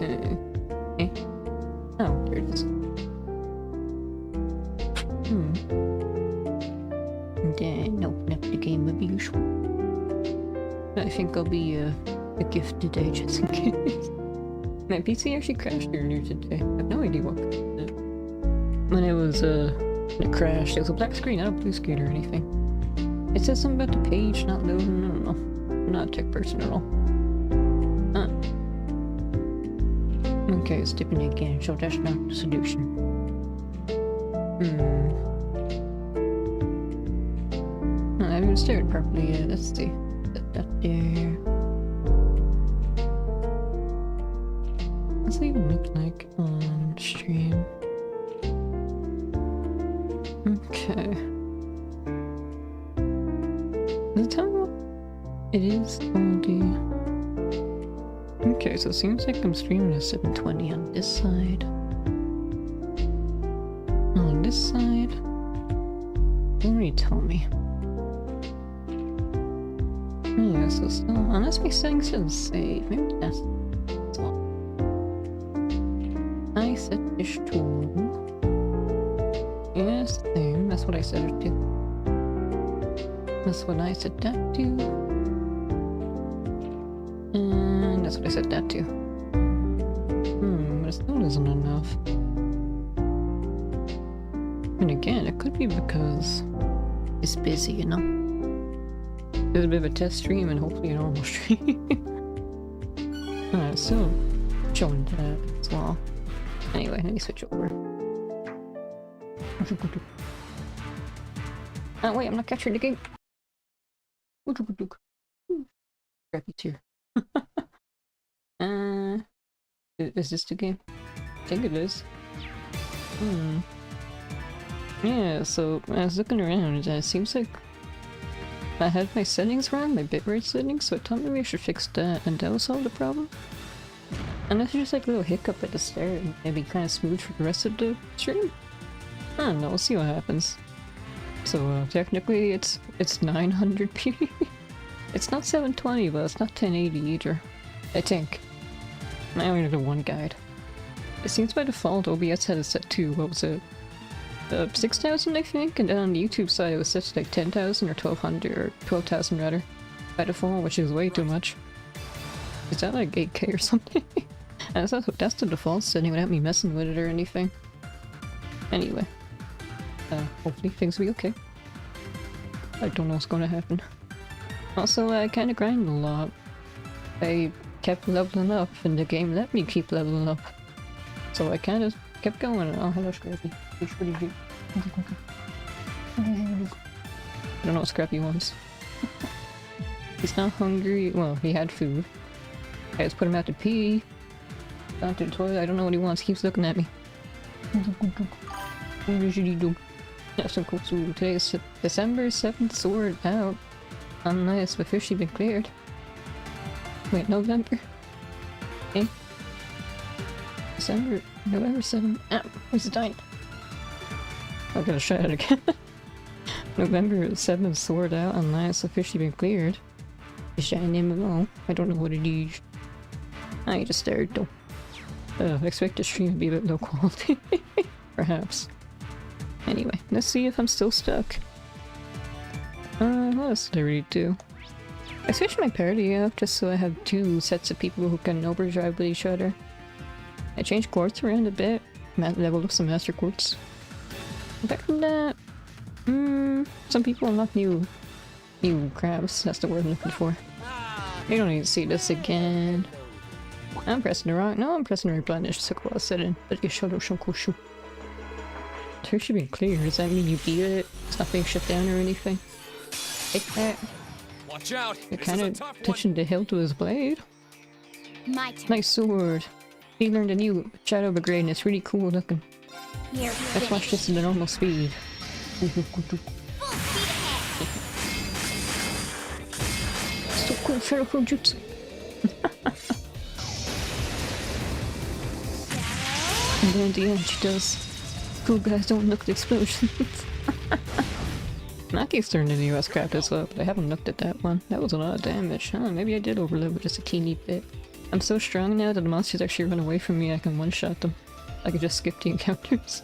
Eh? Oh, there it is. And then open up the game abuse. I think I'll be a gift today just in case. My PC actually crashed earlier today. I have no idea what caused it. When it was when it crashed, it was a black screen, not a blue screen or anything. It says something about the page not loading, I don't know. I'm not a tech person at all. Okay, it's dipping again, so that's not the solution. I haven't started properly yet, let's see. Put that there. What's it even look like on stream? Okay. Does it tell me what it is on the... Okay, so it seems like I'm streaming at 720 on this side. On this side... Don't really tell me. Yeah, so still... Unless my settings still save. Maybe that's... all. I set this to... Yes, there. That's what I set it to. That's what I set that to. And that's what I set that to. But it still isn't enough. And again, it could be because it's busy, you know? There's a bit of a test stream and hopefully a normal stream. Alright, still showing that as well. Anyway, let me switch over. Oh wait, I'm not capturing the game. Crappy tier. Is this the game? I think it is. Yeah, so I was looking around and it seems like I had my settings wrong, my bitrate settings, so I thought maybe I should fix that and that will solve the problem. And that's just like a little hiccup at the start and maybe kind of smooth for the rest of the stream. I don't know, we'll see what happens. So technically it's 900p. It's not 720, but it's not 1080 either. I think. I only did one guide. It seems by default OBS had it set to, what was it? 6,000 I think, and then on the YouTube side it was set to like 10,000 or 1200 or 12,000 rather. By default, which is way too much. Is that like 8K or something? And that's the default setting without me messing with it or anything. Anyway. Hopefully things will be okay. I don't know what's gonna happen. Also, I kinda grinded a lot. I kept leveling up and the game let me keep leveling up. So I kinda kept going. Oh, hello Scrappy. What do you do? I don't know what Scrappy wants. He's not hungry. Well, he had food. I just put him out to pee. Down to the toilet. I don't know what he wants. He keeps looking at me. That's so cool. So today is December 7th, sword out. Nice, but officially been cleared. Wait, November? Okay. November 7th. Ah, where's the time? I'm gonna try it again. November 7th, sword out. Nice, officially been cleared. The shiny MMO. I don't know what it is. I just stared though. Expect the stream to be a bit low quality. Perhaps. Anyway, let's see if I'm still stuck. What else did I really do? I switched my party up just so I have two sets of people who can overdrive with each other. I changed quartz around a bit. Leveled up some master quartz. Apart from that, some people unlock new crabs. That's the word I'm looking for. You don't need to see this again. I'm pressing the wrong. No, I'm pressing replenish. So cool. I said in, but you should have shown. It should be clear. Does that mean you beat it? It's not being shut down or anything? Take that. Watch out! You're kind of touching the hilt with his blade. Nice sword. He learned a new shadow brigade and it's really cool looking. Let's watch this in the normal speed. So cool, shadow jutsu. And then at the end she does. Cool guys don't look at explosions. Maki's turned into US crap as well, but I haven't looked at that one. That was a lot of damage. Huh, maybe I did overload just a teeny bit. I'm so strong now that the monsters actually run away from me, I can one-shot them. I can just skip the encounters.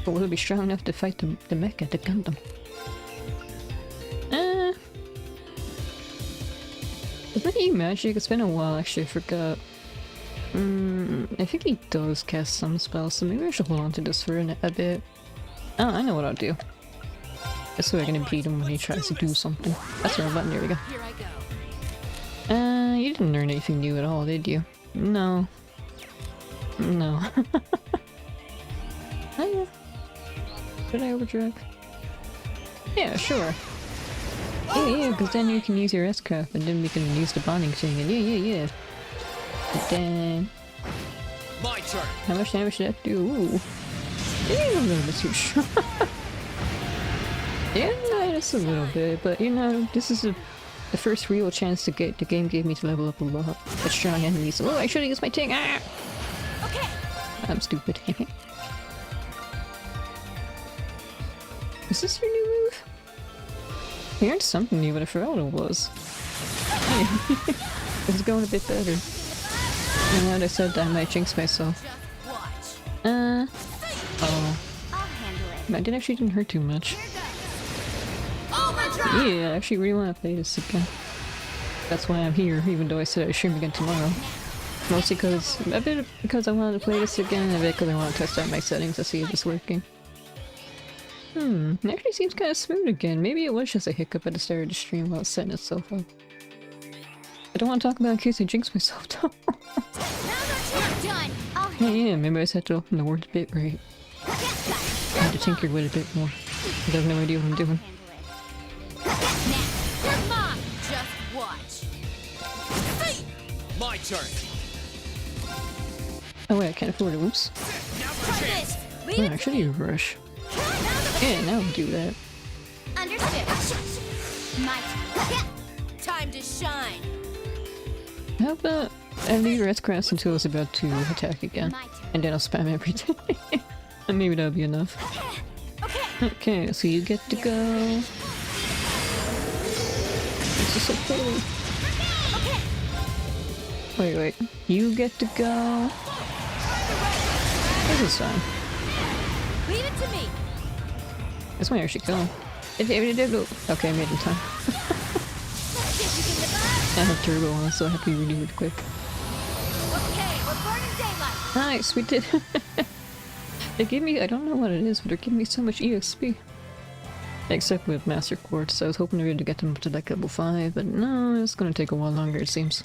But will it be strong enough to fight the mecha, the Gundam? Is that E-Magic? It's been a while actually, I forgot. I think he does cast some spells, so maybe I should hold on to this for a bit. Oh, I know what I'll do. That's so I can impede him when he tries to do something. That's the wrong button, there we go. You didn't learn anything new at all, did you? No. No. Oh yeah. Should I overdrive? Yeah, sure. Yeah, because then you can use your S-Craft and then we can use the bonding thing and yeah. And then... My turn. How much damage did that do? Ooh. Yeah, a little bit too strong. Yeah, just a little bit, but you know, this is the first real chance to get the game gave me to level up a lot with strong enemies. Oh, I should've used my thing! Ah! Okay. I'm stupid. Is this your new move? I learned something new, but I forgot what it was. It's going a bit better. And now that I said that, I might jinx myself. Oh. That actually didn't hurt too much. Yeah, I actually really want to play this again. That's why I'm here, even though I said I'd stream again tomorrow. Mostly a bit because I wanted to play this again, and a bit because I want to test out my settings to see if it's working. It actually seems kind of smooth again. Maybe it was just a hiccup at the start of the stream while it's setting itself up. I don't want to talk about it in case I jinx myself though. Yeah, remember I said to open the word bit right. I had to tinker with it a bit more. I have no idea what I'm doing. Just watch. My turn. Oh wait, I can't afford it. Oops. Oh, actually, you rush. Yeah, now we'll do that. Understood. My time to shine. How about I leave your S-Craft until it's about to attack again, and then I'll spam everything. And maybe that'll be enough. Okay, so you get to go. This is so cool. Wait. You get to go. This is fine. Leave it to me. This might actually kill him. Okay, I made it in time. I have turbo on, so I have to be really quick. Okay, we're burning daylight. Nice, we did. They gave me, I don't know what it is, but they're giving me so much EXP. Except with Master Quartz, so I was hoping to get them up to like level 5, but no, it's gonna take a while longer it seems.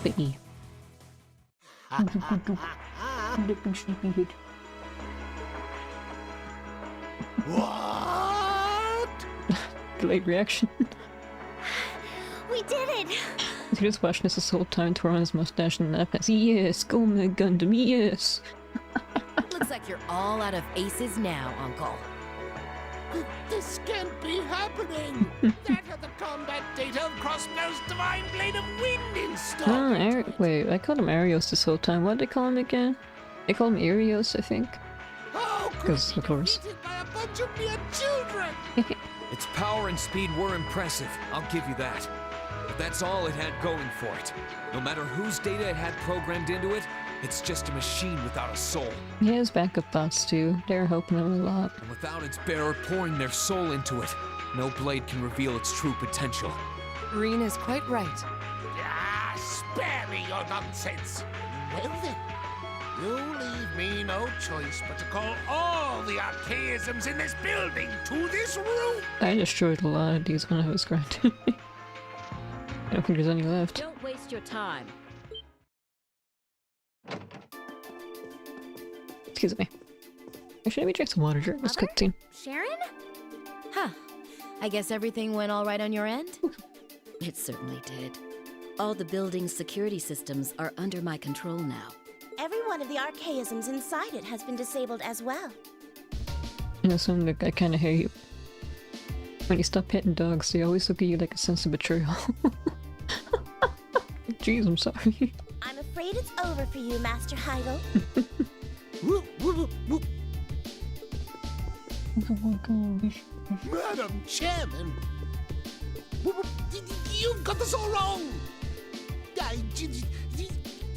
But What? Delayed reaction. We did it! He just watching this whole time, twirling his mustache and that pass. Yes, go my Gundam, yes! Looks like you're all out of aces now, Uncle. This can't be happening! That had the combat data of Crossbow's Divine Blade of Wind installed! Wait, I called him Arios this whole time. What did they call him again? They call him Arios, I think. Because, of course. By a bunch of mere children! Its power and speed were impressive, I'll give you that. But that's all it had going for it. No matter whose data it had programmed into it, it's just a machine without a soul. He has backup bots too. They're helping him a lot. And without its bearer pouring their soul into it, no blade can reveal its true potential. Reen is quite right. Ah, spare me your nonsense! Well then, you leave me no choice but to call all the archaisms in this building to this room! I destroyed a lot of these when I was grinding. I don't think there's any left. Don't waste your time. Excuse me. Actually, let me drink some water during this cutscene. Sharon? Huh. I guess everything went all right on your end? It certainly did. All the building's security systems are under my control now. Every one of the archaisms inside it has been disabled as well. You know, something that I kinda hate. When you stop petting dogs, they always look at you like a sense of betrayal. Jeez, I'm sorry. I'm afraid it's over for you, Master Heidel. Madam Chairman! You've got this all wrong!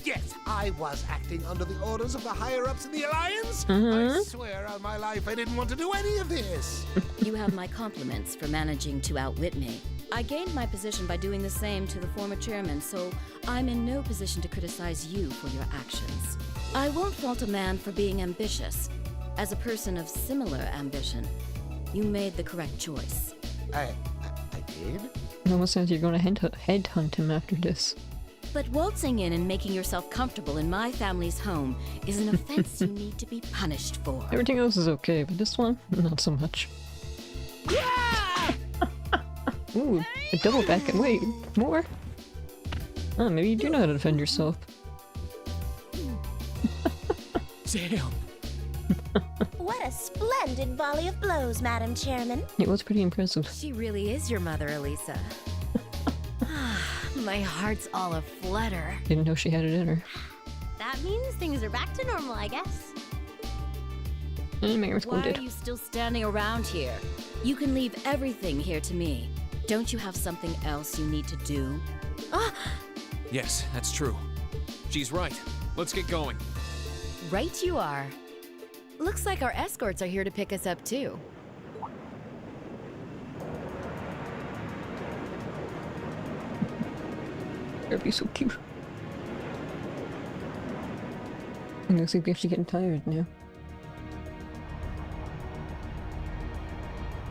Yes, I was acting under the orders of the higher-ups in the Alliance. I swear on my life I didn't want to do any of this. You have my compliments for managing to outwit me. I gained my position by doing the same to the former chairman, so I'm in no position to criticize you for your actions. I won't fault a man for being ambitious. As a person of similar ambition, you made the correct choice. I did? It almost sounds you're going to headhunt him after this. But waltzing in and making yourself comfortable in my family's home is an offense you need to be punished for. Everything else is okay, but this one, not so much. Ooh, a double back and wait, more? Oh, maybe you do know how to defend yourself. Damn. What a splendid volley of blows, Madam Chairman. It was pretty impressive. She really is your mother, Elisa. My heart's all a-flutter. Didn't know she had it in her. That means things are back to normal, I guess. And Mayor's Why dead. are you still standing around here? You can leave everything here to me. Don't you have something else you need to do? Yes, that's true. She's right. Let's get going. Right you are. Looks like our escorts are here to pick us up too. That'd be so cute. It looks like they're actually getting tired now.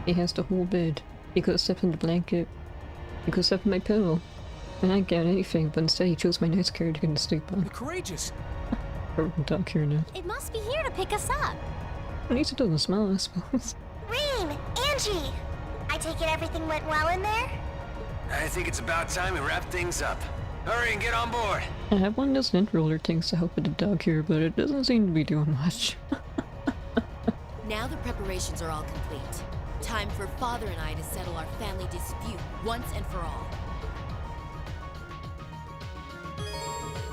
He has the whole bed. He could have slept in the blanket. He could have slept in my pillow. And I get anything, but instead he chose my nice cardigan to sleep on. You're courageous. Or dog here now. It must be here to pick us up. At least it doesn't smell, I suppose. Reem! Angie! I take it everything went well in there? I think it's about time we wrap things up. Hurry and get on board. I have one of those lint roller things to help with the dog here, but it doesn't seem to be doing much. Now the preparations are all complete. Time for Father and I to settle our family dispute once and for all.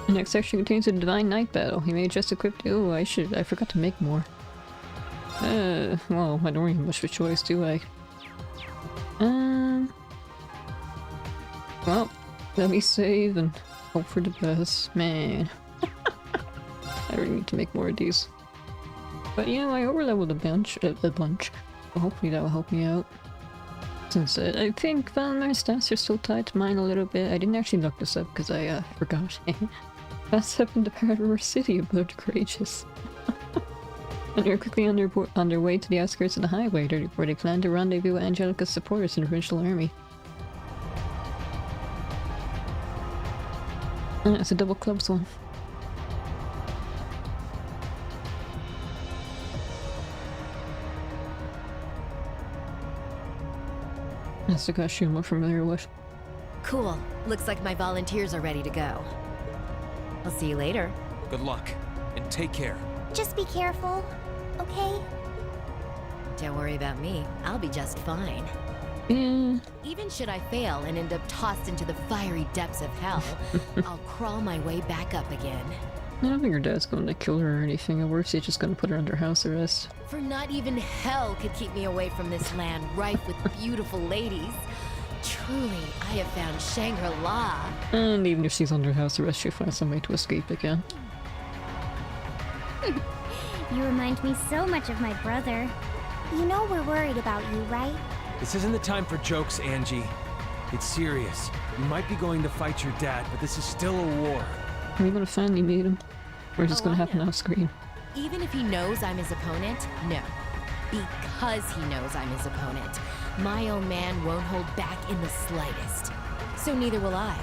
The next section contains a Divine Knight battle. He may just equip. Oh, I forgot to make more. Well, I don't really have much of a choice, do I? Well, let me save and hope for the best. Man. I really need to make more of these. But you know, I overleveled a bunch. So hopefully that will help me out. Since I think Valmar's stats are still tied to mine a little bit. I didn't actually look this up because I forgot. That's up in the Parador City of the Courageous. And they're quickly on their way to the outskirts of the highway, where they plan to rendezvous with Angelica's supporters in the provincial army. It's a double clubs one. That's the costume we're familiar with. Cool. Looks like my volunteers are ready to go. I'll see you later. Good luck. And take care. Just be careful, okay? Don't worry about me. I'll be just fine. Yeah. Even should I fail and end up tossed into the fiery depths of hell, I'll crawl my way back up again. I don't think her dad's going to kill her or anything. At worst, he's just going to put her under house arrest. For not even hell could keep me away from this land rife with beautiful ladies. Truly, I have found Shangri-La. And even if she's under house arrest, she'll find some way to escape again. You remind me so much of my brother. You know we're worried about you, right? This isn't the time for jokes, Angie. It's serious. You might be going to fight your dad, but this is still a war. Are we going to finally meet him? Or is this Oh, going to I happen know. off screen? Even if he knows I'm his opponent, no. Because he knows I'm his opponent, my own man won't hold back in the slightest. So neither will I.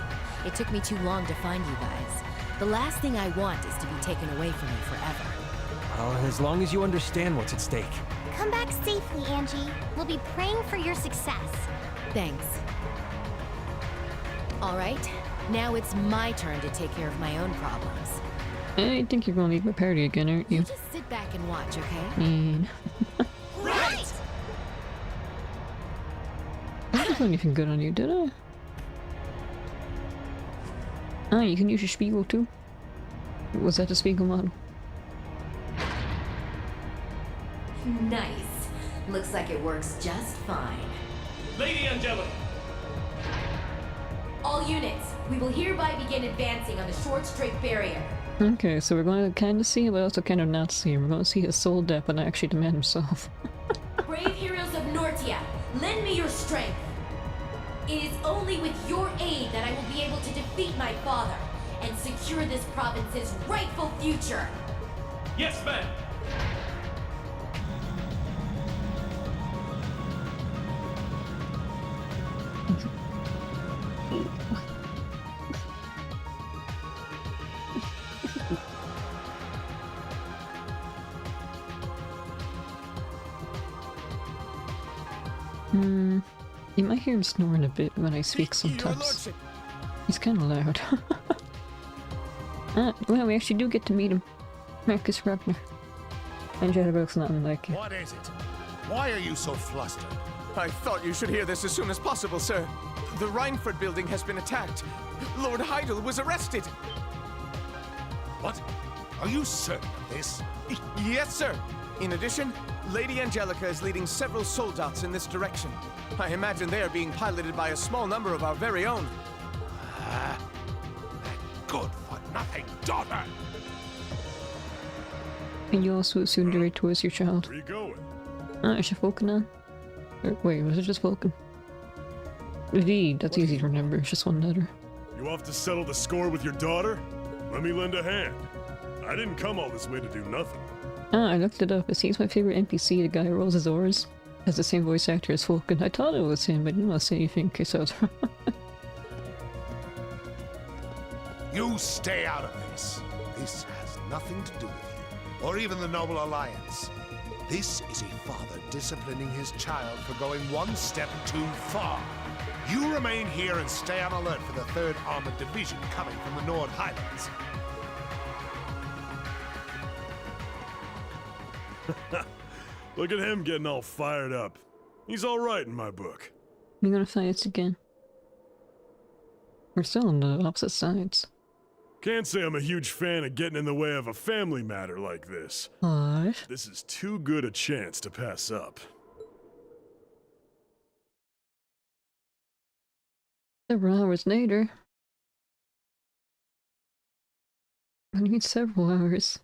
It took me too long to find you guys. The last thing I want is to be taken away from me forever. Well, as long as you understand what's at stake. Come back safely, Angie. We'll be praying for your success. Thanks. All right, now it's my turn to take care of my own problems. I think you're going to leave my party again, aren't You you? just sit back and watch, okay? And Right! I didn't put anything good on you, did I? Ah, you can use your Spiegel too. Was that the Spiegel model? Nice. Looks like it works just fine. Lady Angelica! All units, we will hereby begin advancing on the short straight barrier. Okay, so we're going to kind of see him, but also kind of not see him. We're going to see his soul death, but not actually the man himself. Brave heroes of Nortia, lend me your strength. It is only with your aid that I will be able to defeat my father and secure this province's rightful future. Yes, ma'am. You might hear him snoring a bit when I speak sometimes. He's kind of loud. Well, we actually do get to meet him. Marcus Ragnar. And Jitterbugs not unlike it. What is it? Why are you so flustered? I thought you should hear this as soon as possible, sir. The Reinford building has been attacked. Lord Heidel was arrested. What? Are you certain of this? Yes, sir. In addition, Lady Angelica is leading several soldats in this direction. I imagine they are being piloted by a small number of our very own. That good-for-nothing daughter! And you also assume direct towards your child. Where you going? Is it Vulcan on? Or, wait, was it just Vulcan? V, that's easy to remember, it's just one letter. You off to settle the score with your daughter? Let me lend a hand. I didn't come all this way to do nothing. I looked it up. It seems my favorite NPC, the guy who rolls his oars, has the same voice actor as Vulcan. I thought it was him, but I didn't want to say anything in case I was wrong. You stay out of this. This has nothing to do with you, or even the Noble Alliance. This is a father disciplining his child for going one step too far. You remain here and stay on alert for the 3rd Armored Division coming from the Nord Highlands. Look at him getting all fired up. He's all right in my book. We're gonna fight it again. We're still on the opposite sides. Can't say I'm a huge fan of getting in the way of a family matter like this. What? This is too good a chance to pass up. Several hours later. I need several hours.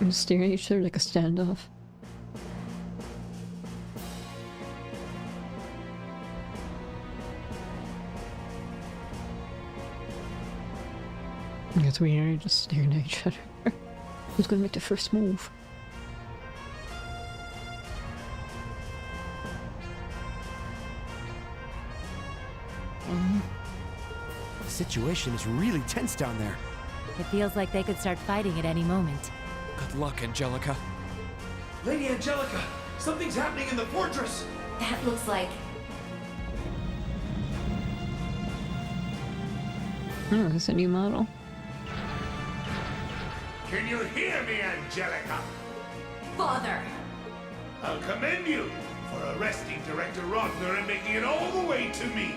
I'm staring at each other like a standoff. I guess we are just staring at each other. Who's gonna make the first move? The situation is really tense down there. It feels like they could start fighting at any moment. Good luck, Angelica. Lady Angelica, something's happening in the fortress. That looks like... Oh, is this a new model? Can you hear me, Angelica? Father! I'll commend you for arresting Director Ragnar and making it all the way to me.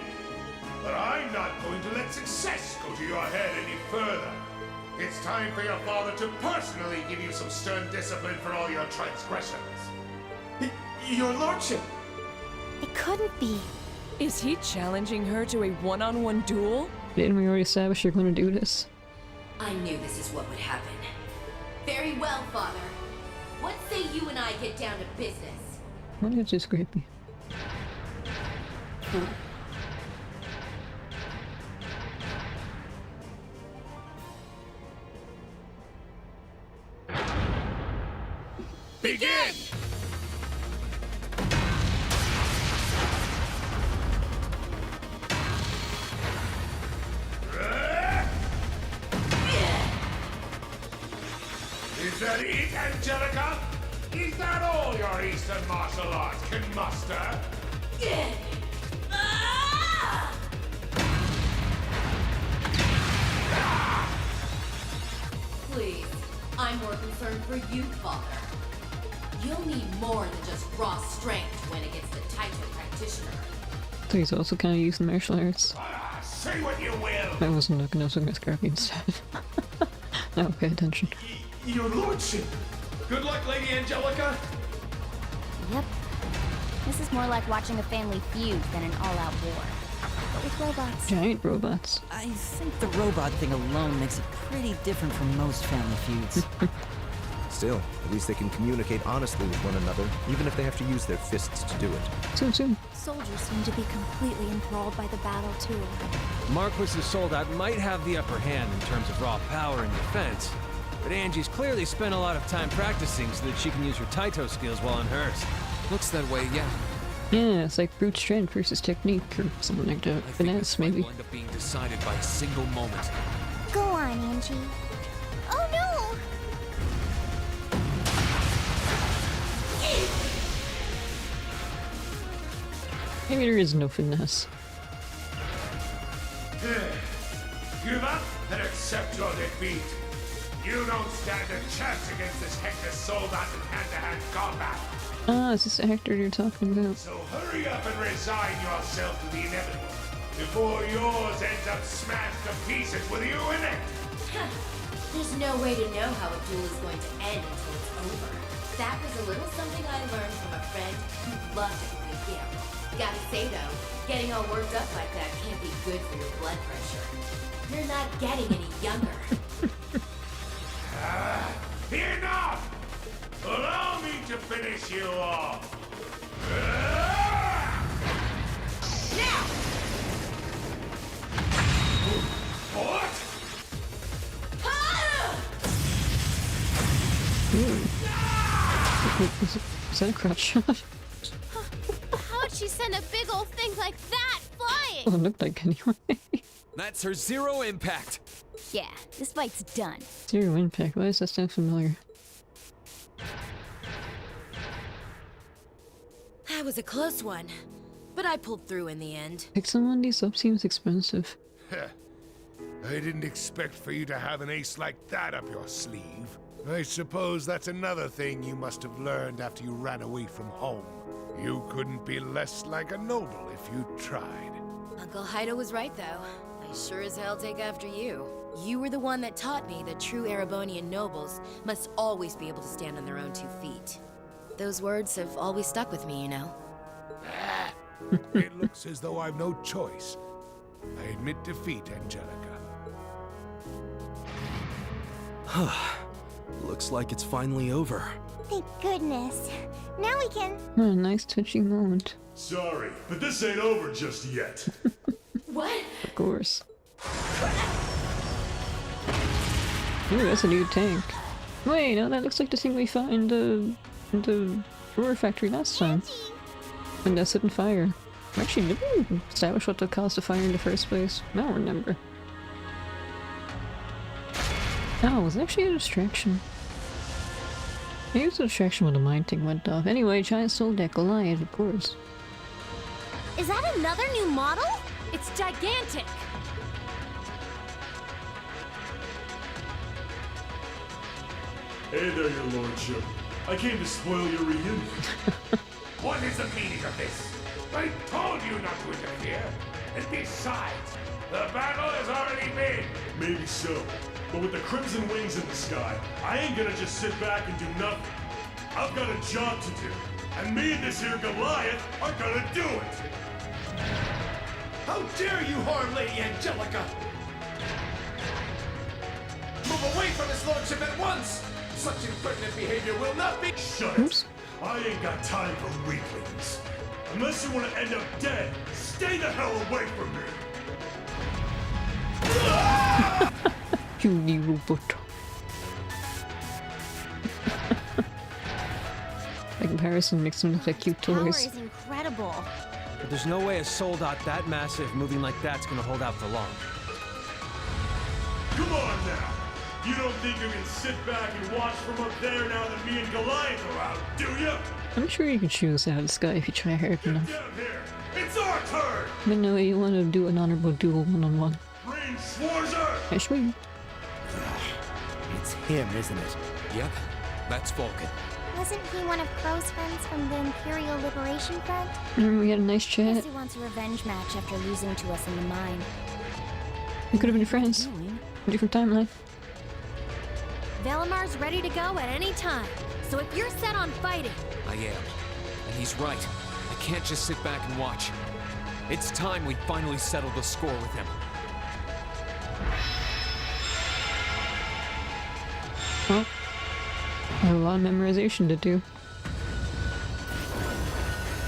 But I'm not going to let success go to your head any further. It's time for your father to personally give you some stern discipline for all your transgressions. Your lordship! It couldn't be. Is he challenging her to a one-on-one duel? Didn't we already establish you're gonna do this? I knew this is what would happen. Very well, Father. What say you and I get down to business? What is this creepy? Begin! Is that it, Angelica? Is that all your Eastern martial arts can muster? Please, I'm more concerned for you, Father. You'll need more than just raw strength when against a Titan practitioner. So he's also kind of using martial arts. Say what you will! I wasn't looking, I was looking at Scrappy instead. Now pay attention. Your lordship! Good luck, Lady Angelica. Yep. This is more like watching a family feud than an all-out war. but with robots. Giant robots. I think the robot thing alone makes it pretty different from most family feuds. Still, at least they can communicate honestly with one another, even if they have to use their fists to do it. Soon. Soldiers seem to be completely enthralled by the battle, too. Marquis's soldat might have the upper hand in terms of raw power and defense, but Angie's clearly spent a lot of time practicing so that she can use her Taito skills while on hers. Looks that way, yeah. Yeah, it's like brute strength versus technique or something like that. Finesse, maybe. Will end up being decided by a single moment. Go on, Angie. Oh no! Maybe there is no finesse. Give up and accept your defeat. You don't stand a chance against this Hector soldat in hand-to-hand combat. Ah, is this the actor you're talking about? So hurry up and resign yourself to the inevitable before yours ends up smashed to pieces with you in it. There's no way to know how a duel is going to end until it's over. That was a little something I learned from a friend who loved a good gamble. Gotta say though, getting all worked up like that can't be good for your blood pressure. You're not getting any younger. Enough! Allow me to finish you off. Now! What? Is that a crotch shot? How'd she send a big old thing like that flying? Well, it looked like anyway. That's her zero impact. Yeah, this fight's done. Zero impact. Why does that sound familiar? That was a close one, but I pulled through in the end. Pick someone these up seems expensive. I didn't expect for you to have an ace like that up your sleeve. I suppose that's another thing you must have learned after you ran away from home. You couldn't be less like a noble if you tried. Uncle Heido was right, though. I sure as hell take after you. You were the one that taught me that true Erebonian nobles must always be able to stand on their own 2 feet. Those words have always stuck with me, you know. It looks as though I've no choice. I admit defeat, Angelica. Looks like it's finally over. Thank goodness. Now we can... Oh, a nice touching moment. Sorry, but this ain't over just yet. What? Of course. Ooh, that's a new tank. Wait, no, that looks like the thing we fought in the brewer factory last time. And that's set on fire. Actually, did we establish what the caused the fire in the first place? I don't remember. Oh, it was actually a distraction. Maybe it was a distraction when the mine thing went off. Anyway, giant soldat Goliath, of course. Is that another new model? It's gigantic! Hey there, your lordship. I came to spoil your reunion. What is the meaning of this? I told you not to interfere. And besides, the battle has already been. Maybe so, but with the crimson wings in the sky, I ain't gonna just sit back and do nothing. I've got a job to do, and me and this here Goliath are gonna do it. How dare you harm Lady Angelica! Move away from his lordship at once! Such impertinent behavior will not be— Shut it! I ain't got time for weaklings. Unless you want to end up dead, stay the hell away from me! Puny robot. By comparison, makes them look like cute Power toys. is incredible. But there's no way a soldat that massive moving like that's gonna hold out for long. Come on now! You don't think you can sit back and watch from up there now that me and Goliath are out, do you? I'm sure you can shoot us out of the sky if you try hard enough. Down here! It's our turn! But no, you want to do an honorable duel one-on-one. Green Schwarzer! Ashwin. It's him, isn't it? Yep, that's Vulcan. Wasn't he one of Crow's friends from the Imperial Liberation Front? Remember we had a nice chat? Guess he wants a revenge match after losing to us in the mine. We could have been friends. Different timeline. Velamar's ready to go at any time. So if you're set on fighting... I am. And he's right. I can't just sit back and watch. It's time we finally settle the score with him. Well, I have a lot of memorization to do.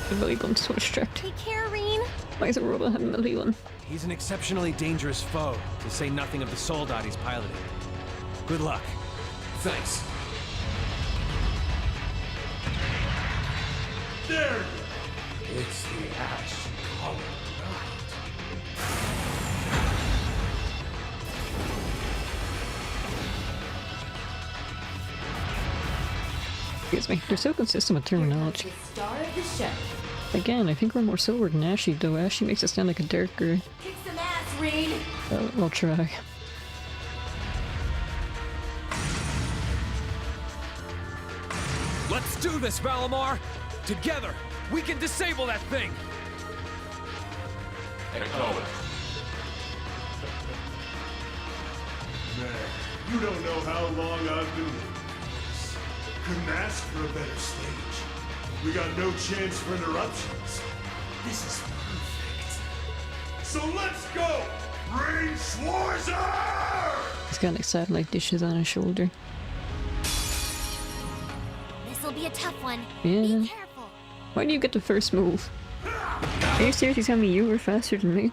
The Maligon's so distracting. Take care, Reen. Why is a robot having Maligon? He's an exceptionally dangerous foe, to say nothing of the soldat he's piloting. Good luck. Thanks. There! It's the ash color night. Excuse me, they're so consistent with terminology. Star of the show. Again, I think we're more silver than Ashy, though Ashy makes it sound like a dark gray. Kick some ass, Reen. I'll try. Let's do this, Valimar! Together, we can disable that thing! Acknowledge. Man, you don't know how long I've been waiting for this. Couldn't ask for a better stage. We got no chance for interruptions. This is perfect. So let's go! Rain Schwarzer! He's got like satellite dishes on his shoulder. This'll be a tough one. Yeah. Be careful. Why do you get the first move? Are you seriously telling me you were faster than me?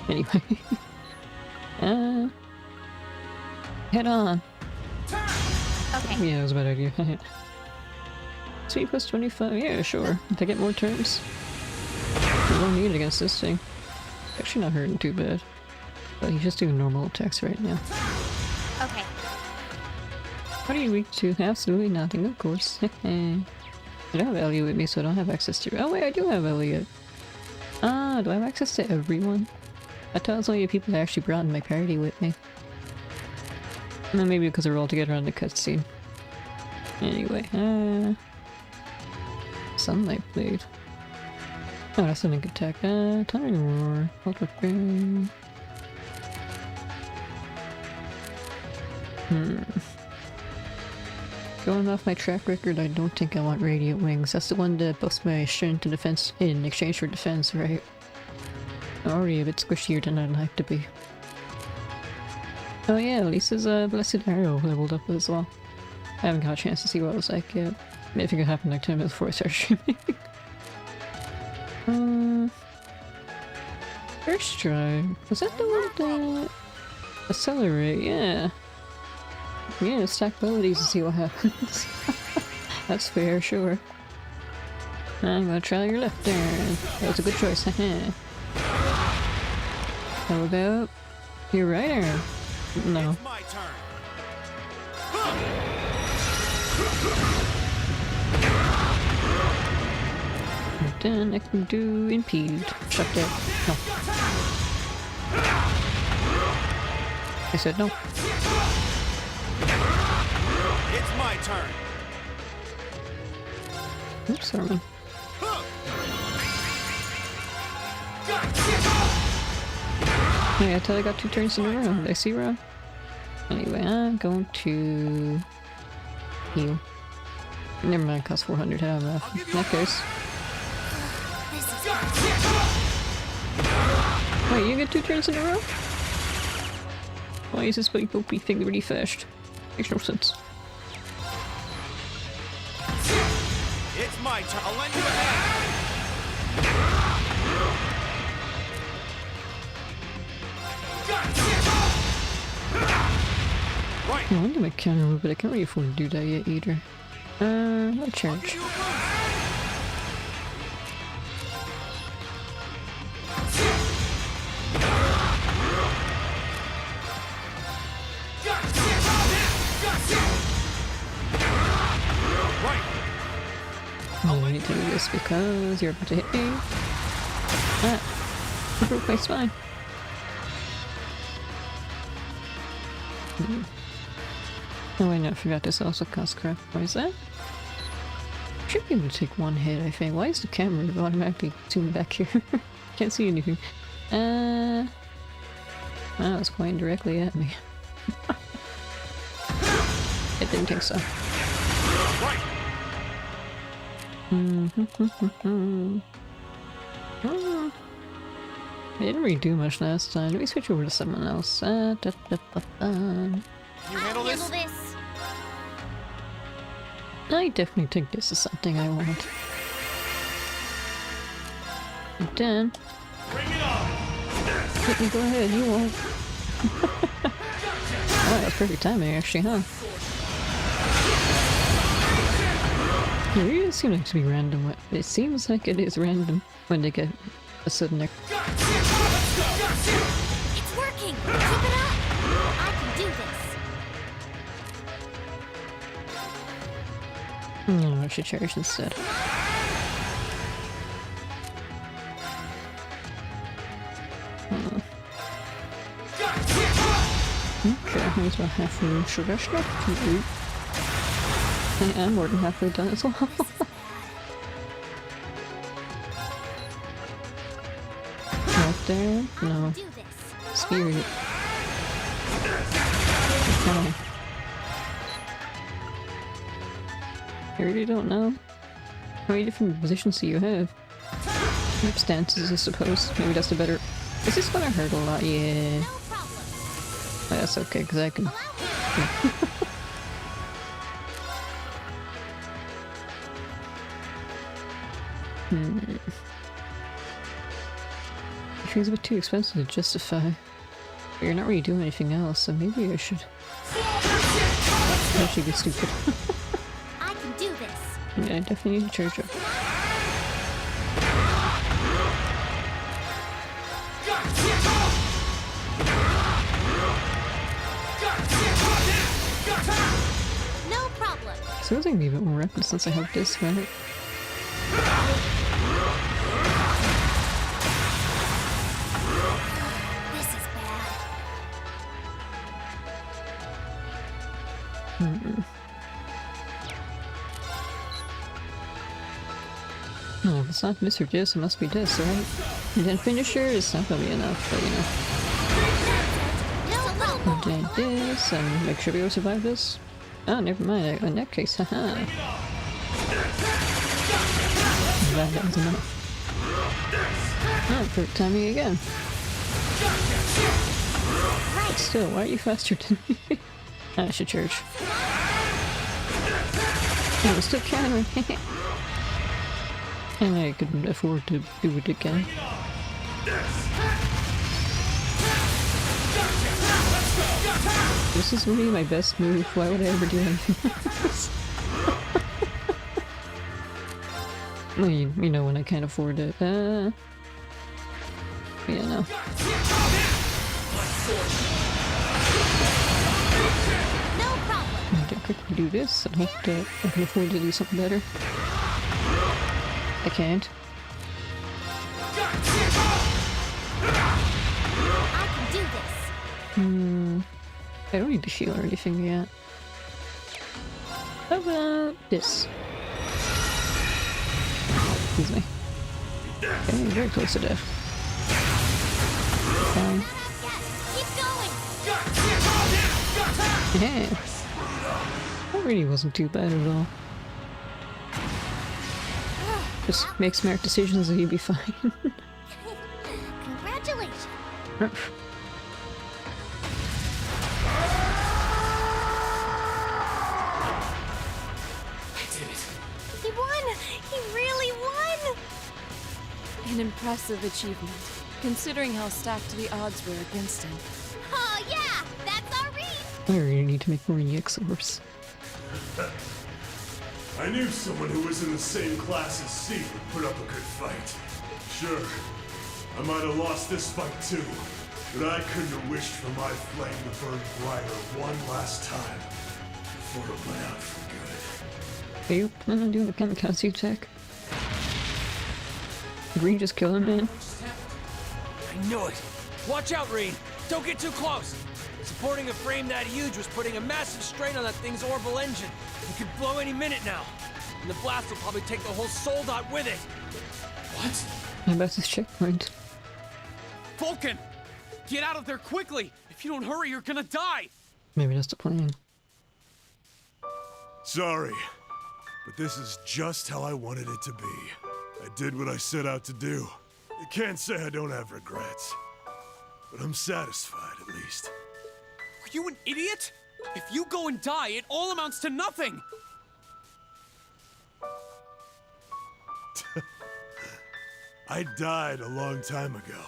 Anyway. Head on. Okay. Yeah, that was a bad idea. Speed plus 25, yeah, sure. If I get more turns. We won't need it against this thing. Actually not hurting too bad. But he's just doing normal attacks right now. Okay. What are you weak to? Absolutely nothing, of course. I don't have Elliot with me, so I don't have access to... Oh wait, I do have Elliot. Ah, do I have access to everyone? I thought it was only the people that actually brought in my party with me. No, maybe because they're all together on the cutscene. Anyway, Sunlight Blade. Oh, that's a link attack. Thunder Roar. Ultra Bang. Going off my track record, I don't think I want Radiant Wings. That's the one that buffs my strength and defense in exchange for defense, right? I'm already a bit squishier than I'd like to be. Oh yeah, Lisa's Blessed Arrow leveled up as well. I haven't got a chance to see what it was like yet. I think it happened like 10 minutes before I started streaming. First try. Was that the one that... Accelerate, yeah. Yeah, stack abilities and see what happens. That's fair, sure. I'm gonna try your left there. That was a good choice, haha. How about your right arm? No. It's my turn. Then I can do impede. Shut that. No. I said no. It's my turn. Oops, sorry. Hey, I thought I got 2 turns in a row. Did I see wrong? Anyway, I'm going to heal. Never mind, cost 400 head on left. In that case. Wait, you get 2 turns in a row? Why is this big boopy thing really fast? Makes no sense. It's my turn. I'll lend you a hand. Right. I want to make counter move, but I can't really afford to do that yet either. I'll charge. I need to do this because you're about to hit me. Ah, I broke my spine. Oh wait, no, I forgot this also costs crap. Why is that? Should be able to take 1 hit, I think. Why is the camera automatically zooming back here? Can't see anything. Oh, it's pointing directly at me. It didn't think so. I didn't really do much last time. Let me switch over to someone else. You handle this? I definitely think this is something I want. And then... Bring it on! Let me go ahead, you won't. Oh, that's perfect timing actually, huh? It really seems like to be random. It seems like it is random when they get a sudden... It's working! Keep it up! I can do this! No, I should charge instead. Okay, here's about halfway traditional. I am more than halfway done as well. Right there? No. Spirit. Okay. I really don't know. How many different positions do you have? Stances, I suppose. Maybe that's the better... Is this gonna hurt a lot? Yeah. Oh, that's okay, because I can... Yeah. It feels a bit too expensive to justify. But you're not really doing anything else, so maybe I should... actually be stupid. I can do this! Yeah, I definitely need to charge up. No problem! So I think maybe a bit more rapid since I have this, right? This is bad. No, if it's not this or this, it must be this, right? And then finisher is not gonna be enough, but you know. And then this, and make sure we all survive this. Oh, never mind. In that case, haha. That was enough. Oh, perfect timing again. But still, why are you faster than me? I should charge. Oh, I'm still countering. And I couldn't afford to do it again. This is really my best move. Why would I ever do anything else? Well, you know when I can't afford it. Yeah, no. I can quickly do this and hope that I can afford to do something better. I can't. I can do this! I don't need to shield or anything yet. How about this? Excuse me. Okay, very close to death. Fine. Yeah. That really wasn't too bad at all. Just make smart decisions and you'll be fine. Congratulations! He won! He really won! An impressive achievement, considering how stacked the odds were against him. Oh yeah! That's our read! I really need to make more EX orbs. I knew someone who was in the same class as C would put up a good fight. Sure, I might have lost this fight too, but I couldn't have wished for my flame to burn brighter one last time before it went out for good. Are you planning on doing the kamikaze attack? Green just kill him, man. I knew it! Watch out, Reed! Don't get too close! Supporting a frame that huge was putting a massive strain on that thing's orbital engine. It could blow any minute now. And the blast will probably take the whole soldat with it. What? How about this checkpoint? Vulcan! Get out of there quickly! If you don't hurry, you're gonna die! Maybe that's the plan. Sorry, but this is just how I wanted it to be. I did what I set out to do. You can't say I don't have regrets. But I'm satisfied, at least. Are you an idiot? If you go and die, it all amounts to nothing! I died a long time ago.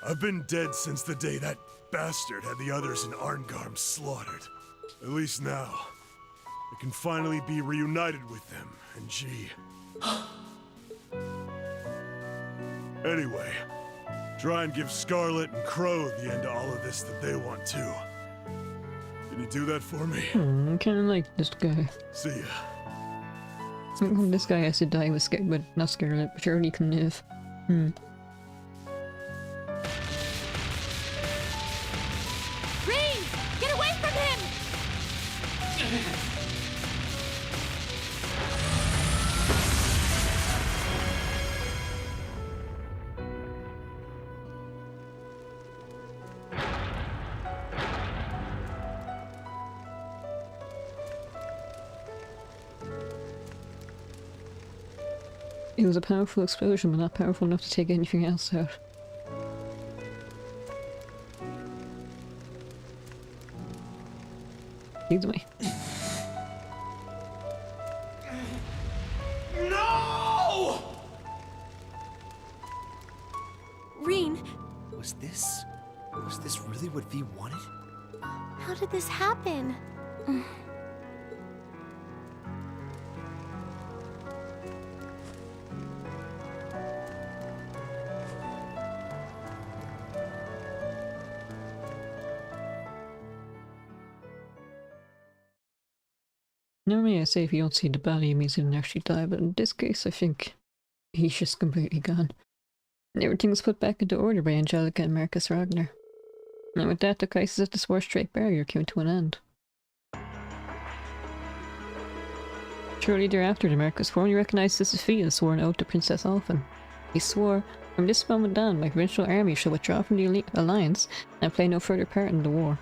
I've been dead since the day that bastard had the others in Arngarm slaughtered. At least now, I can finally be reunited with them and G. Anyway, try and give Scarlet and Crow the end to all of this that they want too. Can you do that for me? I kinda like this guy. See ya. This guy has to die with but not Scarlet, but surely can live. Rain! Get away from him! It was a powerful explosion, but not powerful enough to take anything else out. Excuse me. No! Reen, Was this really what V wanted? How did this happen? Normally I say if you don't see the body it means he didn't actually die, but in this case I think he's just completely gone. And everything was put back into order by Angelica and Marcus Ragnar. And with that, the crisis at the Sword Strait Barrier came to an end. Shortly thereafter, the Marcus formally recognized this defeat and swore an oath to Princess Alphen. He swore, from this moment on, my provincial army shall withdraw from the alliance and play no further part in the war.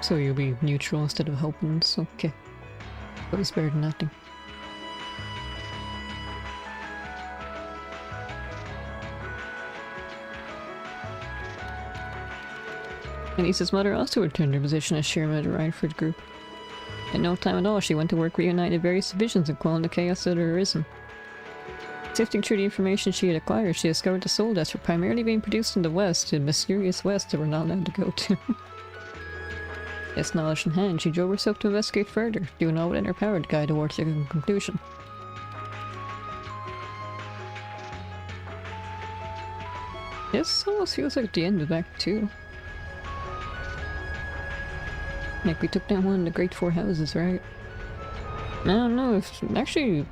So you'll be neutral instead of helping, so okay. But it's better than nothing. Anissa's mother also returned her position as chairman of the Rhineford group. In no time at all, she went to work reuniting various divisions and quelling the chaos that had arisen. Sifting through the information she had acquired, she discovered the soul deaths were primarily being produced in the west, the mysterious west that we're not allowed to go to. This knowledge in hand, she drove herself to investigate further, doing all within her power to guide towards a conclusion. This almost feels like the end of Act 2. Like we took down one of the Great Four Houses, right? I don't know if... Actually,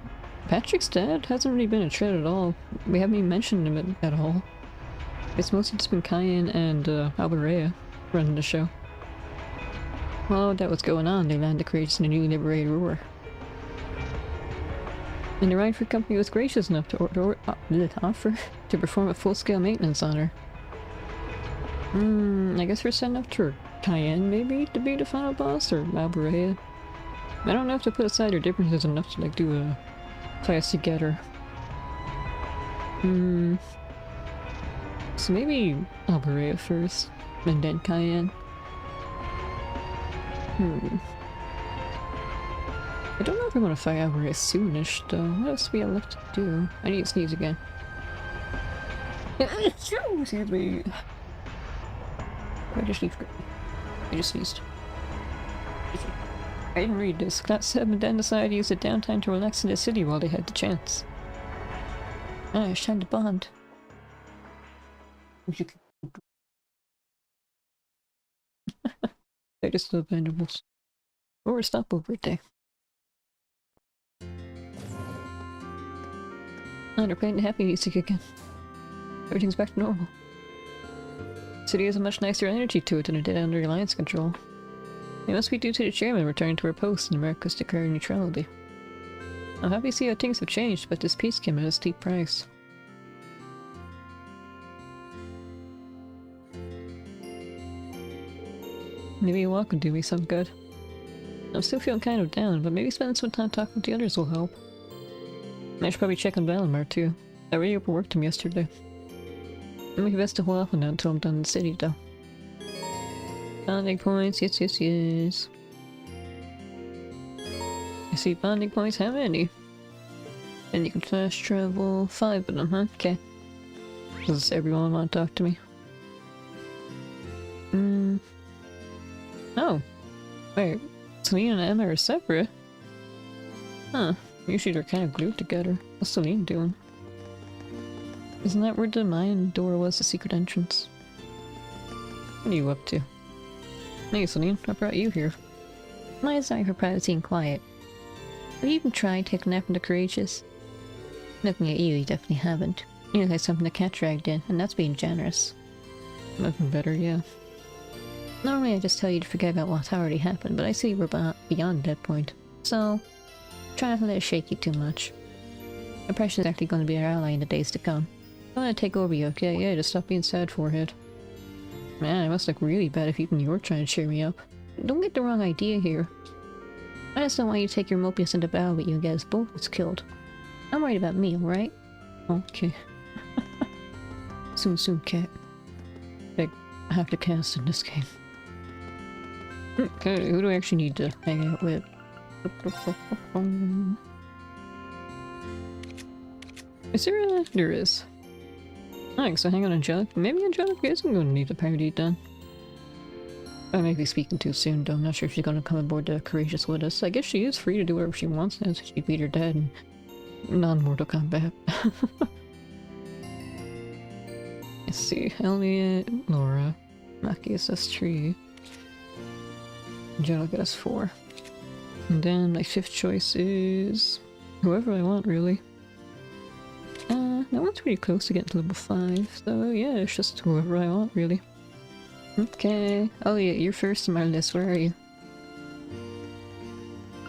Patrick's dad hasn't really been a threat at all. We haven't even mentioned him at all. It's mostly just been Cayenne and Alberea running the show. While that was going on, they landed the courageous and the newly liberated ruler. And the Rhineford Company was gracious enough to offer to perform a full-scale maintenance on her. I guess we're sending up to Cayenne, maybe, to be the final boss, or Alberea. I don't know if to put aside their differences enough to, like, do a class together. So maybe Alberea first, and then Cayenne. I don't know if I want to fight Alberea soonish, though. What else do we have left to do? I need to sneeze again. Excuse me. I just sneezed. I didn't read this. Class 7 then decided to use the downtime to relax in the city while they had the chance. It's time to bond. I just love animals. Or a stopover day. Oh, they're playing the happy music again. Everything's back to normal. The city has a much nicer energy to it than it did under Alliance control. It must be due to the chairman returning to her post and America's declaring neutrality. I'm happy to see how things have changed, but this peace came at a steep price. Maybe a walk would do me some good. I'm still feeling kind of down, but maybe spending some time talking with the others will help. I should probably check on Valimar too. I really overworked him yesterday. Maybe best to hold off on that until I'm done in the city though. Bonding points, yes, yes, yes. I see bonding points, how many? And you can fast travel 5 of them, huh? Okay. Does everyone want to talk to me? Oh. Wait. Celine and Emma are separate? Huh. Usually they're kind of glued together. What's Celine doing? Isn't that where the Mayan door was, the secret entrance? What are you up to? Hey Celine, I brought you here. My desire for privacy and quiet. Have you even tried taking a nap in the Courageous? Looking at you, you definitely haven't. You look like something the cat dragged in, and that's being generous. Nothing better, yeah. Normally I just tell you to forget about what's already happened, but I see we're beyond that point. So, try not to let it shake you too much. Oppression is actually going to be our ally in the days to come. I'm gonna take over you, okay? Yeah, just stop being sad, forehead. Man, I must look really bad if even you're trying to cheer me up. Don't get the wrong idea here. I just don't want you to take your Mobius into battle with you and get us both killed. I'm worried about me, alright? Okay. Soon, cat. I have to cast in this game. Okay, who do I actually need to hang out with? Is there a... There is. Alright, so hang on Angelica. Maybe Angelica isn't going to need the party then. I may be speaking too soon though. I'm not sure if she's going to come aboard the Courageous with us. I guess she is free to do whatever she wants now since she beat her dad in non-Mortal Kombat. Let's see. Elliot, Laura, Machias, that's 3. Angelica, that's 4. And then my 5th choice is... whoever I want, really. That one's pretty close to getting to level 5, so yeah, it's just whoever I want, really. Okay. Elliot, you're first on my list. Where are you?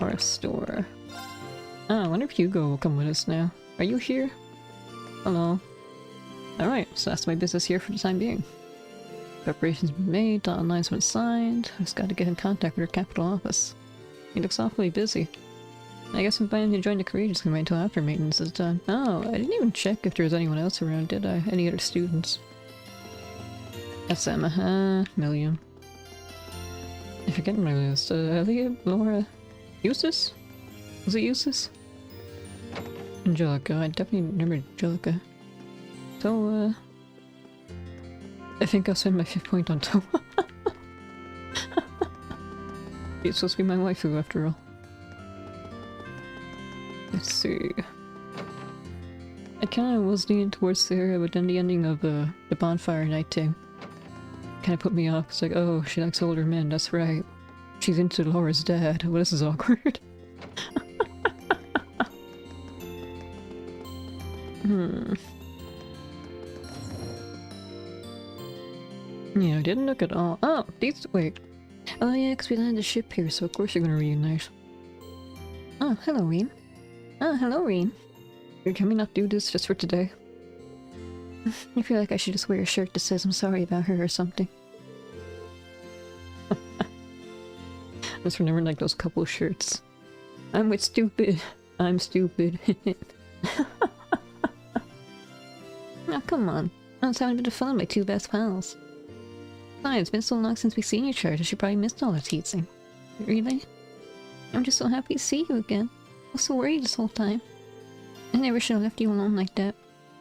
Our store. Ah, I wonder if Hugo will come with us now. Are you here? Hello. Alright, so that's my business here for the time being. Preparations been made, dotted lines been signed. I've just got to get in contact with her capital office. He looks awfully busy. I guess I'm planning to join the Courageous Command until after maintenance is done. Oh, I didn't even check if there was anyone else around, did I? Any other students? That's Emma. Million. I forget my list. Elliot, Laura, Eustace? Was it Eustace? Angelica. I definitely remember Angelica. So, I think I'll spend my 5th point on Toa. She's supposed to be my waifu after all. Let's see. I kinda was leaning towards Sarah, but then the ending of the bonfire night thing kinda put me off. It's like, oh, she likes older men, that's right. She's into Laura's dad. Well, this is awkward. Yeah, I didn't look at all. Oh, these- wait. Oh yeah, because we landed the ship here, so of course you're gonna reunite. Oh, hello, Reen. Oh, hello, Reen. Can we not do this just for today? I feel like I should just wear a shirt that says I'm sorry about her or something. I just remember like those couple shirts. I'm with stupid. I'm stupid. Oh, come on. I was having a bit of fun with my 2 best pals. Besides, it's been so long since we've seen each other, she probably missed all the teasing. Really? I'm just so happy to see you again. I was so worried this whole time. I never should have left you alone like that.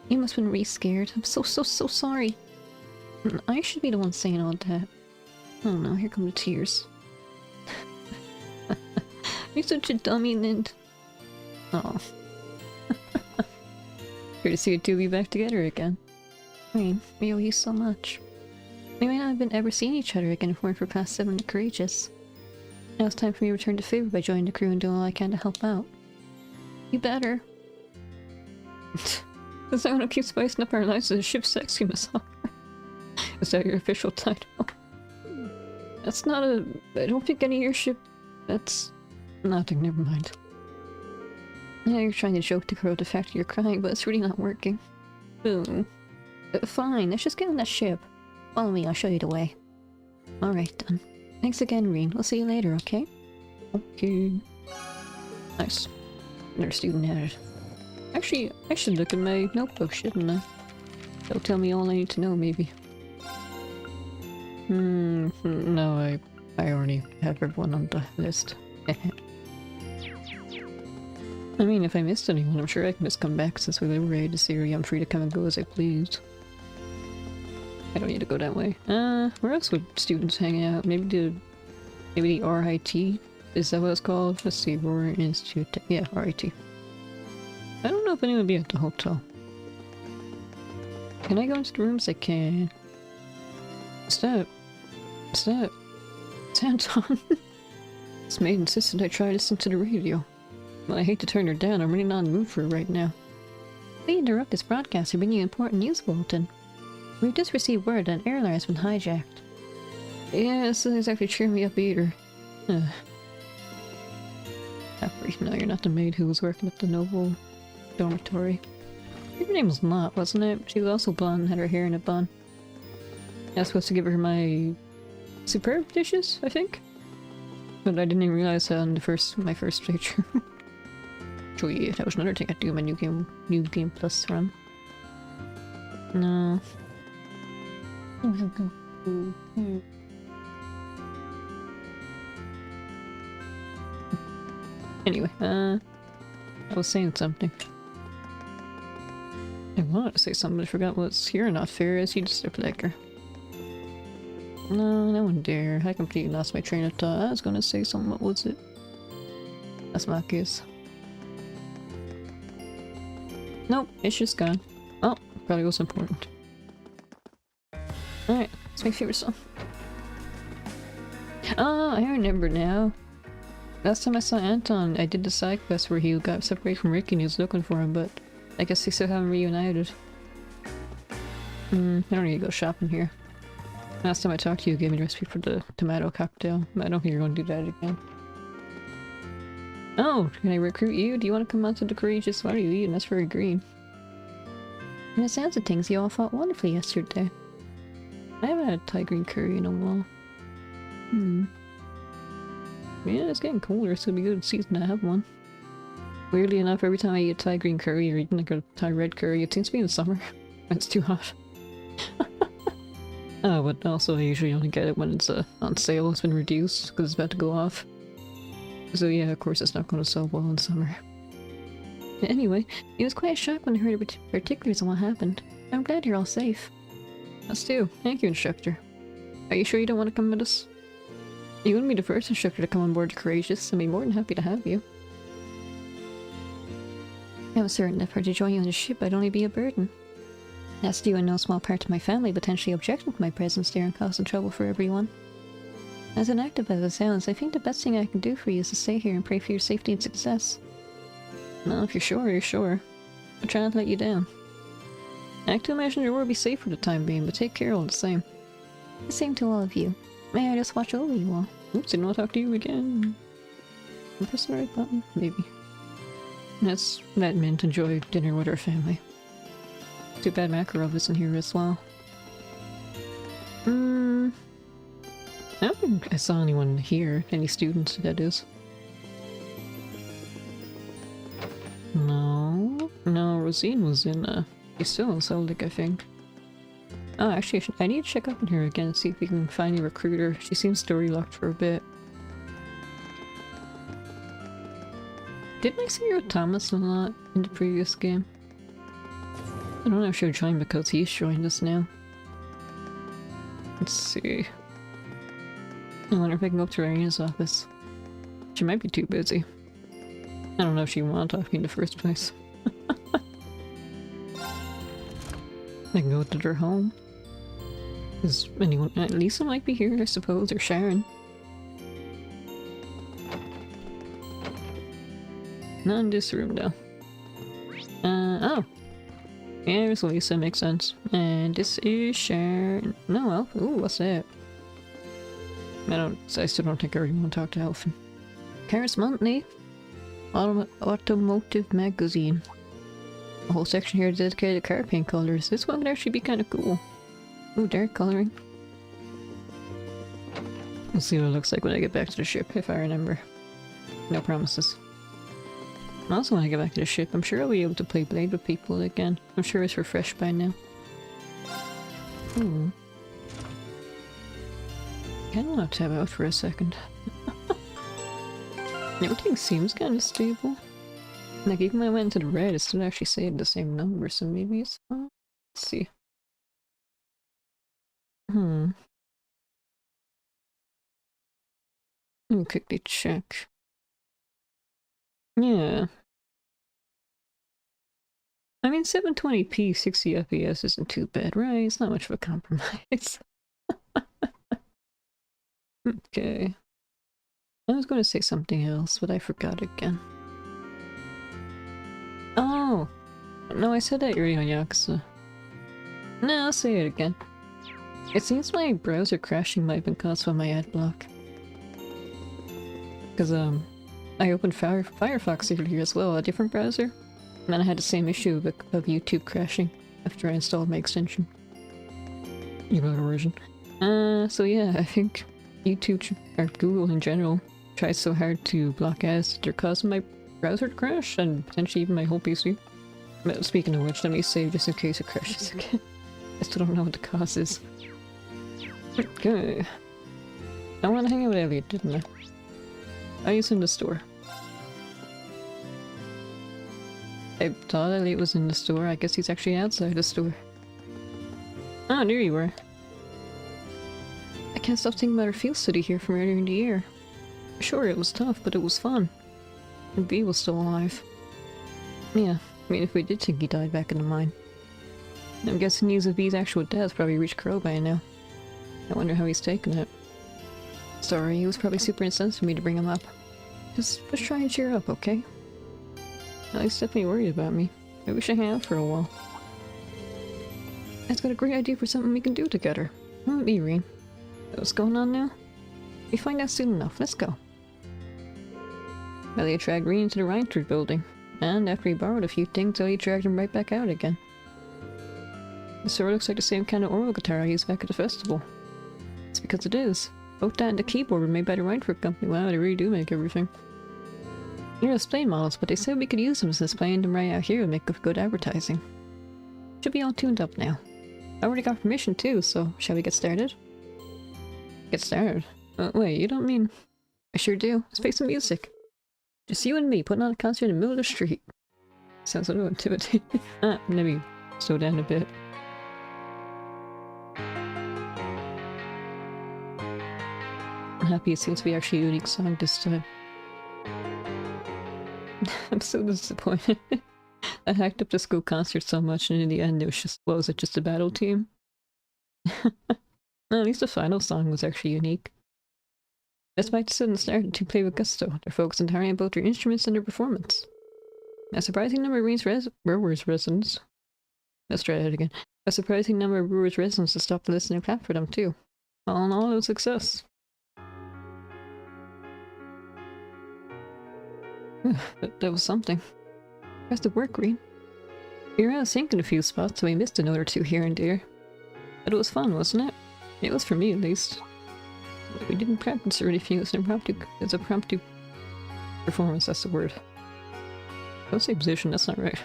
You must have been really scared. I'm so sorry. I should be the one saying all that. Oh no, here come the tears. You're such a dummy, Lind. Oh. Good to see you two be back together again. I mean, we owe you so much. We may not have been ever seeing each other again if it weren't for past 7 Courageous. Now it's time for me to return the favor by joining the crew and doing all I can to help out. You better. Is that gonna keep spicing up our lives as a ship's sexy massage? Is that your official title? That's not a... I don't think any of your ship... That's... nothing, never mind. Yeah, you're trying to joke to corrode the fact that you're crying, but it's really not working. Boom. Fine, let's just get on that ship. Follow me, I'll show you the way. Alright then. Thanks again, Reen. We'll see you later, okay? Okay. Nice. Another student added. Actually, I should look at my notebook, shouldn't I? That'll tell me all I need to know, maybe. No, I already have everyone on the list. I mean, if I missed anyone, I'm sure I can just come back since we liberated the Syria. I'm free to come and go as I please. I don't need to go that way. Where else would students hang out? Maybe the RIT? Is that what it's called? Let's see, Roar Institute. Yeah, RIT. I don't know if anyone would be at the hotel. Can I go into the rooms? I can. Stop. Stop. It's Anton. This maid insisted I try to listen to the radio. Well, I hate to turn her down. I'm really not in the mood for it right now. We interrupt this broadcast to bring you important news bulletin. We've just received word that an airliner has been hijacked. Yeah, this doesn't exactly cheer me up either. No, you're not the maid who was working at the Noble dormitory. I think her name was Mott, wasn't it? She was also blonde and had her hair in a bun. I was supposed to give her my superb dishes, I think? But I didn't even realize that on my first playthrough. So yeah, that was another thing I do my New Game Plus run. No. Anyway, I was saying something. I wanted to say something, but I forgot what's here or not fair as you just look like her. No, no one dare. I completely lost my train of thought. I was gonna say something, what was it? That's my guess. Nope, it's just gone. Oh, probably was important. Alright, it's my favorite song. Oh, I remember now. Last time I saw Anton, I did the side quest where he got separated from Ricky and he was looking for him, but I guess they still haven't reunited. I don't need to go shopping here. Last time I talked to you, you gave me the recipe for the tomato cocktail. I don't think you're going to do that again. Oh, can I recruit you? Do you want to come out to the courageous? What are you eating? That's very green. And the sounds of things, you all fought wonderfully yesterday. I haven't had Thai green curry in a while. Yeah, it's getting colder, so it'll be good season to have one. Weirdly enough, every time I eat Thai green curry or even like a Thai red curry, it seems to be in summer. When it's too hot. Oh, but also I usually only get it when it's on sale, it's been reduced, because it's about to go off. So yeah, of course it's not going to sell well in summer. Anyway, it was quite a shock when I heard the particulars on what happened. I'm glad you're all safe. Us too. Thank you, Instructor. Are you sure you don't want to come with us? You wouldn't be the first instructor to come on board the Courageous. I'd be more than happy to have you. I was certain if I were to join you on the ship, I'd only be a burden. That's due in no small part to my family potentially objecting to my presence there and causing trouble for everyone. As inactive as it sounds, I think the best thing I can do for you is to stay here and pray for your safety and success. Well, if you're sure, you're sure. I'll try not to let you down. I like to imagine your world will be safe for the time being, but take care all the same. The same to all of you. May I just watch over you all? Oops, didn't want to talk to you again. Press the right button? Maybe. That meant enjoy dinner with our family. Too bad Makarov isn't here as well. I don't think I saw anyone here. Any students, that is. No, Rosine was in, she's still in Celtic, I think. Oh, actually, I need to check up on her again and see if we can find a recruiter. She seems story locked for a bit. Didn't I see her with Thomas a lot in the previous game? I don't know if she'll join because he's joined us now. Let's see. I wonder if I can go up to Irina's office. She might be too busy. I don't know if she wanted to talk to me in the first place. I can go to her home. Is anyone... Lisa might be here, I suppose, or Sharon. Not in this room, though. Oh! Yeah, there's Lisa, makes sense. And this is Sharon... No, Elf. Ooh, what's that? I still don't think I really want to talk to Elfin. Karis Monthly. Automotive Magazine. A whole section here dedicated to car paint colors. This one could actually be kind of cool. Ooh, dark coloring. We'll see what it looks like when I get back to the ship, if I remember. No promises. I also want to get back to the ship. I'm sure I'll be able to play Blade with people again. I'm sure it's refreshed by now. Ooh. Kinda want to tab out for a second. Everything seems kinda stable. Like, even when I went into the red, it still actually saved the same number, so maybe it's fine. Let's see. Let me quickly check. Yeah. I mean, 720p, 60 FPS isn't too bad, right? It's not much of a compromise. Okay. I was going to say something else, but I forgot again. Oh! No, I said that earlier on Yakuza. No, I'll say it again. It seems my browser crashing might have been caused by my ad block. Because, I opened Firefox earlier as well, a different browser. And then I had the same issue of YouTube crashing after I installed my extension. You got a version. So yeah, I think YouTube, or Google in general, tried so hard to block ads that they're causing my browser to crash, and potentially even my whole PC. But speaking of which, let me save just in case it crashes again. I still don't know what the cause is. Okay. I want to hang out with Elliot, didn't I? Oh, he's in the store. I thought Elliot was in the store. I guess he's actually outside the store. Oh, there you were. I can't stop thinking about our field study here from earlier in the year. Sure, it was tough, but it was fun. And B was still alive. Yeah, I mean, if we did think he died back in the mine. I'm guessing news of B's actual death probably reached Crow by now. I wonder how he's taking it. Sorry, he was probably super incensed for me to bring him up. Just try and cheer up, okay? Well, he's definitely worried about me. Maybe we should hang out for a while. I've got a great idea for something we can do together. Come with me, Reen. What's going on now? We find out soon enough. Let's go. Elliot dragged Reen into the Reinford building, and after he borrowed a few things, Elliot dragged him right back out again. The sword looks like the same kind of oral guitar I used back at the festival. It's because it is. Both that and the keyboard were made by the Reinford company. Wow, they really do make everything. They're display models, but they said we could use them since displaying them right out here would make good advertising. Should be all tuned up now. I already got permission too, so shall we get started? Get started? Wait, you don't mean... I sure do. Let's play some music. Just you and me putting on a concert in the middle of the street. Sounds a little intimidating. Let me slow down a bit. I'm happy it seems to be actually a unique song this time. I'm so disappointed. I hacked up the school concert so much, and in the end it was just, what was it, just a battle team? At least the final song was actually unique. Despite the sudden start to play with gusto, they're focused entirely on both their instruments and their performance. A surprising number of Brewers residents... Let's try that again. A surprising number of Brewers residents to stop to listen and clap for them too. All in all, it was a success. That was something. Best of work, Green. We were out of sync in a few spots, so we missed a note or two here and there. But it was fun, wasn't it? It was for me, at least. We didn't practice or anything. It was an impromptu performance, that's the word. Don't say position, that's not right.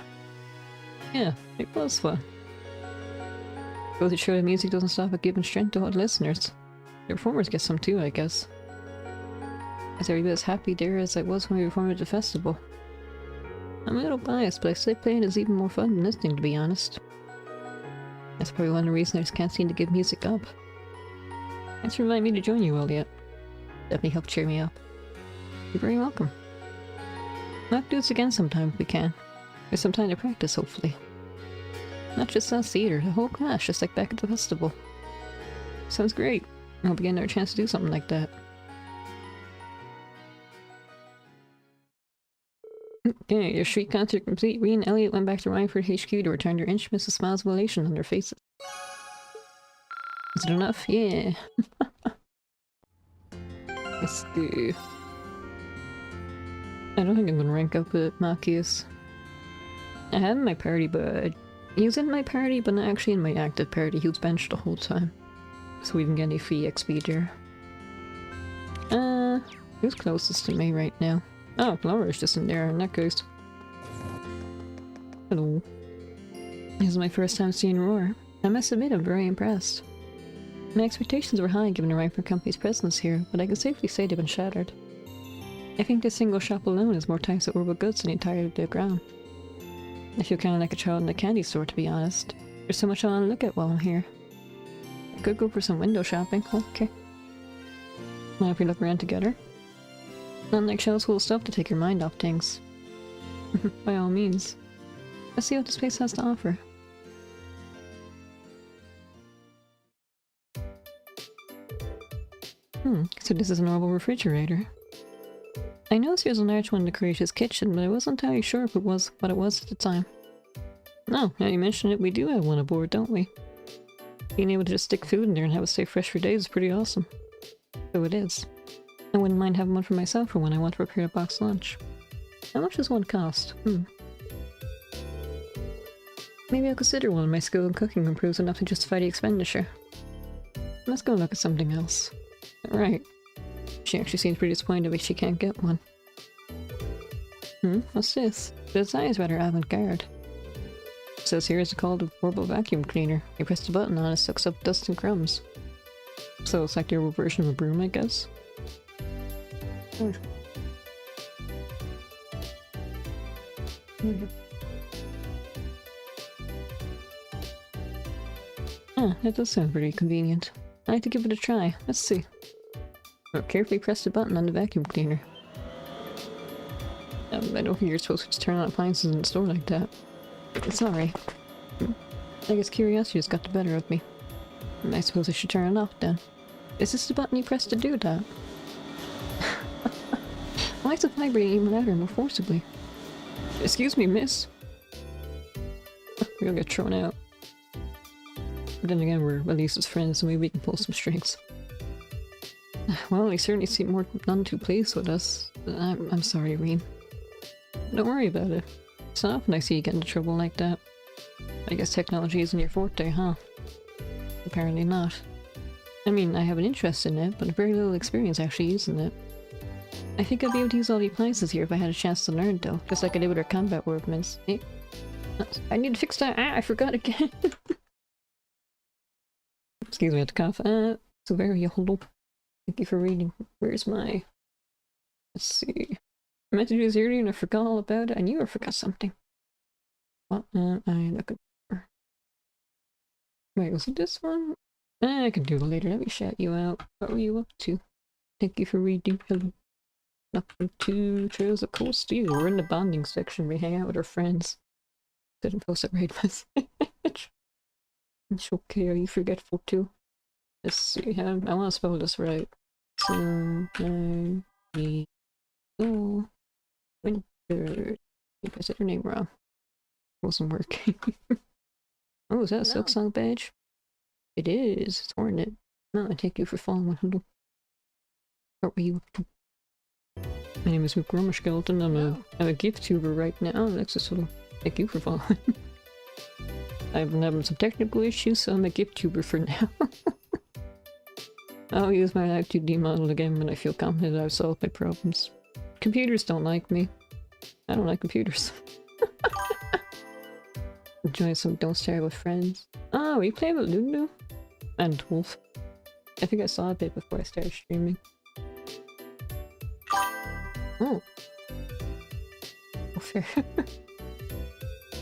Yeah, it was fun. Goes to show that music doesn't stop at giving strength to all the listeners. The performers get some too, I guess. I was every bit as happy there as I was when we performed at the festival. I'm a little biased, but I say playing is even more fun than listening, to be honest. That's probably one of the reasons I just can't seem to give music up. Thanks for inviting me to join you, Elliot. Definitely helped cheer me up. You're very welcome. We'll have to do this again sometime if we can. There's some time to practice, hopefully. Not just us either, the whole class, just like back at the festival. Sounds great. I hope we get another chance to do something like that. Okay, your street concert complete. Reen and Elliot went back to Reinford HQ to return their instruments with smiles of elation on their faces. Is it enough? Yeah. Let's do... I don't think I'm gonna rank up with Machias. I had him in my party, but... He was in my party, but not actually in my active party. He was benched the whole time. So we didn't get any free XP there. Who's closest to me right now? Oh, Laura's just in there in that case. Hello. This is my first time seeing Roar. I must admit I'm very impressed. My expectations were high given the Riper Company's presence here, but I can safely say they've been shattered. I think this single shop alone has more types of orbital goods than the entirety of the ground. I feel kind of like a child in a candy store, to be honest. There's so much I want to look at while I'm here. I could go for some window shopping. Okay. Mind if we look around together? Not like shelves full of stuff to take your mind off things. By all means. Let's see what this place has to offer. So this is a normal refrigerator. I noticed there's a large one in the creator's kitchen, but I wasn't entirely sure if it was what it was at the time. Oh, now you mention it, we do have one aboard, don't we? Being able to just stick food in there and have it stay fresh for days is pretty awesome. So it is. I wouldn't mind having one for myself for when I want to prepare a box lunch. How much does one cost? Maybe I'll consider one. My skill in cooking improves enough to justify the expenditure. Let's go look at something else. Right. She actually seems pretty disappointed if she can't get one. What's this? The design is rather avant-garde. It says here it's called a portable vacuum cleaner. You press the button on it, it sucks up dust and crumbs. So it's like the old version of a broom, I guess. Ah, that does sound pretty convenient. I'd like to give it a try. Let's see. Or carefully press the button on the vacuum cleaner. I don't think you're supposed to just turn on appliances in the store like that. It's alright. I guess curiosity just got the better of me. I suppose I should turn it off then. Is this the button you press to do that? Why is it vibrating even louder and more forcibly? Excuse me, miss. We're gonna get thrown out. But then again, we're at least as friends, so maybe we can pull some strings. Well, they certainly seem none too pleased with us. I'm sorry, Reen. Don't worry about it. It's not often I see you get into trouble like that. I guess technology isn't your forte, huh? Apparently not. I mean, I have an interest in it, but very little experience actually using it. I think I'd be able to use all the appliances here if I had a chance to learn, though, just like I did with our combat workments. Hey, I need to fix that. Ah, I forgot again. Excuse me, I had to cough. So very hello. Thank you for reading. Where's my... Let's see. I meant to do this earlier and I forgot all about it. I knew I forgot something. What am I looking for? Wait, was it this one? I can do it later. Let me shout you out. What were you up to? Thank you for reading. Hello. Nothing to Trails of Cold Steel. We're in the bonding section. We hang out with our friends. Didn't post that right message. It's okay. Are you forgetful too? Let's see. I want to spell this right. So, Winter. I said her name wrong. Wasn't working. Oh, is that a Silk Song badge? It is. It's Hornet. No, I thank you for following. Hello. What were you up to? My name is Grummer Skeleton. I'm a gift tuber right now. Alexis, hello. Thank you for following. I've been having some technical issues, so I'm a gift tuber for now. I'll use my Live 2D model again when I feel confident I've solved my problems. Computers don't like me. I don't like computers. Enjoy some Don't Stare with friends. Oh, we play with Lulu? And Wolf. I think I saw a bit before I started streaming. Oh. Oh, fair.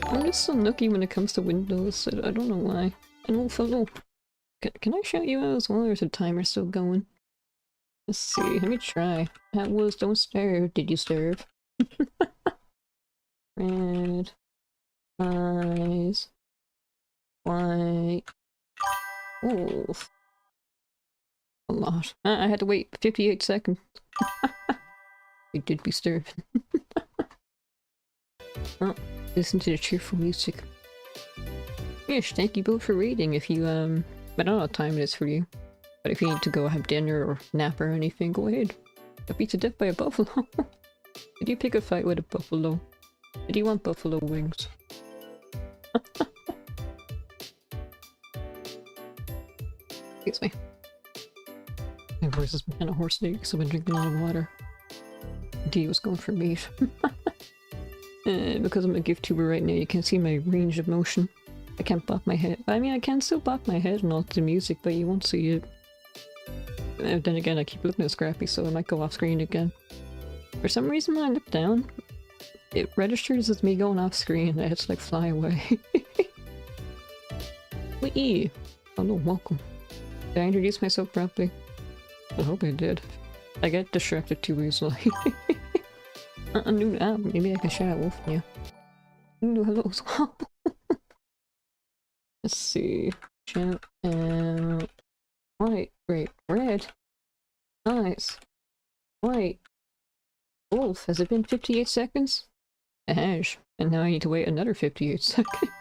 I'm just so nooky when it comes to Windows. I don't know why. And Wolf, hello. Can I shout you out as well, or is the timer still going? Let's see, let me try. That was Don't Starve. Did you starve? Red. Eyes. White. Wolf. A lot. I had to wait 58 seconds. We did be starving. Oh, listen to the cheerful music. Yes, thank you both for reading. If you, I don't know what time it is for you. But if you need to go have dinner or nap or anything, go ahead. Got beat to death by a buffalo. Did you pick a fight with a buffalo? Did you want buffalo wings? Excuse me. My voice has been kind of hoarse today because I've been drinking a lot of water. D was going for meat. Because I'm a gift tuber right now, you can see my range of motion. I can't bop my head. I mean, I can still bop my head and all to the music, but you won't see it. Then again, I keep looking at Scrappy, so I might go off screen again. For some reason, when I look down, it registers as me going off screen. I had to like fly away. Wee! Hello, welcome. Did I introduce myself properly? I hope I did. I get distracted too easily. New app. Maybe I can share it with you. New hello as well. Let's see. Chat and white. Great. Red. Nice. White. Wolf. Has it been 58 seconds? It has. And now I need to wait another 58 seconds.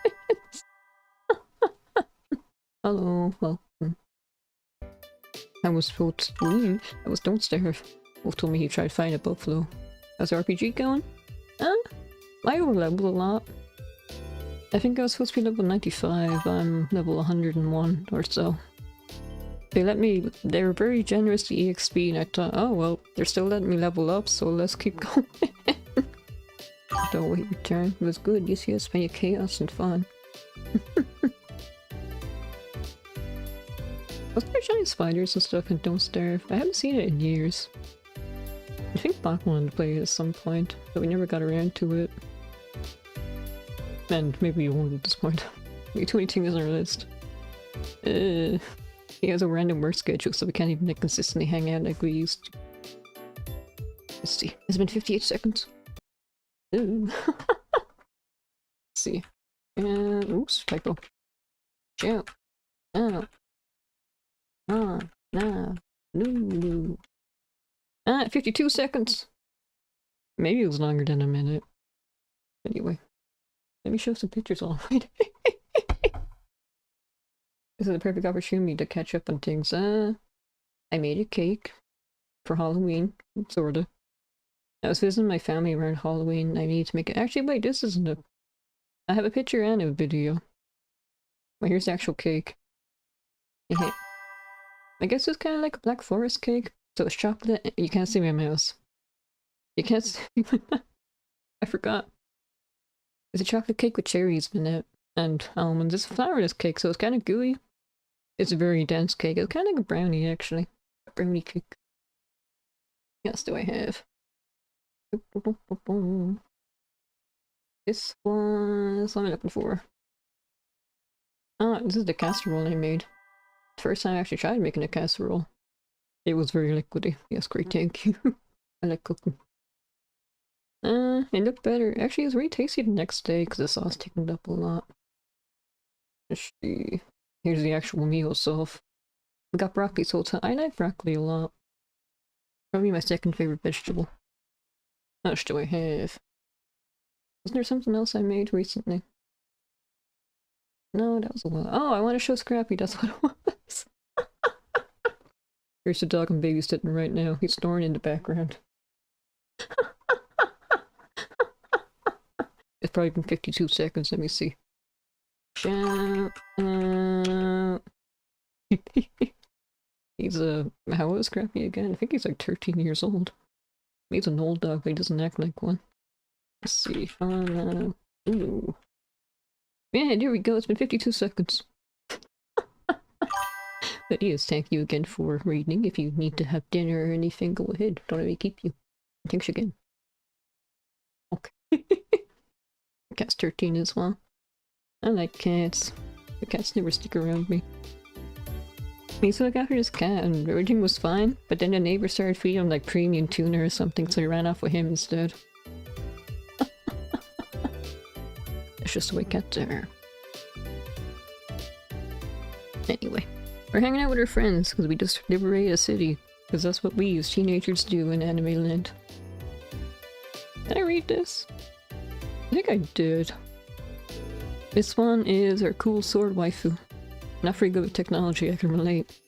Hello. Welcome. I was told to leave. I was don't starve. Wolf told me he tried to find a buffalo. How's RPG going? I overleveled a lot. I think I was supposed to be level 95. I'm level 101 or so. They were very generous to EXP, and I thought, oh well, they're still letting me level up, so let's keep going. Don't wait, return. It was good. Yes, plenty of chaos and fun. Wasn't there giant spiders and stuff in Don't Starve? I haven't seen it in years. I think Bach wanted to play it at some point, but we never got around to it. And maybe we won't at this point. Maybe too many things on our list. He has a random work schedule, so we can't even consistently hang out like we used to. Let's see. It's been 58 seconds. Ooh. Let's see. Oops, typo. Jump. Out. On. Now. No. 52 seconds! Maybe it was longer than a minute. Anyway. Let me show some pictures already. This is the perfect opportunity to catch up on things. I made a cake for Halloween, sorta. I was visiting my family around Halloween. I need to make it. Actually, wait, this isn't a. I have a picture and a video. Well, here's the actual cake. I guess it's kind of like a Black Forest cake. So it's chocolate. You can't see my mouse. You can't see my I forgot. It's a chocolate cake with cherries in it and almonds. It's a flourless cake, so it's kind of gooey. It's a very dense cake. It's kind of like a brownie, actually. A brownie cake. What else do I have? This one. That's what I'm looking for. Ah, this is the casserole I made. First time I actually tried making a casserole. It was very liquidy. Yes, great, thank you. I like cooking. It looked better. Actually, it was really tasty the next day because the sauce thickened up a lot. Let's see. Here's the actual meal itself. We got broccoli, so I like broccoli a lot. Probably my second favorite vegetable. What else do I have? Wasn't there something else I made recently? No, that was a while. Oh, I want to show Scrappy, that's what it was. Here's the dog I'm babysitting right now. He's snoring in the background. It's probably been 52 seconds. Let me see. He's how old is Scrappy again? I think he's like 13 years old. He's an old dog, but he doesn't act like one. Let's see. Ooh. Yeah, there we go. It's been 52 seconds. But yes, thank you again for reading. If you need to have dinner or anything, go ahead. Don't let me keep you. Thanks again. Okay. Cat's 13 as well. I like cats. The cats never stick around me. So I got her this cat and everything was fine, but then the neighbor started feeding him like premium tuna or something, so he ran off with him instead. It's just the way cats are. Anyway. We're hanging out with our friends because we just liberated a city. Because that's what we as teenagers do in anime land. Did I read this? I think I did. This one is our cool sword waifu. Not very good with technology, I can relate.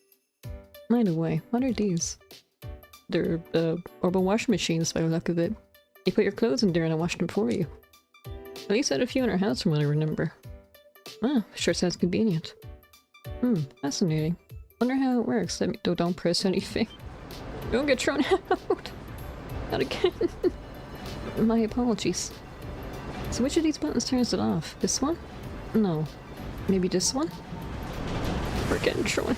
By the way, what are these? They're orbital washing machines by the look of it. You put your clothes in there and I wash them for you. At least I had a few in our house from what I remember. Ah, sure sounds convenient. Fascinating. Wonder how it works. Let me don't press anything. Don't get thrown out. Not again. My apologies. So which of these buttons turns it off? This one? No. Maybe this one? We're getting thrown.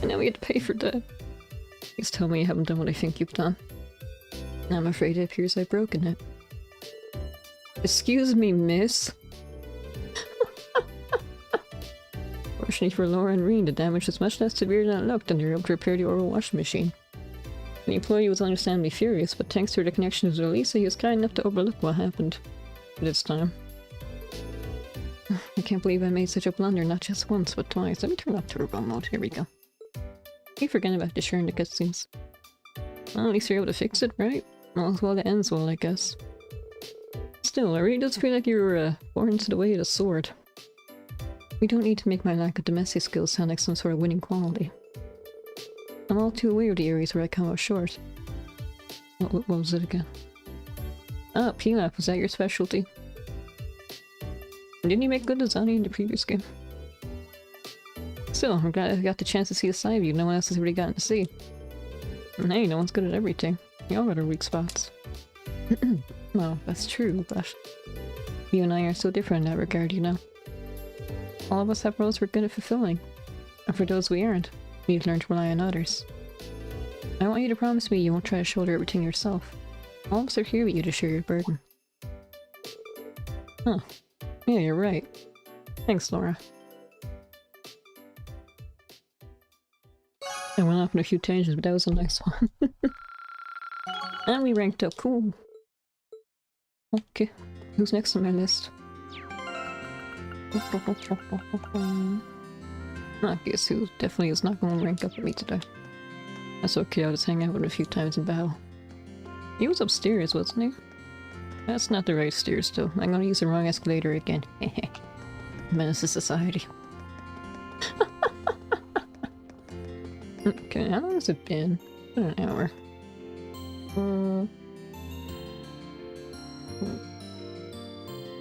And now we get to pay for that. Please tell me you haven't done what I think you've done. I'm afraid it appears I've broken it. Excuse me, miss. Fortunately for Laura and Reen, the damage was much less severe than it looked, and they were able to repair the Orbital washing machine. The employee was understandably furious, but thanks to the connection to Lisa, he was kind enough to overlook what happened this time. I can't believe I made such a blunder, not just once, but twice. Let me turn off turbo mode. Here we go. Keep forgetting about the sharing the cutscenes. Well, at least you're able to fix it, right? Well, it ends well, I guess. Still, it really does feel like you were born into the way of the sword. We don't need to make my lack of domestic skills sound like some sort of winning quality. I'm all too aware of the areas where I come out short. What was it again? Ah, Pilaf, was that your specialty? Didn't you make good lasagna in the previous game? Still, I'm glad I got the chance to see a side of you no one else has really gotten to see. And hey, no one's good at everything. We all got our weak spots. Well, that's true, but you and I are so different in that regard, you know. All of us have roles we're good at fulfilling, and for those we aren't, we need to learn to rely on others. I want you to promise me you won't try to shoulder everything yourself. All of us are here with you to share your burden. Huh. Yeah, you're right. Thanks, Laura. I went off on a few tangents, but that was a nice one. And we ranked up. Cool. Okay. Who's next on my list? I guess who definitely is not going to rank up with me today. That's okay, I'll just hang out with him a few times in battle. He was upstairs, wasn't he? That's not the right stairs, though. I'm gonna use the wrong escalator again. Menace to society. Okay, how long has it been? About an hour.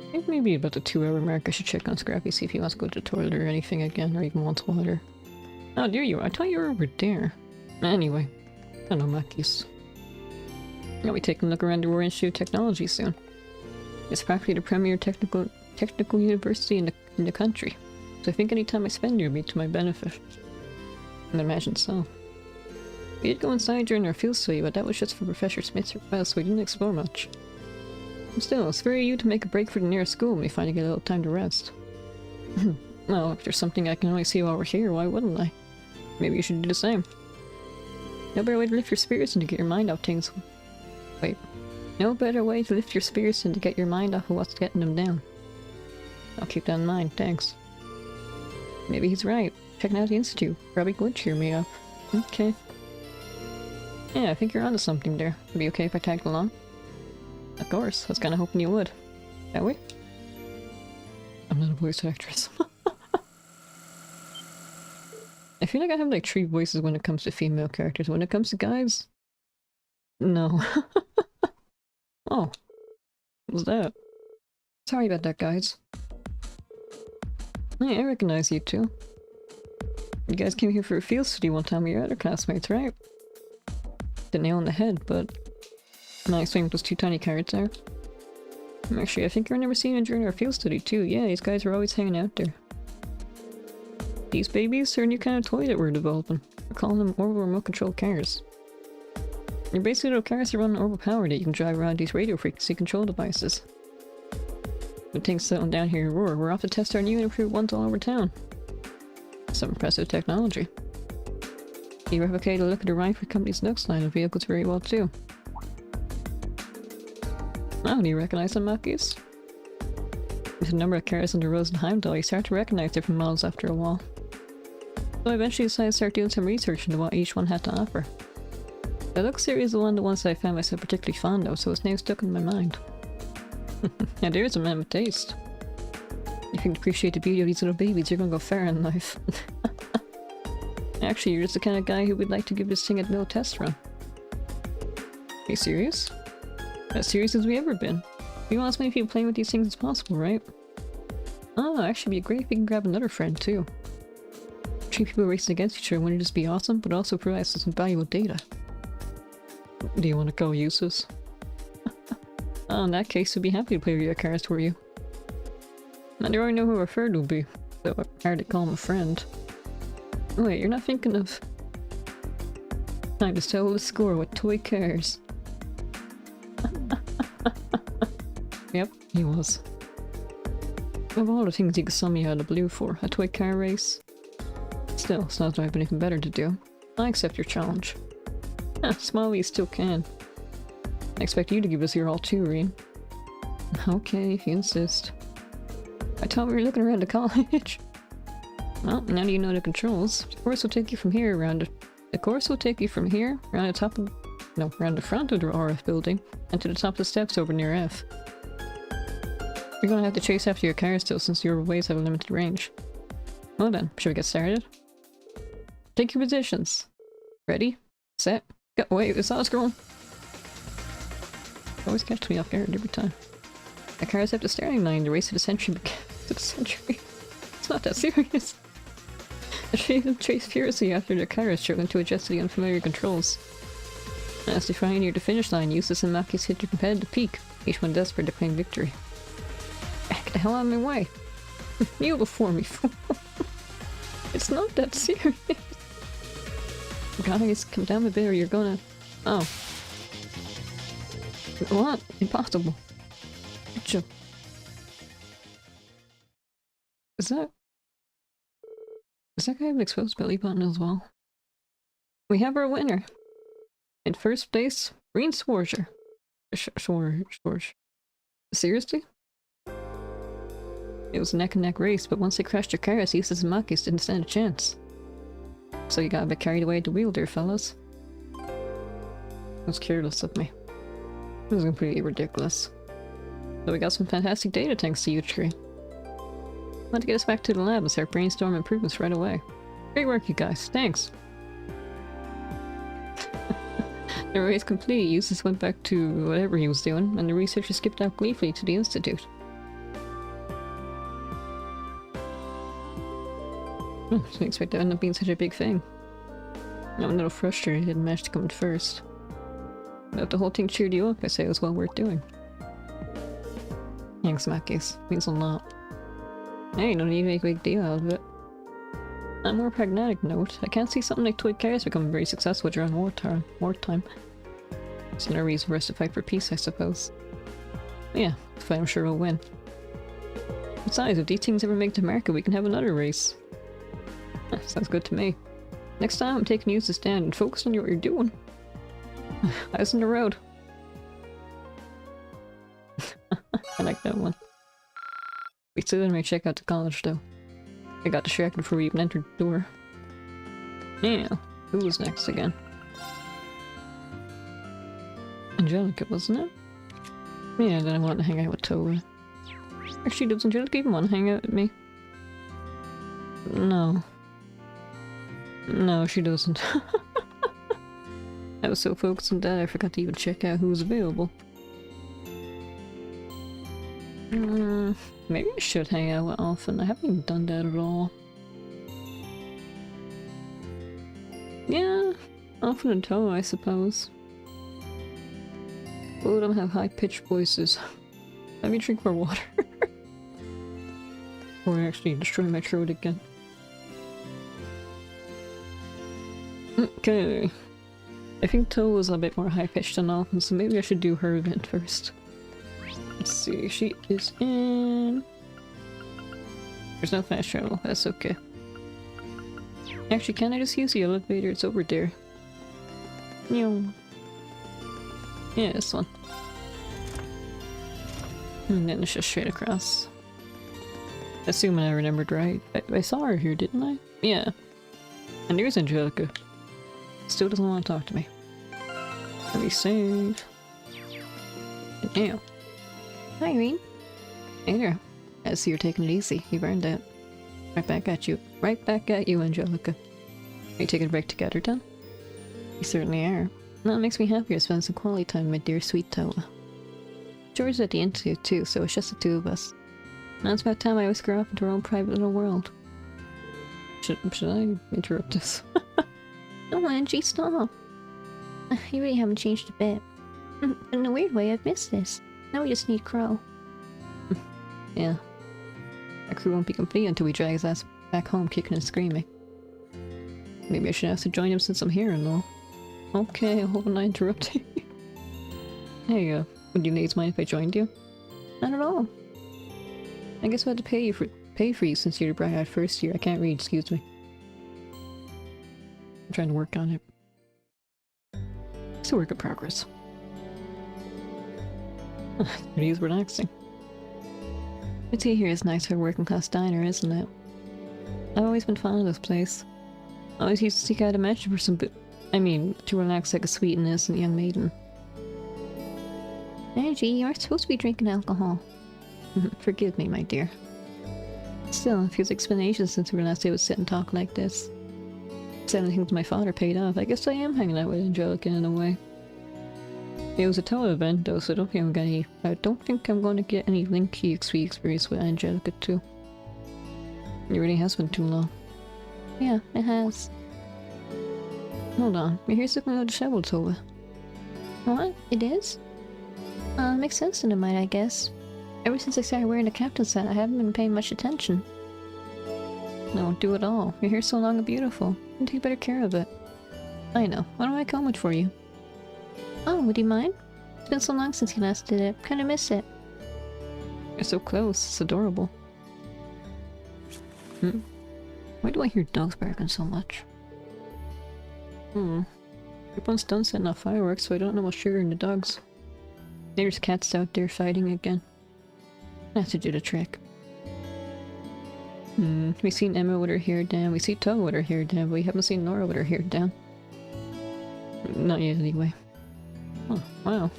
I think maybe about the 2-hour mark I should check on Scrappy, see if he wants to go to the toilet or anything again, or even wants water. Oh, there you are. I thought you were over there. Anyway, I don't know, Mackies. I'll be taking a look around the Royal Institute of Technology soon. It's practically the premier technical university in the country, so I think any time I spend here will be to my benefit. I'd imagine so. We did go inside during our field study, but that was just for Professor Smith's request, so we didn't explore much. Still, it's very you to make a break for the nearest school when we finally get a little time to rest. Well, if there's something I can only see while we're here, why wouldn't I? Maybe you should do the same. No better way to lift your spirits and to get your mind off things. Wait. No better way to lift your spirits than to get your mind off of what's getting them down. I'll keep that in mind, thanks. Maybe he's right. Checking out the Institute probably would cheer me up. Okay. Yeah, I think you're onto something there. Would it be okay if I tagged along? Of course, I was kinda hoping you would. That way? I'm not a voice actress. I feel like I have like 3 voices when it comes to female characters. When it comes to guys... No. Oh. What was that? Sorry about that, guys. Hey, I recognize you two. You guys came here for a field study one time with your other classmates, right? The nail on the head, but... I'm not explaining what those 2 tiny carrots are. Actually, I think I remember seeing them during our field study too. Yeah, these guys were always hanging out there. These babies are a new kind of toy that we're developing. We're calling them orbital remote control cars. They're basically little cars that run on orbital power that you can drive around these radio frequency control devices. When things settle down here in Roar, we're off to test our new and improved ones all over town. Some impressive technology. You replicate a look at the Rifle Company's Nux line of vehicles very well too. Oh, do you recognize them, Mackies? With a number of cars on the roads in Heimdall, you start to recognize different models after a while. So I eventually decided to start doing some research into what each one had to offer. The Lux series is one of the ones that I found myself particularly fond of, so its name stuck in my mind. Now there's a man with taste. If you can appreciate the beauty of these little babies, you're gonna go far in life. Actually, you're just the kind of guy who would like to give this thing a little test run. Are you serious? As serious as we ever been. We want as many people playing with these things as possible, right? Oh, actually it'd be great if we can grab another friend too. 3 people racing against each other wouldn't just be awesome, but also provide us some valuable data. Do you want to go use this? Oh, in that case, I'd be happy to play with your cards for you. I already know who our third will be, so it's hard to call him a friend. Wait, you're not thinking of... Time to settle the score with toy cars. Yep, he was. Of all the things you could sum me out of the blue for, a toy car race? Still, it's not that I have anything better to do. I accept your challenge. Smiley still can. I expect you to give us your all too, Reen. Okay, if you insist. I thought we were looking around the college. Well, now you know the controls. The course will take you from here around the course will take you from here, around the top of... No, around the front of the RF building, and to the top of the steps over near F. You're gonna have to chase after your car still, since your ways have a limited range. Well then, should we get started? Take your positions. Ready? Set. Go. Wait, is that a scroll? Always catch me off guard every time. The cars have the starting line, the race of the century It's not that serious. The children chase furiously after their cars, struggling to adjust to the unfamiliar controls. As they fly near the finish line, Eustace and Mackie's hit their competitive peak, each one desperate to claim victory. Get the hell out of my way! Kneel before me, fool! It's not that serious! Guys, come down a bit or you're gonna... Oh. What? Impossible. Gotcha. Is that guy have an exposed belly button as well? We have our winner! In first place, Green Sworger. Sworge. Seriously? It was a neck-and-neck race, but once they crashed their cars, Eustace and Makis didn't stand a chance. So you got a bit carried away at the wheel there, fellas. That was careless of me. It was completely ridiculous. But we got some fantastic data thanks to you three. Want to get us back to the lab and start brainstorming improvements right away. Great work, you guys. Thanks. The race complete, Eustace went back to whatever he was doing, and the researchers skipped out gleefully to the institute. Didn't expect that to end up being such a big thing. I'm a little frustrated I didn't manage to come in first. But if the whole thing cheered you up, I say it was well worth doing. Thanks, Mackis. Means a lot. Hey, no need to make a big deal out of it. On a more pragmatic note, I can't see something like toy cars becoming very successful during wartime. It's no reason for us to fight for peace, I suppose. But yeah, the fight I'm sure we'll win. Besides, if these things ever make it to market, we can have another race. Sounds good to me. Next time I'm taking you to stand and focus on what you're doing. Eyes on the road. I like that one. We still didn't check out the college though. I got distracted before we even entered the door. Yeah, who was next again? Angelica, wasn't it? Yeah, then I wanted to hang out with Toa. Actually, does Angelica even want to hang out with me? No. No, she doesn't. I was so focused on that I forgot to even check out who was available. Maybe I should hang out with often. I haven't even done that at all. Yeah, often and Toa, I suppose. Both of them have high-pitched voices. Let me drink more water. Or actually destroy my throat again. Okay. I think Toa was a bit more high-pitched than often, so maybe I should do her event first. Let's see, she is in... There's no fast travel, that's okay. Actually, can I just use the elevator? It's over there. Yeah, this one. And then it's just straight across. Assuming I remembered right. I saw her here, didn't I? Yeah. And there's Angelica. Still doesn't want to talk to me. Let me save. Yeah. Hi, Irene. Hey there. I see you're taking it easy. You've earned that. Right back at you. Right back at you, Angelica. Are you taking a break together, then? You certainly are. Well, it makes me happier to spend some quality time with my dear sweet Toa. George is at the institute too, so it's just the two of us. Now it's about time I always grow up into our own private little world. Should I interrupt this? No, Angie, stop. You really haven't changed a bit. In a weird way, I've missed this. Now we just need Crow. Yeah. Our crew won't be complete until we drag his ass back home kicking and screaming. Maybe I should ask to join him since I'm here and all. Okay, I hope I'm not interrupting. Hey, would you ladies mind if I joined you? Not at all. I guess I had to pay for you since you're the brat out first year. I can't read, excuse me. I'm trying to work on it. It's a work in progress. It is relaxing. The tea here is nice for a working class diner, isn't it? I've always been fond of this place. I always used to seek out a mention for some to relax like a sweet and innocent young maiden. Energy, you aren't supposed to be drinking alcohol. Forgive me, my dear. Still, it feels like it's been ages since we were last able to sit and talk like this. Selling things my father paid off. I guess I am hanging out with Angelica in a way. It was a total event though, so I don't think I'm going to get any linky sweet experience with Angelica too. It really has been too long. Yeah, it has. Hold on, here's something of the shovel's over. What? It is? Makes sense in a mind, I guess. Ever since I started wearing the captain's hat, I haven't been paying much attention. No, do it all. Your hair's so long and beautiful. You take better care of it. I know. Why don't I comb it for you? Oh, would you mind? It's been so long since you last did it. Kinda miss it. You're so close. It's adorable. Why do I hear dogs barking so much? Everyone's done setting off fireworks, so I don't know what's triggering the dogs. There's cats out there fighting again. I have to do the trick. We've seen Emma with her hair down, we see Toa with her hair down, but we haven't seen Nora with her hair down. Not yet, anyway. Oh, wow.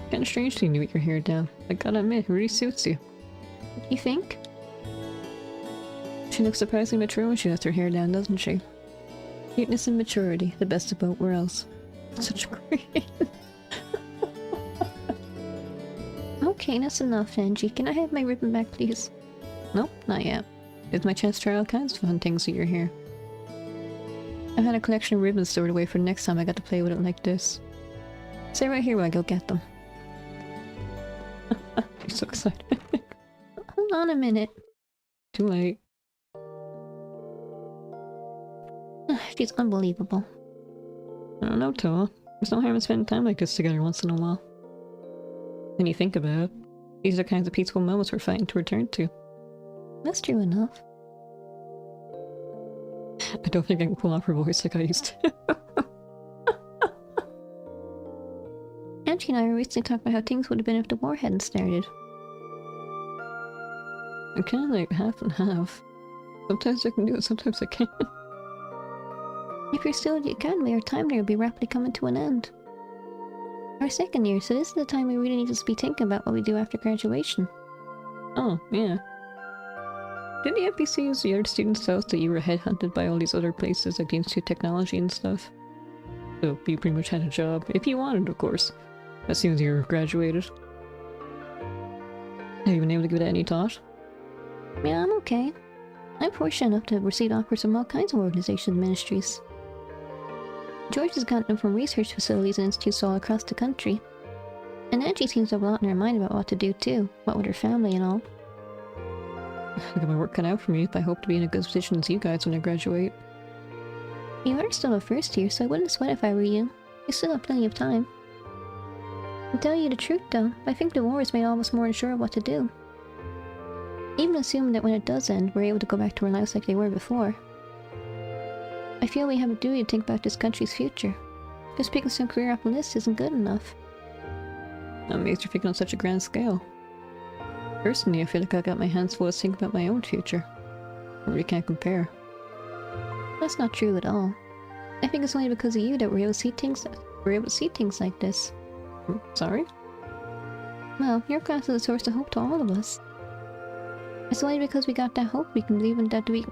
Kinda strange seeing you with your hair down. I gotta admit, it really suits you. You think? She looks surprisingly mature when she has her hair down, doesn't she? Cuteness and maturity, the best of both worlds. Such great. Okay, that's enough, Angie. Can I have my ribbon back, please? Nope, not yet. It's my chance to try all kinds of fun things with your hair. I've had a collection of ribbons stored away for the next time I got to play with it like this. Stay right here while I go get them. You're so excited. Hold on a minute. Too late. She's unbelievable. I don't know, Toa. There's no harm in spending time like this together once in a while. When you think about it, these are the kinds of peaceful moments we're fighting to return to. That's true enough. I don't think I can pull off her voice like I used to. Angie and I recently talked about how things would have been if the war hadn't started. I'm kind of like half and half. Sometimes I can do it, sometimes I can't. If you're still at the academy, our time there will be rapidly coming to an end. Our second year, so this is the time we really need to be thinking about what we do after graduation. Oh, yeah. Did the NPCs, the other students, tell us that you were headhunted by all these other places like the Institute of Technology and stuff? So you pretty much had a job, if you wanted, of course, as soon as you were graduated. Have you been able to give it any thought? Yeah, I'm okay. I'm fortunate enough to have received offers from all kinds of organizations and ministries. George has gotten them from research facilities and institutes all across the country. And Angie seems to have a lot in her mind about what to do too, what with her family and all. I got my work cut out for me if I hope to be in a good position as you guys when I graduate. You are still a first year, so I wouldn't sweat if I were you. You still have plenty of time. To tell you the truth though, I think the war has made all of us more unsure of what to do. Even assuming that when it does end, we're able to go back to our lives like they were before. I feel we have a duty to think about this country's future. Just picking some career off the list isn't good enough. I'm amazed you're thinking on such a grand scale. Personally, I feel like I got my hands full to think about my own future. I really can't compare. That's not true at all. I think it's only because of you that we're able to see things like this. Sorry? Well, your class is a source of hope to all of us. It's only because we got that hope we can believe in that we...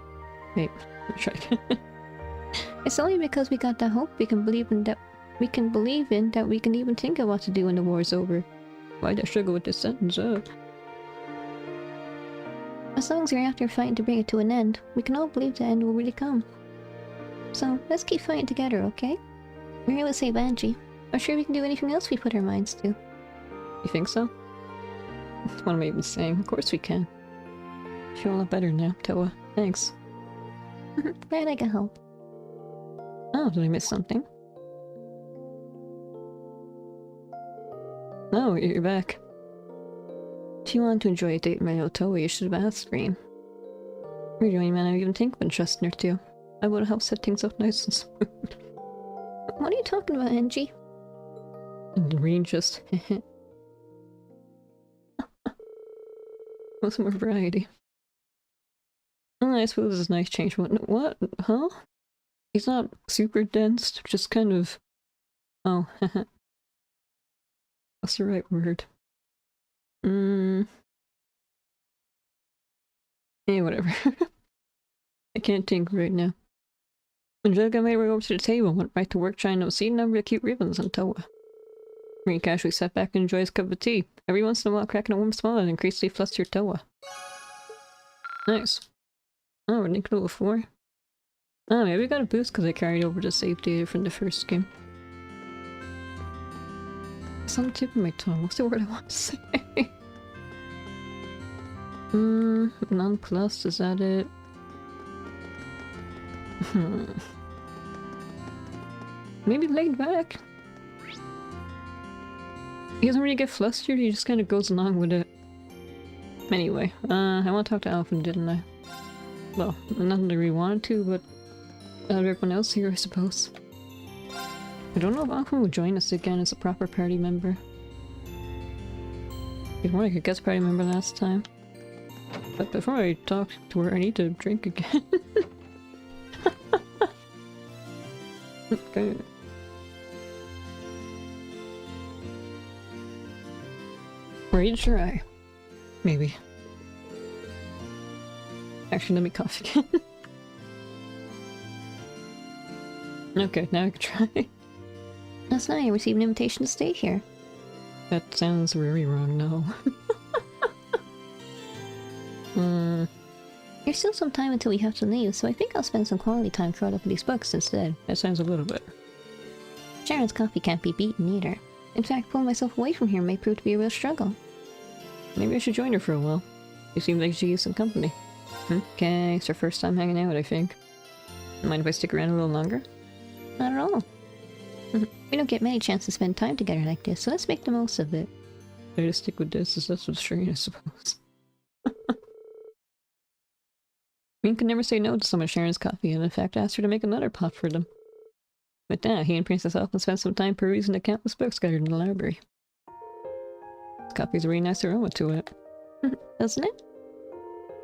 Wait, try again. It's only because we got that hope we can believe in that we can even think of what to do when the war's over. Why'd I struggle with this sentence up? As long as you're out there fighting to bring it to an end, we can all believe the end will really come. So, let's keep fighting together, okay? We're here to save Angie. I'm sure we can do anything else we put our minds to. You think so? That's what I'm even saying. Of course we can. I feel a lot better now, Toa. Thanks. Glad I could help. Oh, did I miss something? No, you're back. If you want to enjoy a date with my Toa, you should have asked Green. You're the only man I even think of entrusting her to. I would have helped set things up nice and smooth. What are you talking about, Angie? And Green just want some more variety. Oh, I suppose it's a nice change. What? Huh? He's not super dense, just kind of... Oh, what's the right word? Yeah, whatever. I can't think right now. Angelica made her way over to the table, went right to work trying to see a number of cute ribbons on Toa. Green casually sat back and enjoyed his cup of tea, every once in a while cracking a warm smile and increasingly flustered Toa. Nice. Oh, we're Nick level 4. Oh, maybe we got a boost because I carried over the save data from the first game. It's on the tip of my tongue. What's the word I want to say? Non-plus, is that it? Maybe laid back. He doesn't really get flustered, he just kind of goes along with it. Anyway, I want to talk to Alphen, didn't I? Well, not that I really wanted to, but out of everyone else here, I suppose. I don't know if Alphen will join us again as a proper party member. He's more like a guest party member last time. But before I talk to her, I need to drink again. Okay. Ready to try. Maybe. Actually, let me cough again. Okay, now I can try. Last night I received an invitation to stay here. That sounds very wrong, no. There's still some time until we have to leave, so I think I'll spend some quality time caught up with these books instead. That sounds a little better. Sharon's coffee can't be beaten either. In fact, pulling myself away from here may prove to be a real struggle. Maybe I should join her for a while. You seem like she needs some company. Okay, it's her first time hanging out, I think. Mind if I stick around a little longer? Not at all. We don't get many chances to spend time together like this, so let's make the most of it. I just stick with this, as that's what's strange, I suppose. Green could never say no to some of Sharon's coffee, and in fact asked her to make another pot for them. With that, he and Princess often spent some time perusing the countless books gathered in the library. This coffee has a really nice aroma to it. Doesn't it?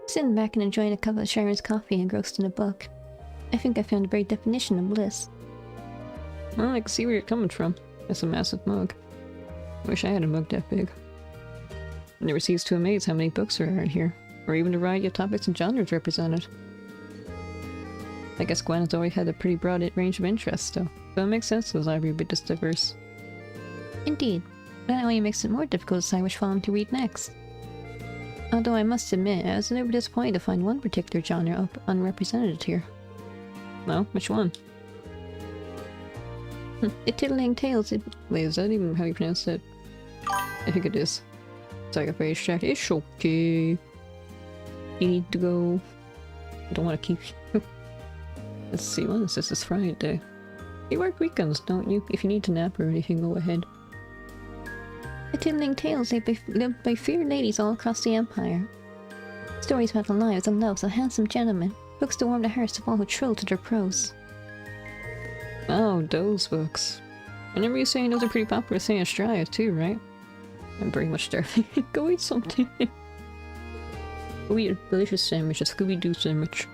Sitting back and enjoying a cup of Sharon's coffee engrossed in a book. I think I found the very definition of bliss. Well, I can see where you're coming from. That's a massive mug. I wish I had a mug that big. It never ceases to amaze how many books there are here, or even the variety of topics and genres represented. I guess Gwen has always had a pretty broad range of interests, though, so it makes sense that the library would be this diverse. Indeed, but that only makes it more difficult to decide which volume to read next. Although I must admit, I was a little disappointed to find one particular genre unrepresented here. Well, which one? The Tiddling Tales. Wait, is that even how you pronounce it? I think it is. It's like a very distracted. It's okay. You need to go. I don't want to keep you. Let's see, when is this? It's Friday. You work weekends, don't you? If you need to nap or anything, go ahead. The Tiddling Tales lived by fair ladies all across the Empire. Stories about the lives and loves of handsome gentlemen. Books to warm the hearts of all who troll to their prose. Oh, those books. I remember you saying those are pretty popular in Australia too, right? I'm very much starving. Go eat something. Go eat a delicious sandwich, a Scooby-Doo sandwich.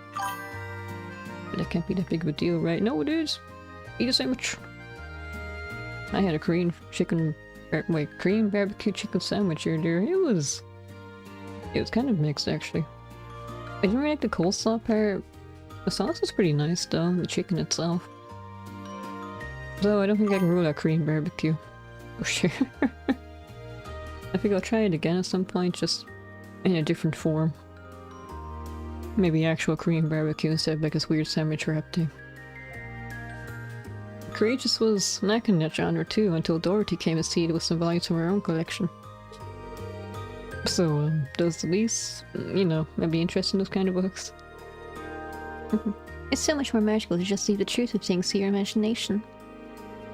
But that can't be that big of a deal, right? No, it is. Eat a sandwich. I had a Korean barbecue chicken sandwich earlier. It was kind of mixed, actually. I didn't really like the coleslaw part. The sauce was pretty nice, though. The chicken itself. Though I don't think I can rule out Korean barbecue. For sure. I think I'll try it again at some point, just in a different form. Maybe actual Korean barbecue instead of like this weird sandwich wrap thing. Courageous was lacking that genre too until Dorothy came and seeded with some volumes from her own collection. So, does Elise, you know, might be interested in those kind of books? It's so much more magical to just leave the truth of things to your imagination.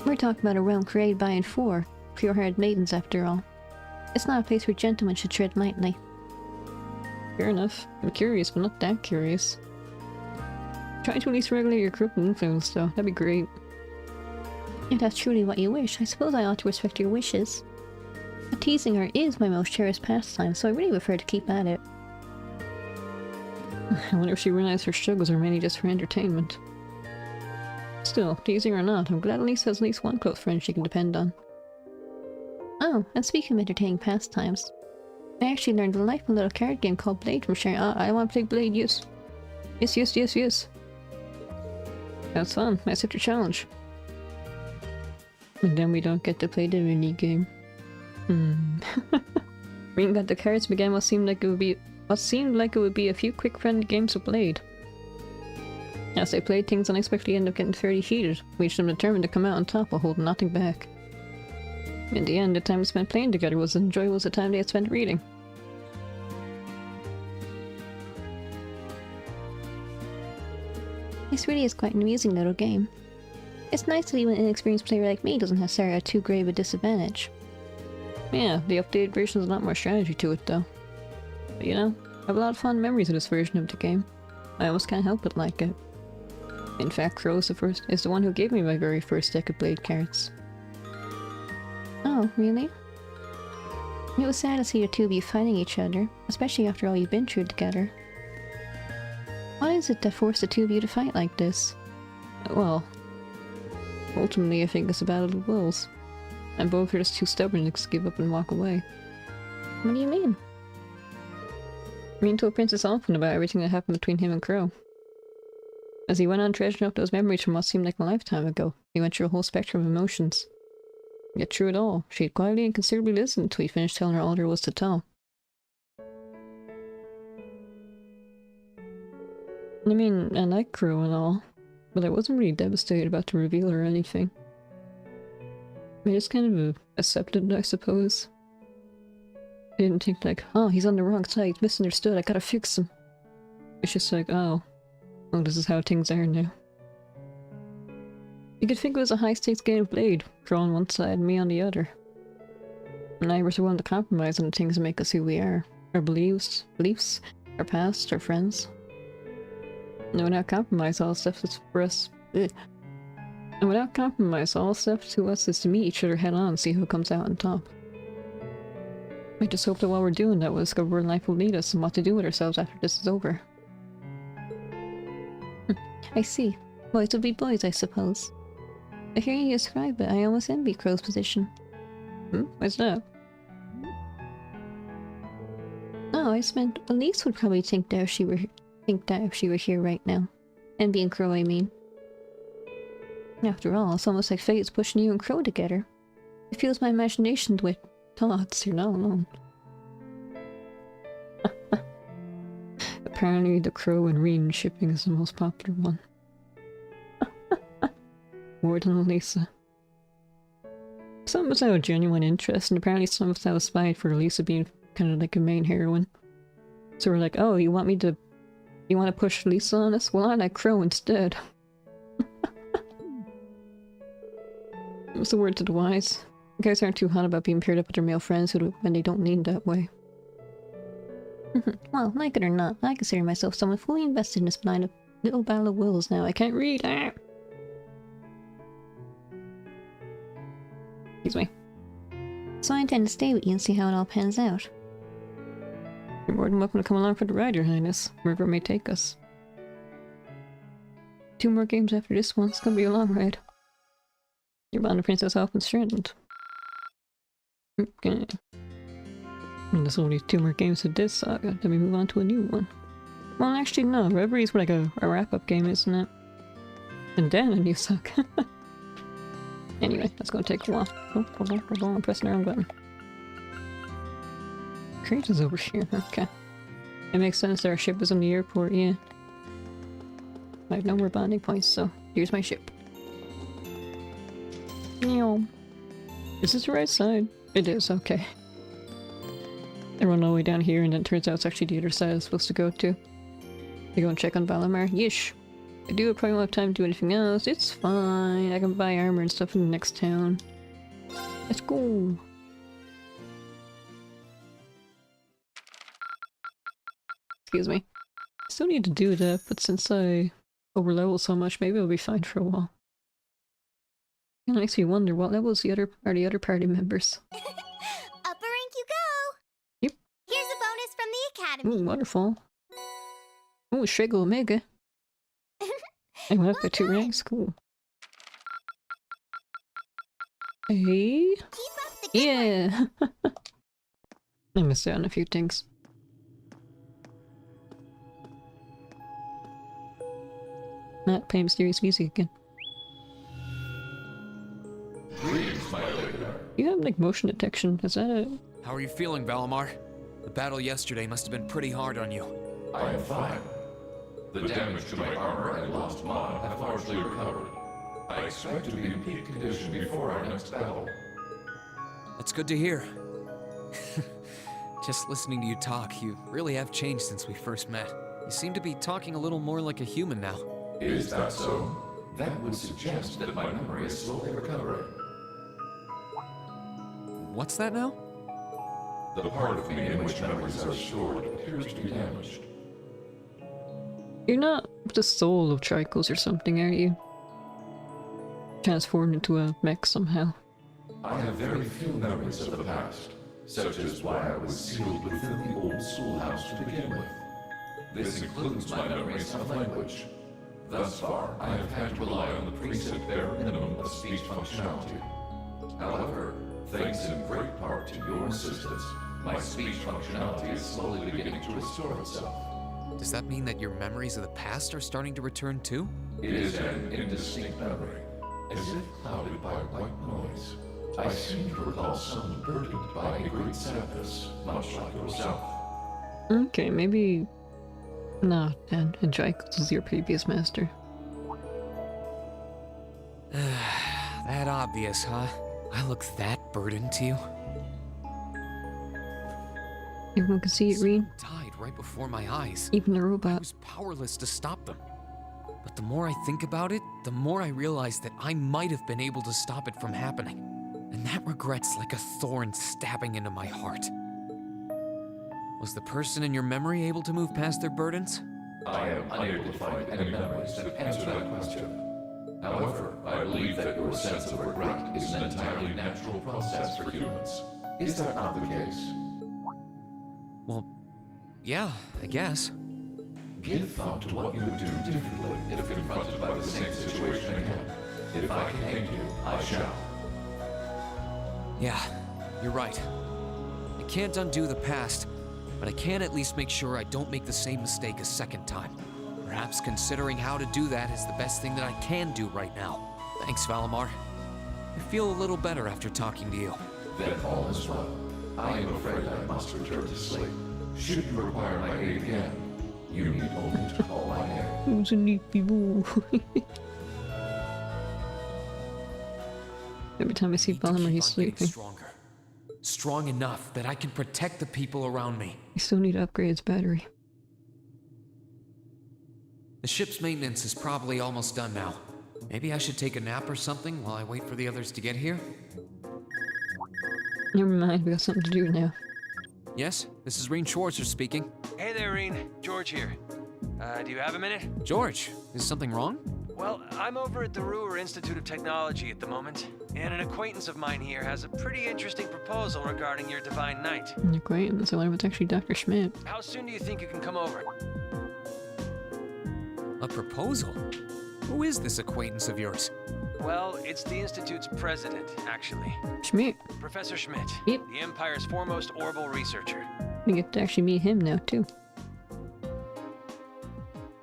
We're talking about a realm created by and for pure-hearted maidens, after all. It's not a place where gentlemen should tread lightly. Fair enough. I'm curious, but not that curious. Try to at least regulate your group influence, though. That'd be great. If that's truly what you wish, I suppose I ought to respect your wishes. But teasing her is my most cherished pastime, so I really prefer to keep at it. I wonder if she realized her struggles are mainly just for entertainment. Still, teasing or not, I'm glad Elise has at least one close friend she can depend on. Oh, and speaking of entertaining pastimes, I actually learned a delightful little card game called Blade from Sherry. I want to play Blade, yes. Yes. That's fun. I accept your challenge. And then we don't get to play the mini game. Reading got the cards began what seemed like it would be a few quick friendly games of Blade. As they played, things unexpectedly ended up getting fairly heated, with each of them determined to come out on top while holding nothing back. In the end, the time spent playing together was as enjoyable as the time they had spent reading. This really is quite an amusing little game. It's nice that even an inexperienced player like me doesn't have to start at too grave a disadvantage. Yeah, the updated version has a lot more strategy to it though. But you know, I have a lot of fond memories of this version of the game. I almost can't help but like it. In fact, Crow is the one who gave me my very first deck of Blade cards. Oh, really? It was sad to see the two of you fighting each other, especially after all you've been through together. What is it that forced the two of you to fight like this? Well, ultimately I think it's a battle of the wills. And both are just too stubborn to just give up and walk away. What do you mean? Rean told Princess Alphen about everything that happened between him and Crow. As he went on treasuring up those memories from what seemed like a lifetime ago, he went through a whole spectrum of emotions. Yet through it all, she had quietly and considerably listened until he finished telling her all there was to tell. I mean, I like Crow and all, but I wasn't really devastated about the reveal or anything. I just kind of accepted it, I suppose. I didn't think like, oh, he's on the wrong side, he's misunderstood, I gotta fix him. It's just like, oh, well, this is how things are now. You could think it was a high-stakes game of Blade, Crow on one side and me on the other. And I were so willing to compromise on the things that make us who we are. Our beliefs, our past, our friends. And without compromise, all stuff is for us. And without compromise, all stuff to us is to meet each other head on and see who comes out on top. I just hope that while we're doing that, we'll discover where life will lead us and what to do with ourselves after this is over. I see. Boys will be boys, I suppose. I hear you describe it. I almost envy Crow's position. What's that? Oh, I just meant Elise would probably think that if she were here right now. Envy and Crow, I mean. After all, it's almost like fate is pushing you and Crow together. It fills my imagination with thoughts. You're not alone. Apparently the Crow and Rean shipping is the most popular one. More than Lisa. Some of us have a genuine interest, and apparently some of us have a spite for Lisa being kind of like a main heroine. So we're like, oh, you want to push Lisa on us? Well, I like Crow instead. What's the word to the wise? Guys aren't too hot about being paired up with their male friends when they don't lean that way. Well, like it or not, I consider myself someone fully invested in this little battle of wills now. I can't read. Excuse me. So I intend to stay with you and see how it all pans out. You're more than welcome to come along for the ride, Your Highness, wherever it may take us. 2 more games after this one, it's gonna be a long ride. You're bound to Princess Alphen stranded. Okay. And there's only 2 more games of this saga, then we move on to a new one. Well, actually no, Reverie's like a wrap-up game, isn't it? And then a new saga. Anyway, that's gonna take a while. Oh, hold on, I'm pressing the wrong button. Crate is over here, okay. It makes sense that our ship is in the airport, yeah. I have no more bonding points, so here's my ship. Is this the right side? It is, okay. I run all the way down here and then it turns out it's actually the other side I was supposed to go to. To go and check on Valimar. Yeesh. I do probably won't have time to do anything else. It's fine. I can buy armor and stuff in the next town. Let's go. Excuse me. Still need to do that, but since I overlevel so much, maybe I'll be fine for a while. It makes me wonder what levels the other party members. Upper rank you go! Yep. Here's a bonus from the academy. Ooh, waterfall. Ooh, Shrigo Omega. I went up by 2 ranks, cool. Hey. Yeah! I missed out on a few things. Not playing mysterious music again. You have like motion detection, is that a... How are you feeling, Valimar? The battle yesterday must have been pretty hard on you. I am fine. The damage to my armor and lost mana have largely recovered. I expect to be in peak condition before our next battle. That's good to hear. Just listening to you talk, you really have changed since we first met. You seem to be talking a little more like a human now. Is that so? That would suggest that my memory is slowly recovering. What's that now? The part of me in which memories are stored appears to be damaged. You're not the soul of Tricles or something, are you? Transformed into a mech somehow. I have very few memories of the past, such as why I was sealed within the old schoolhouse to begin with. This includes my memories of language. Thus far, I have had to rely on the preset bare minimum of speech functionality. However, thanks in great part to your assistance, my speech functionality is slowly beginning to restore itself. Does that mean that your memories of the past are starting to return too? It is an indistinct memory, as if clouded by white noise. I seem to recall someone burdened by a great sadness, much like yourself. Okay, maybe... No, then, and Tricles is your previous master. That obvious, huh? I look that burdened to you? Everyone can see it, Reen. Died right before my eyes. Even the I robot. was powerless to stop them. But the more I think about it, the more I realize that I might have been able to stop it from happening. And that regret's like a thorn stabbing into my heart. Was the person in your memory able to move past their burdens? I am unable to find any memories that answer that question. However, I believe that your sense of regret is an entirely natural process for humans. Is that not the case? Well, yeah, I guess. Give thought to what you would do differently if confronted by the same situation again. If I can aid you, I shall. Yeah, you're right. I can't undo the past, but I can at least make sure I don't make the same mistake a second time. Perhaps considering how to do that is the best thing that I can do right now. Thanks, Valimar. I feel a little better after talking to you. Then all is well. I am afraid I must return to sleep. Should you require my aid again, you need only to call my name. Who's a neat people? Every time I see Valimar, he's sleeping. Stronger. Strong enough that I can protect the people around me. You still need to upgrade its battery. The ship's maintenance is probably almost done now. Maybe I should take a nap or something while I wait for the others to get here? Never mind, we got something to do now. Yes, this is Reen Schwarzer speaking. Hey there, Reen. George here. Do you have a minute? George, is something wrong? Well, I'm over at the Ruhr Institute of Technology at the moment, and an acquaintance of mine here has a pretty interesting proposal regarding your Divine Knight. An acquaintance, I wonder if it's actually Dr. Schmidt. How soon do you think you can come over? A proposal? Who is this acquaintance of yours? Well, it's the Institute's president, actually. Schmidt. Professor Schmidt. Yep. The Empire's foremost orbital researcher. We get to actually meet him now, too.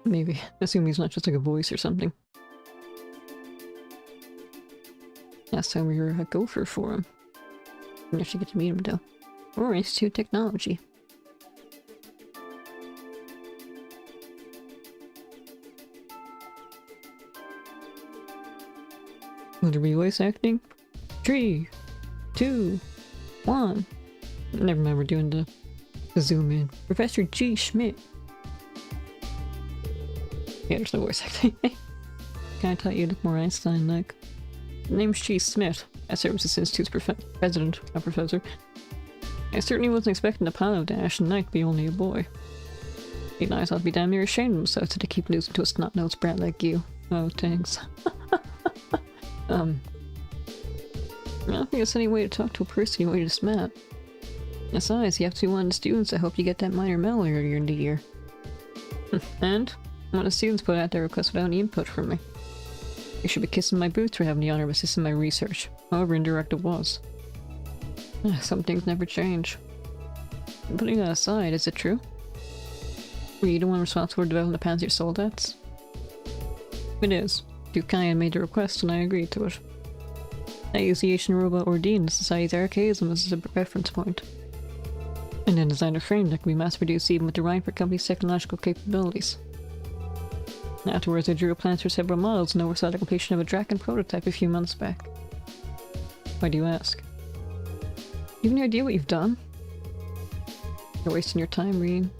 Maybe. Assume he's not just like a voice or something. Last time we were a gopher for him. We actually get to meet him, though. Or Institute Technology. Will there be voice acting? 3, 2, 1. Never mind, we're doing the zoom in. Professor G. Schmidt. Yeah, there's no voice acting. Kinda thought you looked more Einstein-like. The name's G. Smith. I serve as this institute's president, not professor. I certainly wasn't expecting Apollo Dash and Knight to be only a boy. You guys ought to be damn near ashamed of themselves to keep losing to a snot-nosed brat like you. Oh, thanks. I don't think there's any way to talk to a person you just met. Besides, you have to be one of the students that helped you get that minor medal earlier in the year. And one of the students put out their request without any input from me. You should be kissing my boots for having the honor of assisting my research, however indirect it was. Some things never change. Putting that aside, is it true? Were you the one responsible for developing the Panzer Soldats? It is. Duke Kyan made the request and I agreed to it. I used the Asian robot Ordine, the Society's archaism, as a reference point. And then designed a frame that could be mass-produced even with the Reinford Company's technological capabilities. Afterwards, I drew plans for several models and oversaw the completion of a Draken prototype a few months back. Why do you ask? You have any idea what you've done? You're wasting your time, Reen.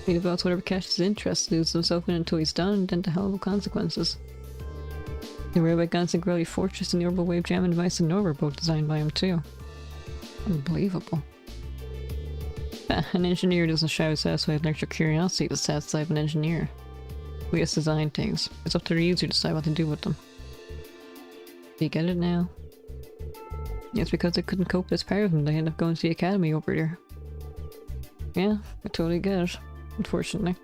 He develops whatever catches his interest, loses himself in it until he's done, and then to hell of consequences. The railway guns and Grelly Fortress and the orbital wave jamming device in Nor were both designed by him too. Unbelievable. An engineer doesn't shout to satisfy electric curiosity to satisfy an engineer. We just design things. It's up to the user to decide what to do with them. Do you get it now? It's because they couldn't cope as part of them, they ended up going to the academy over there. Yeah, I totally get it. Unfortunately.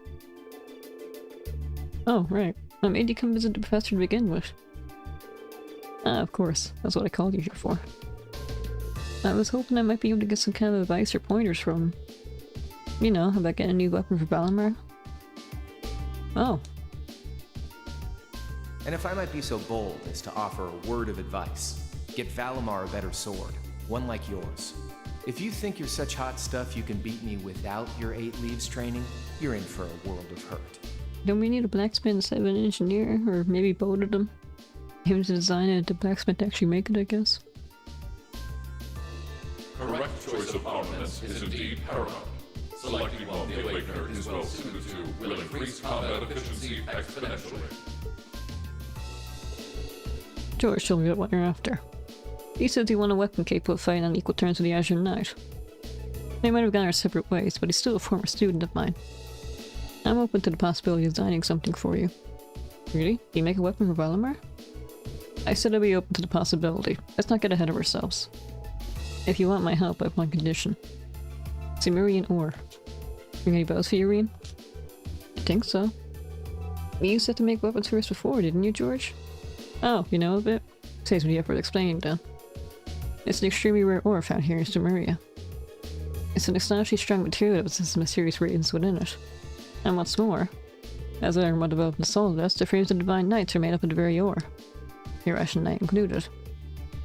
Oh, right. I made you come visit the professor to begin with. Ah, of course. That's what I called you here for. I was hoping I might be able to get some kind of advice or pointers from him. You know, about getting a new weapon for Valimar. Oh. And if I might be so bold as to offer a word of advice, get Valimar a better sword, one like yours. If you think you're such hot stuff you can beat me without your 8 leaves training, you're in for a world of hurt. Don't we need a blacksmith instead of an engineer? Or maybe both of them? Him to design it, the blacksmith to actually make it, I guess. Correct choice of armaments is indeed paramount. Selecting one the Awakener is well suited to will increase combat efficiency exponentially. George, show me what you're after. He says he wants a weapon capable of fighting on equal terms with the Azure Knight. They might have gone our separate ways, but he's still a former student of mine. I'm open to the possibility of designing something for you. Really? Do you make a weapon for Valimar? I said I'd be open to the possibility. Let's not get ahead of ourselves. If you want my help, I have one condition. Cimmerian ore. Bring any bells for you, Reen? I think so. You used to make weapons for us before, didn't you, George? Oh, you know a bit? Saves me the effort explaining, then. It's an extremely rare ore found here in Cimmeria. It's an astonishingly strong material that possesses mysterious radiance within it. And what's more, as I learned while developing the soul dust, the frames of Divine Knights are made up of the very ore. Irrational Knight included.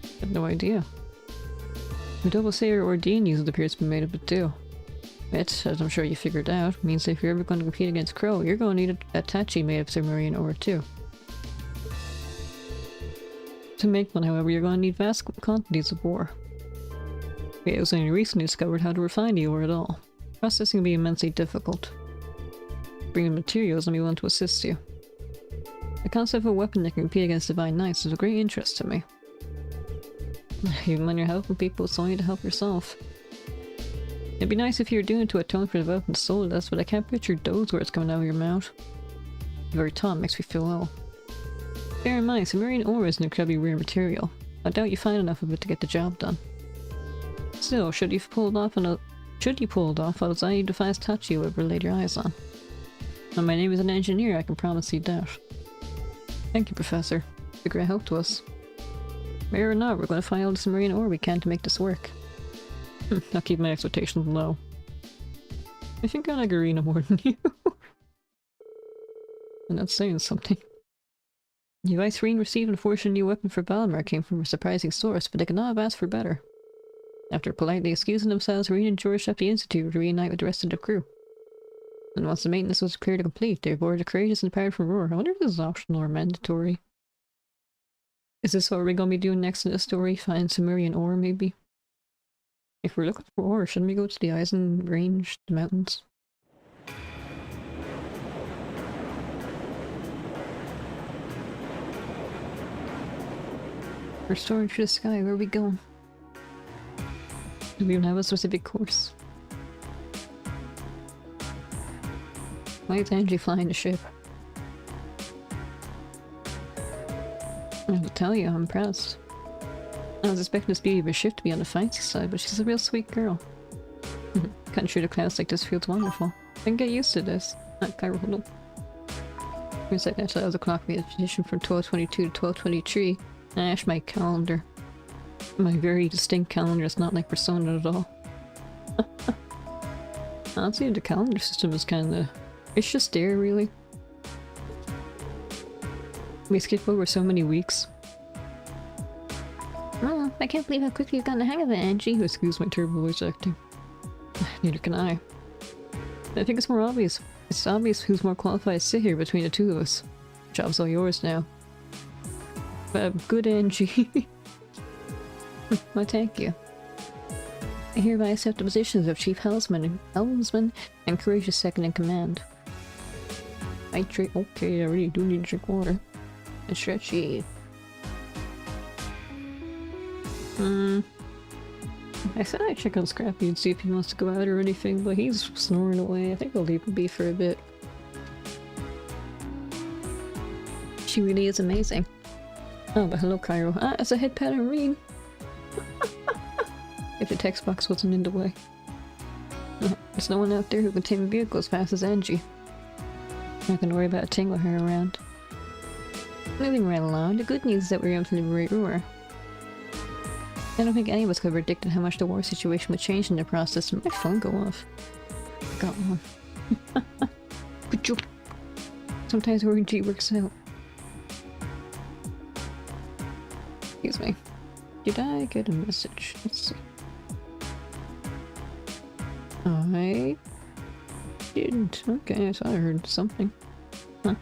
I had no idea. The double saber Ordine uses appears to be made of it too. It, as I'm sure you figured out, means if you're ever going to compete against Crow, you're going to need a Tachi made of Cimmerian ore too. To make one, however, you're going to need vast quantities of ore. It was only recently discovered how to refine the ore at all. Processing will be immensely difficult. Bringing materials, let me want to assist you. The concept of a weapon that can compete against Divine Knights is of great interest to me. Even when you're helping people, it's only to help yourself. It'd be nice if you were doing it to atone for developing the soul dust, but I can't picture those words coming out of your mouth. The very thought makes me feel ill. Bear in mind, Cimmerian ore is an incredibly rare material. I doubt you find enough of it to get the job done. Still, should you pull it off, I'll design you the fast touch you ever laid your eyes on. When my name is an engineer, I can promise you that. Thank you, Professor. It's a great help to us. Rare or not, we're going to find all the Cimmerian ore we can to make this work. I'll keep my expectations low. I think I like Arena more than you. And that's saying something. The advice Reen received in forging a new weapon for Valimar came from a surprising source, but they could not have asked for better. After politely excusing themselves, Reen and George left the Institute to reunite with the rest of the crew. And once the maintenance was clear to complete, they boarded the Courageous and departed from Roar. I wonder if this is optional or mandatory. Is this what we're gonna be doing next in the story? Find Sumerian ore, maybe? If we're looking for ore, shouldn't we go to the Eisen Range, the mountains? We're soaring through the sky, where are we going? Do we even have a specific course? Why is Angie flying the ship? I have to tell you, I'm impressed. I was expecting this beauty of a ship to be on the fancy side, but she's a real sweet girl. Cutting through the clouds like this feels wonderful. I can get used to this. Not Cairo, no. It's like that was a clock repetition from 1222 to 1223. I asked my calendar. My very distinct calendar is not like Persona at all. Honestly, the calendar system is kinda... It's just there, really. We skip over so many weeks. Oh, I can't believe how quickly you've gotten the hang of it, Angie. Excuse my terrible voice acting. Neither can I. I think it's more obvious. It's obvious who's more qualified to sit here between the two of us. Job's all yours now. Good Angie. Why, thank you. I hereby accept the positions of Chief Helmsman and Courageous Second in Command. I drink. Okay, I really do need to drink water. And stretchy. I said I'd check on Scrappy and see if he wants to go out or anything, but he's snoring away. I think I'll leave him be for a bit. She really is amazing. Oh, but hello, Cairo. Ah, it's a head pattern ring. If the text box wasn't in the way. There's no one out there who can tame a vehicle as fast as Angie. Not gonna worry about tingling her around. Moving right along, the good news is that we're able to liberate Ur. I don't think any of us could have predicted how much the war situation would change in the process. Did my phone go off? I got one. Good job. Sometimes RNG works out. Excuse me. Did I get a message? Let's see. I didn't. Okay, I thought I heard something. Huh.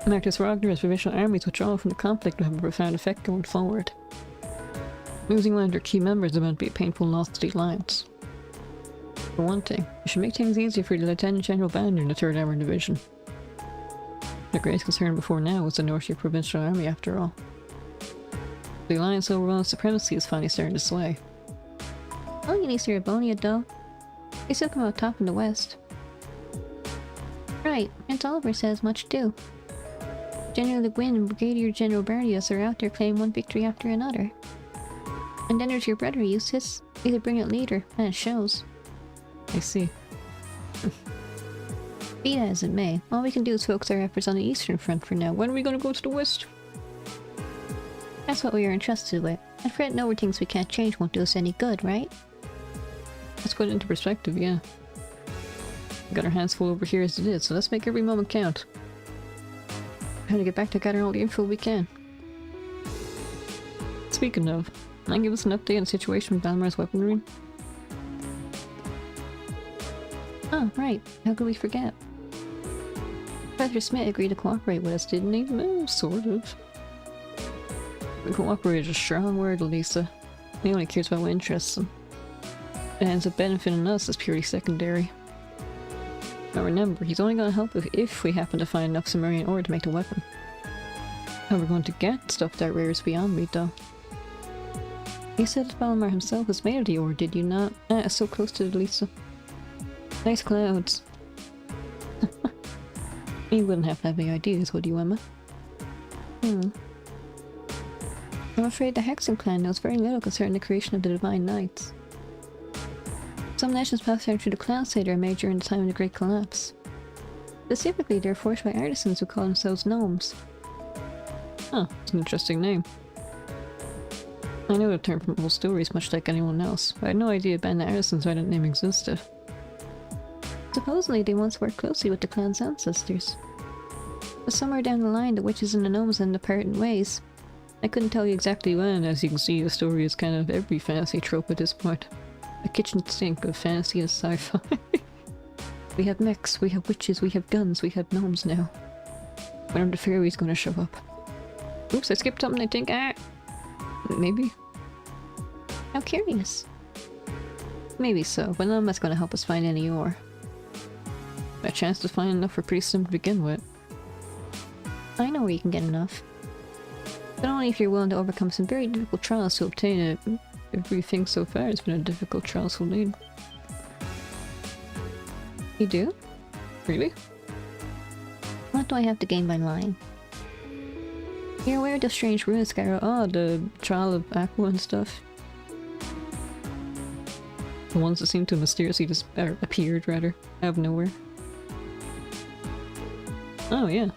Marcus Wagner as provisional armies withdraw from the conflict will have a profound effect going forward. Losing one of their key members is about to be a painful loss to the Alliance. For one thing, it should make things easier for the Lieutenant General Bander in the 3rd Armored Division. The greatest concern before now was the North Sea Provincial Army, after all. The Alliance overall supremacy is finally starting to sway. Only in East Erebonia, though. They still come out top in the west. Right, Prince Oliver says much too. General Le Guin and Brigadier General Barrios are out there claiming one victory after another. And then there's your brother, Eustace. He's a brilliant leader, and it shows. I see. Be that as it may, all we can do is focus our efforts on the Eastern Front for now. When are we gonna go to the west? That's what we are entrusted with. And fretting over things we can't change won't do us any good, right? Let's put it into perspective, yeah. We got our hands full over here as it is, so let's make every moment count. How to get back to gather all the info we can. Speaking of, can I give us an update on the situation with Valmar's weaponry? Oh, right. How could we forget? Professor Smith agreed to cooperate with us, didn't he? Sort of. Cooperate is a strong word, Lisa. He only cares about what interests him. It ends up benefiting us is purely secondary. Now remember, he's only going to help if we happen to find enough Sumerian ore to make the weapon. How we're going to get stuff that rare is beyond me, though. You said Valimar himself was made of the ore, did you not? Ah, so close to it, Lisa. Nice clouds. You wouldn't have to have any ideas, would you, Emma? I'm afraid the Hexen clan knows very little concerning the creation of the Divine Knights. Some nations passed down through the cloud state are made during the time of the Great Collapse. Specifically, they're forged by artisans who call themselves gnomes. Huh, it's an interesting name. I know the term from old stories much like anyone else, but I had no idea band of artisans why that name existed. Supposedly they once worked closely with the clan's ancestors. But somewhere down the line, the witches and the gnomes ended up parting ways. I couldn't tell you exactly when, as you can see the story is kind of every fantasy trope at this point. A kitchen sink of fantasy and sci-fi. We have mechs, we have witches, we have guns, we have gnomes now. When are the fairies gonna show up? Oops, I skipped something I think maybe. How curious. Maybe so, but none of that's gonna help us find any ore. A chance to find enough for pretty slim to begin with. I know where you can get enough. But only if you're willing to overcome some very difficult trials to obtain it. Everything so far has been a difficult trial to lead. You do? Really? What do I have to gain by lying? You're aware of the strange ruins, Skyro. Oh, the trial of Aqua and stuff. The ones that seem to mysteriously just appeared, rather, out of nowhere. Oh, yeah.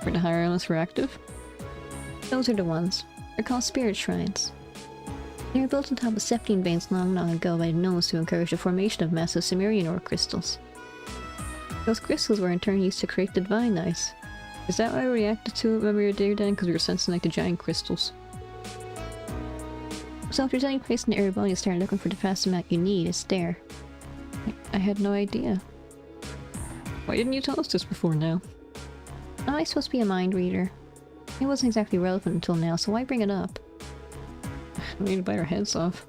Where the higher elements were active? Those are the ones. They're called spirit shrines. They were built on top of septine veins long ago by the gnomes to encourage the formation of massive Sumerian ore crystals. Those crystals were in turn used to create the divine ice. Is that why we reacted to it when we were there then? Because we were sensing like the giant crystals. So if there's any place in the area you start looking for the fast amount you need, it's there. I had no idea. Why didn't you tell us this before now? Am I supposed to be a mind reader? It wasn't exactly relevant until now, so why bring it up? We need to bite our heads off.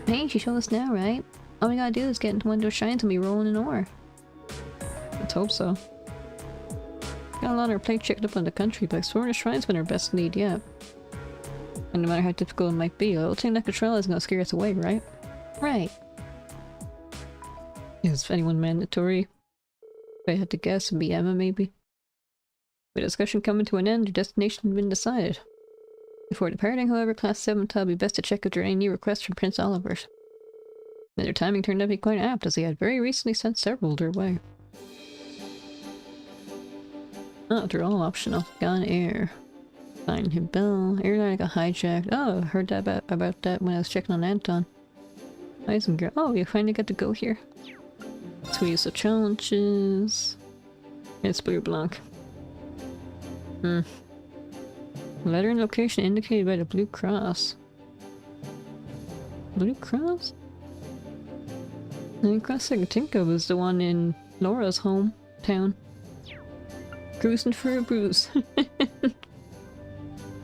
Hey, she showed us now, right? All we gotta do is get into one of those shrines and be rolling in ore. Let's hope so. Got a lot on our plate checked up on the country, but exploring the shrine's been our best lead yet. And no matter how difficult it might be, a little thing like the trail isn't gonna scare us away, right? Right. Is anyone mandatory? If I had to guess, it'd be Emma, maybe. With discussion coming to an end, your destination had been decided. Before departing, however, Class 7 thought it would be best to check if there are any new requests from Prince Oliver's. And their timing turned out to be quite apt, as he had very recently sent several their way. Oh, they're all optional. Gone air. Find him bell. Airline got hijacked. Oh, I heard that about that when I was checking on Anton. Isengard. Oh, we finally got to go here. Squeeze the challenges. It's Blue Blanc. Letter and location indicated by the Blue Cross. Blue Cross? The only cross I can think of is the one in Laura's hometown. Cruising for a bruise.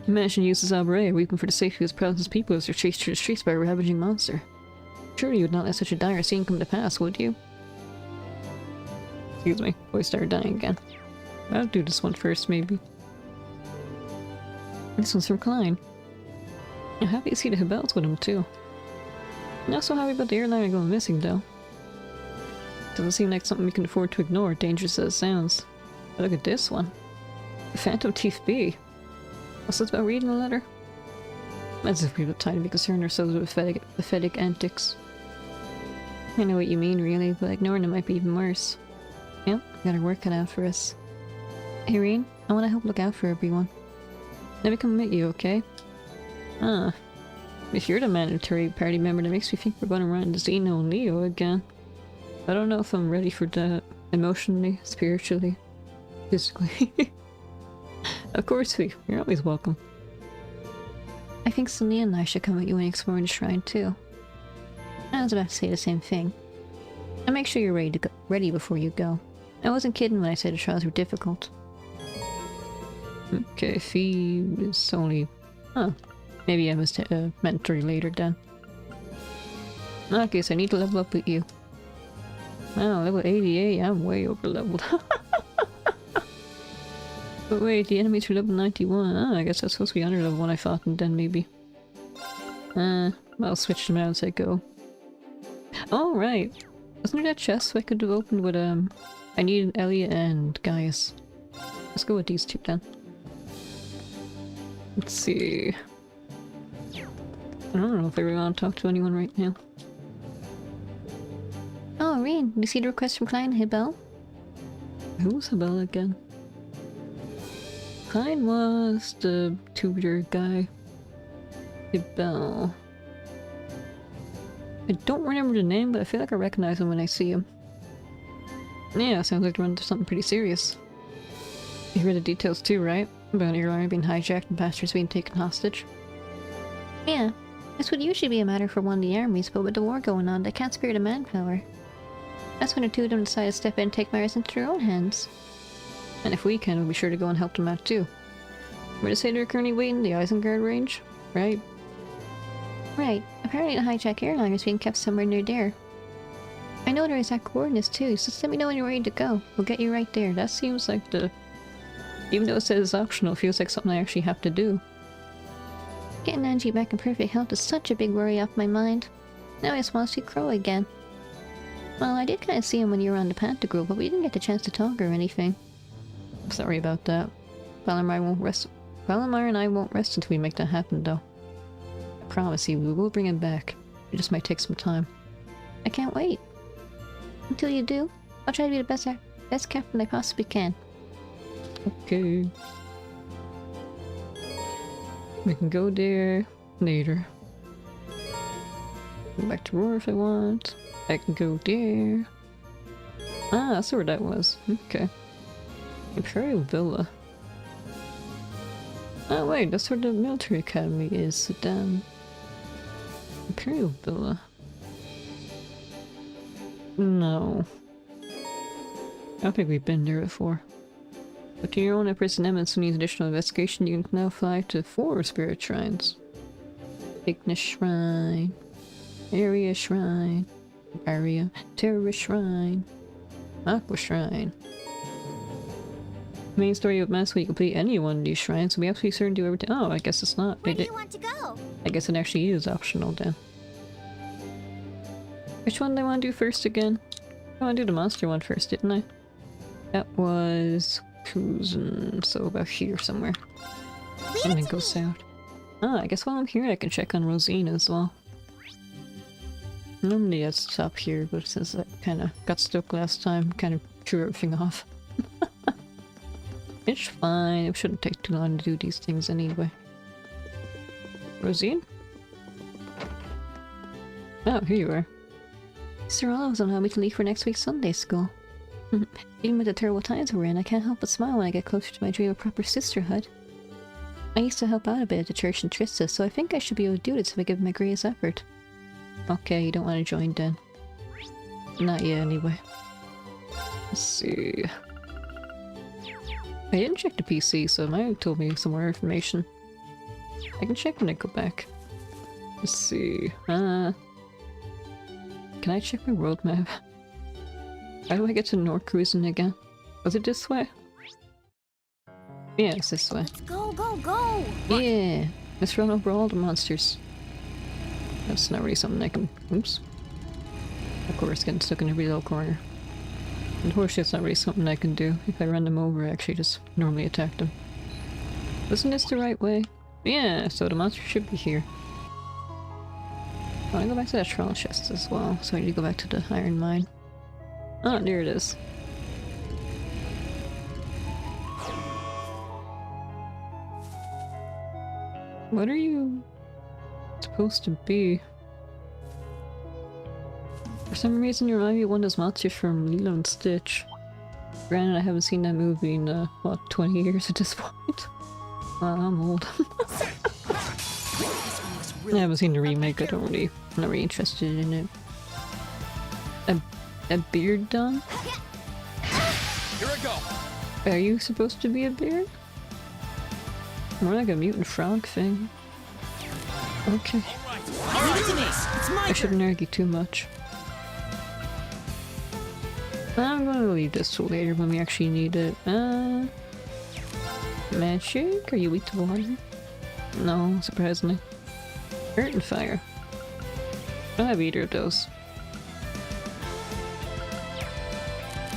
Imagine uses Abre, weeping for the safety of his presence people as they're chased through the streets by a ravaging monster. Surely you would not let such a dire scene come to pass, would you? Excuse me, voice started dying again. I'll do this one first, maybe. This one's from Klein. I'm happy to see the Hebels with him, too. Not so happy about the airliner going missing, though. Doesn't seem like something we can afford to ignore, dangerous as it sounds. But look at this one. The Phantom Thief B. What's this about reading the letter? As if we have time to be concerned ourselves with pathetic antics. I know what you mean, really, but ignoring it might be even worse. Yep, got our work cut out for us. Hey, Reen, I want to help look out for everyone. Let me come meet you, okay? Ah. If you're the mandatory party member, that makes me think we're going to run into Zeno and Leo again. I don't know if I'm ready for that. Emotionally, spiritually, physically. Of course, you're always welcome. I think Celia and I should come with you and explore the shrine too. I was about to say the same thing. And make sure you're ready before you go. I wasn't kidding when I said the trials were difficult. Okay, fee is only... Huh. Maybe I must mentor later then. Okay, so I need to level up with you. Wow, level 88, I'm way over leveled. But wait, the enemies are level 91. Oh, I guess that's supposed to be under level 1 I thought, and then maybe. I'll switch them out as I go. Oh, right. Wasn't there that chest I could have opened with, I needed Elliot and Gaius. Let's go with these two then. Let's see. I don't know if I really want to talk to anyone right now. Oh, Reen, did you see the request from Klein Hebel? Who's Hebel again? Klein was the tutor guy. Hebel. I don't remember the name, but I feel like I recognize him when I see him. Yeah, sounds like they're into something pretty serious. You heard the details too, right? About an airliner being hijacked and passengers being taken hostage? Yeah, this would usually be a matter for one of the armies, but with the war going on, they can't spare the manpower. That's when the two of them decide to step in and take matters into their own hands. And if we can, we'll be sure to go and help them out too. We're to say they're currently waiting the Isengard range, right? Right. Apparently the hijack airliner is being kept somewhere near there. I know their exact coordinates too, so just let me know when you're ready to go. We'll get you right there. That seems like the... Even though it says optional, it feels like something I actually have to do. Getting Angie back in perfect health is such a big worry off my mind. Now I just want to see Crow again. Well, I did kind of see him when you were on the Panther Grove, but we didn't get the chance to talk or anything. Sorry about that. Valamar won't rest. Valamar and I won't rest until we make that happen, though. I promise you, we will bring him back. It just might take some time. I can't wait. Until you do, I'll try to be the best captain I possibly can. Okay. We can go there later. Go back to Roar if I want. I can go there. Ah, that's where that was. Okay. Imperial Villa. Oh wait, that's where the military academy is. Damn. Imperial Villa. No. I don't think we've been there before. But to your own Empress and Emmons who needs additional investigation, you can now fly to 4 spirit shrines. Ignis Shrine. Area Shrine. Area. Terrorist Shrine. Aqua Shrine. Main story of Mass, when you complete any one of these shrines, we absolutely certain to do everything. Oh, I guess it's not. Where do you want to go? I guess it actually is optional then. Which one did I want to do first again? I want to do the monster one first, didn't I? That was cruising, so about here somewhere. And then go south. Ah, I guess while I'm here I can check on Rosine as well. Normally I'd stop here, but since I kinda got stuck last time, kind of threw everything off. It's fine, it shouldn't take too long to do these things anyway. Rosine? Oh, here you are. Sir Olive's allowed me to leave for next week's Sunday school. Even with the terrible times we're in, I can't help but smile when I get closer to my dream of proper sisterhood. I used to help out a bit at the church in Trista, so I think I should be able to do this if I give my greatest effort. Okay, you don't want to join then. Not yet anyway. Let's see. I didn't check the PC, so it might have told me some more information. I can check when I go back. Let's see. Can I check my world map? How do I get to North Cruising again? Was it this way? Yeah, it's this way. Let's go, go, go! Yeah! Let's run over all the monsters. That's not really something I can... Oops. Of course, getting stuck in every little corner. Unfortunately, it's not really something I can do. If I run them over, I actually just normally attack them. Wasn't this the right way? Yeah, so the monster should be here. I want to go back to that trial chest as well, so I need to go back to the iron mine. Oh, there it is. What are you supposed to be? For some reason you remind me of one of those monsters from Lilo and Stitch. Granted, I haven't seen that movie in, what, 20 years at this point? Well, I'm old. I haven't seen the remake, I'm not really interested in it. A beard done? Here I go! Are you supposed to be a beard? More like a mutant frog thing. Okay. I shouldn't argue too much. I'm gonna leave this till later when we actually need it. Magic? Are you weak to water? No, surprisingly. Earth and fire. I don't have either of those.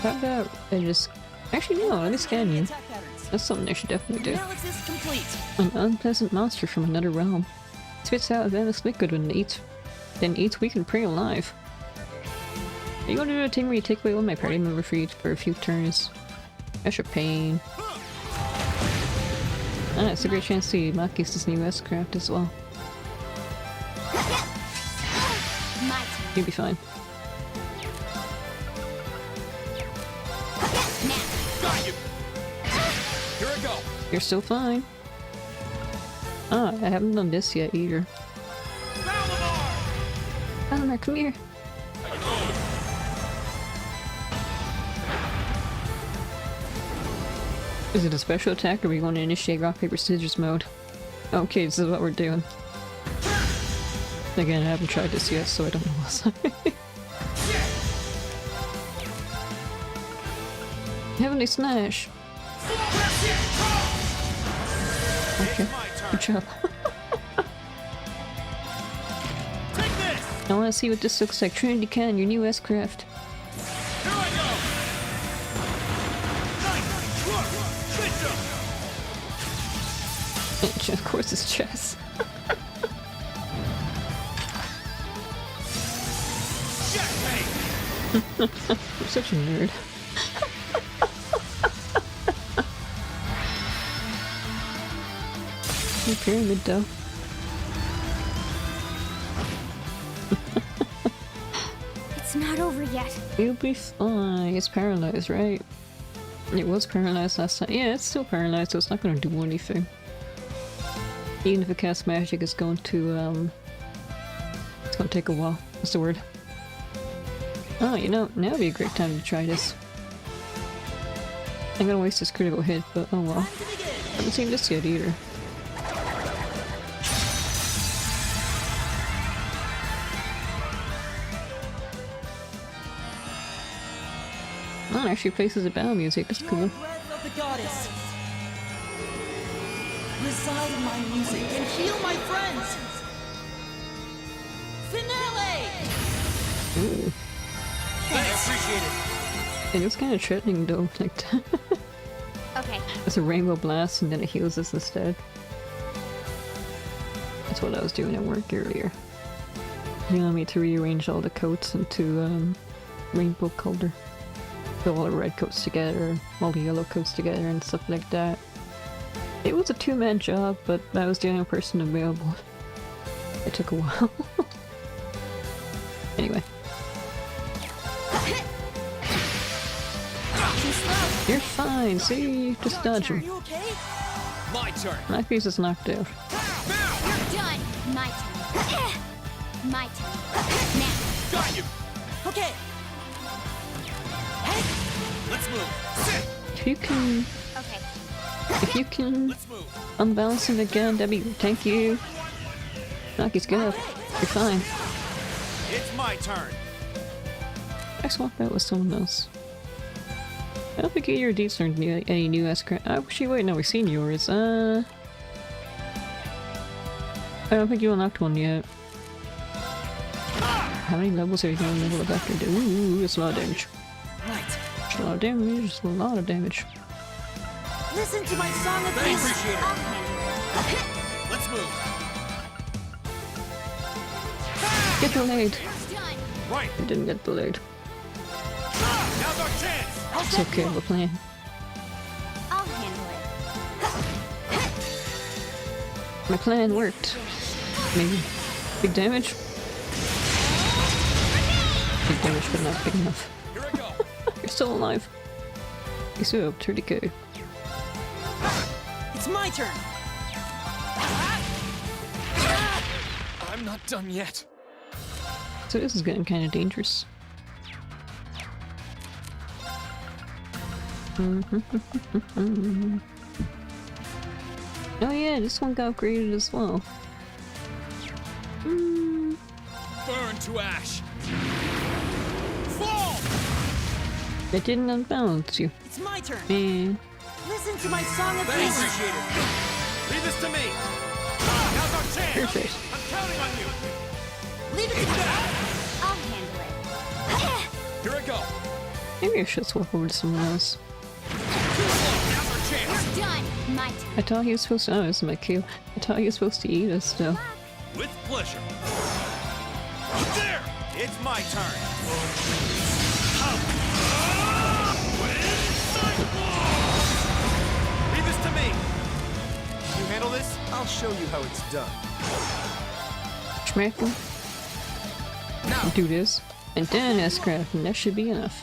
How about I just... Actually no, let me scan you. That's something I should definitely do. Analysis complete. An unpleasant monster from another realm. Spits out a venomous liquid when it eats, then eats weak and prey alive. Are you going to do a thing where you take away one of my party members for a few turns? That's a pain. Ah, it's a great chance to see Maki's new S-craft as well. You'll be fine. Got you! Here I go! You're still fine. Ah, I haven't done this yet either. Valamar, come here. Is it a special attack or are we going to initiate rock, paper, scissors mode? Okay, this is what we're doing. Again, I haven't tried this yet, so I don't know what's Heavenly Smash! Okay, good job. I want to see what this looks like. Trinity Can, your new S-Craft. Of course it's chess. You're such a nerd. Your pyramid though. It's not over yet. You'll be fine. It's paralyzed, right? It was paralyzed last time. Yeah, it's still paralyzed, so it's not gonna do anything. Even if it casts magic, it's going to, it's gonna take a while. What's the word? Oh, you know, now would be a great time to try this. I'm gonna waste this critical hit, but oh well. Haven't seen this yet either. Oh, it actually places the battle music. That's cool. Breath of the goddess. Reside in my music and heal my friends. Finale. Ooh. I appreciate it. It was kind of threatening though, like Okay. it's a rainbow blast and then it heals us instead. That's what I was doing at work earlier. You want me to rearrange all the coats into rainbow color. Put all the red coats together, all the yellow coats together and stuff like that. It was a two-man job, but I was the only person available. It took a while. Anyway. You're fine, see? Just dodge him. My turn. My piece is knocked out. You're done. My turn. My turn. Now. Got you. Okay. Let's move. If you can... Okay. If you can unbalance him again, that'd be... Thank you. Naki's good. You're fine. It's my turn. I swapped out with someone else. I don't think either of these learned any new S-Craft. Oh, actually, wait, no, we've seen yours. I don't think you unlocked one yet. How many levels are you going to level it after? Ooh, it's a lot of damage. Right. It's a lot of damage, it's a lot of damage. Listen to my song of I peace. appreciate it. Let's move. Get delayed. Right. I didn't get delayed. Now's our chance. It's okay, I have a plan. I'll handle it. My plan worked. Maybe. Big damage? Big damage, but not big enough. Here I go. You're still alive. You still have 30k. It's my turn. I'm not done yet. So this is getting kind of dangerous. Oh yeah, this one got upgraded as well. Burn to ash. Fall. It didn't unbalance you. It's my turn. Man. Listen to my song of I peace. appreciate it. Leave this to me. Now's our chance. Perfect. I'm counting on you. Leave it to me. I'll handle it. Here I go. Maybe I should swap over to someone else. Now's our chance. You're done. My turn. I thought he was supposed to. Oh, this is my kill. I thought he was supposed to eat us still. With pleasure. There. It's my turn. Leave this to me. You handle this? I'll show you how it's done. Smack him. Now. Do this. And then S-Craft, and that should be enough.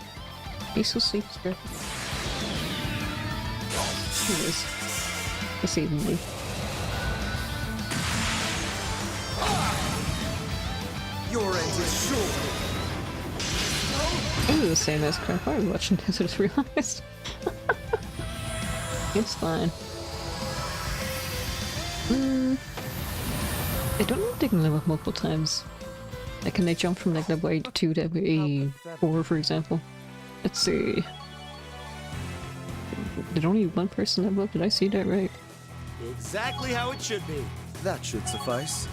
Peaceful sleep, S-Craft. Here it is. This evening. Your end is sure. This is the same S-Craft. I was watching this, I just realized. It's fine. I don't know if they can level up multiple times. Like, can they jump from like level 82 to level 84, for example? Let's see. Did only one person level up? Did I see that right? Exactly how it should be. That should suffice.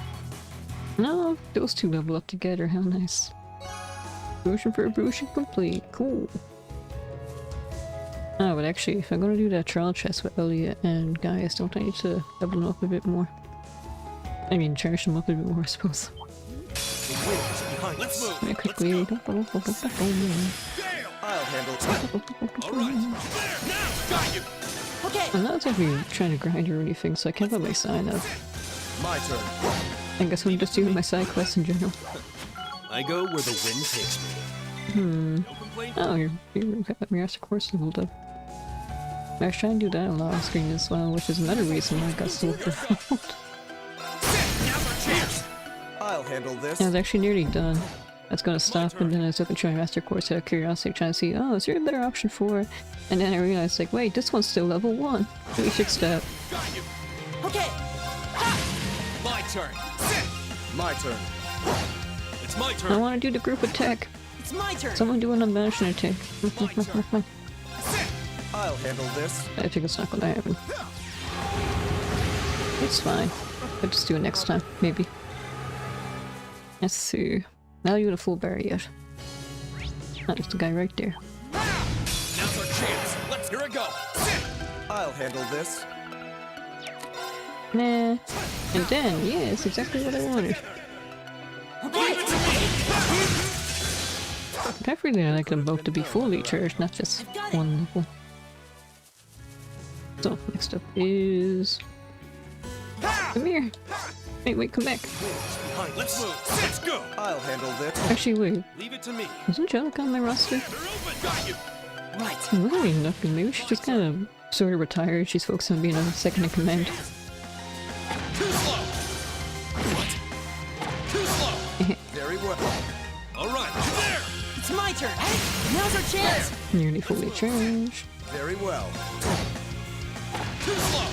No, those two level up together. How nice. Potion for Brution complete. Cool. Oh, but actually, if I'm gonna do that trial chest with Elliot and Gaius, don't I need to level them up a bit more? I mean, charge them up a bit more, I suppose. Let's move. Very quickly. I'll handle it. Alright. There, now! Got you! Okay! I'm not exactly trying to grind or anything, so I can't put my sign up. My turn. I guess I'm just doing my side quests in general. I go where the wind takes me. Oh, your master course leveled up. I was trying to do that on the screen as well, which is another reason why I got so overwhelmed. I'll handle this. I was actually nearly done. I was gonna stop, and then I was looking trying master course out of curiosity, trying to see, oh, is there a better option for it? And then I realized, like, wait, this one's still level 1. Let me fix that. Okay. My turn. My turn. It's my turn. I want to do the group attack. It's my turn. Someone do an unbanishing attack. I'll handle this. I think it's not gonna happen. It's fine. I'll just do it next time, maybe. Let's see. Now you got a full berry yet. Oh, there's the guy right there. Now's our chance. Let's hear it go. I'll handle this. Nah. And then, yeah, it's exactly what I wanted. Definitely I like them both to be fully charged, not just one level. So, next up is... Come here! Wait, come back. Let's move. Let's go. I'll handle this. Actually, wait. Leave it to me. Is Angelica on my roster? Got you. Right. Well, I mean, nothing. Maybe she just kind of sort of retired. She's focused on being a second in command. Too slow. What? Too slow. Very well. All right. There. It's my turn. Hey, now's our chance. Nearly fully charged. Very well. Too slow.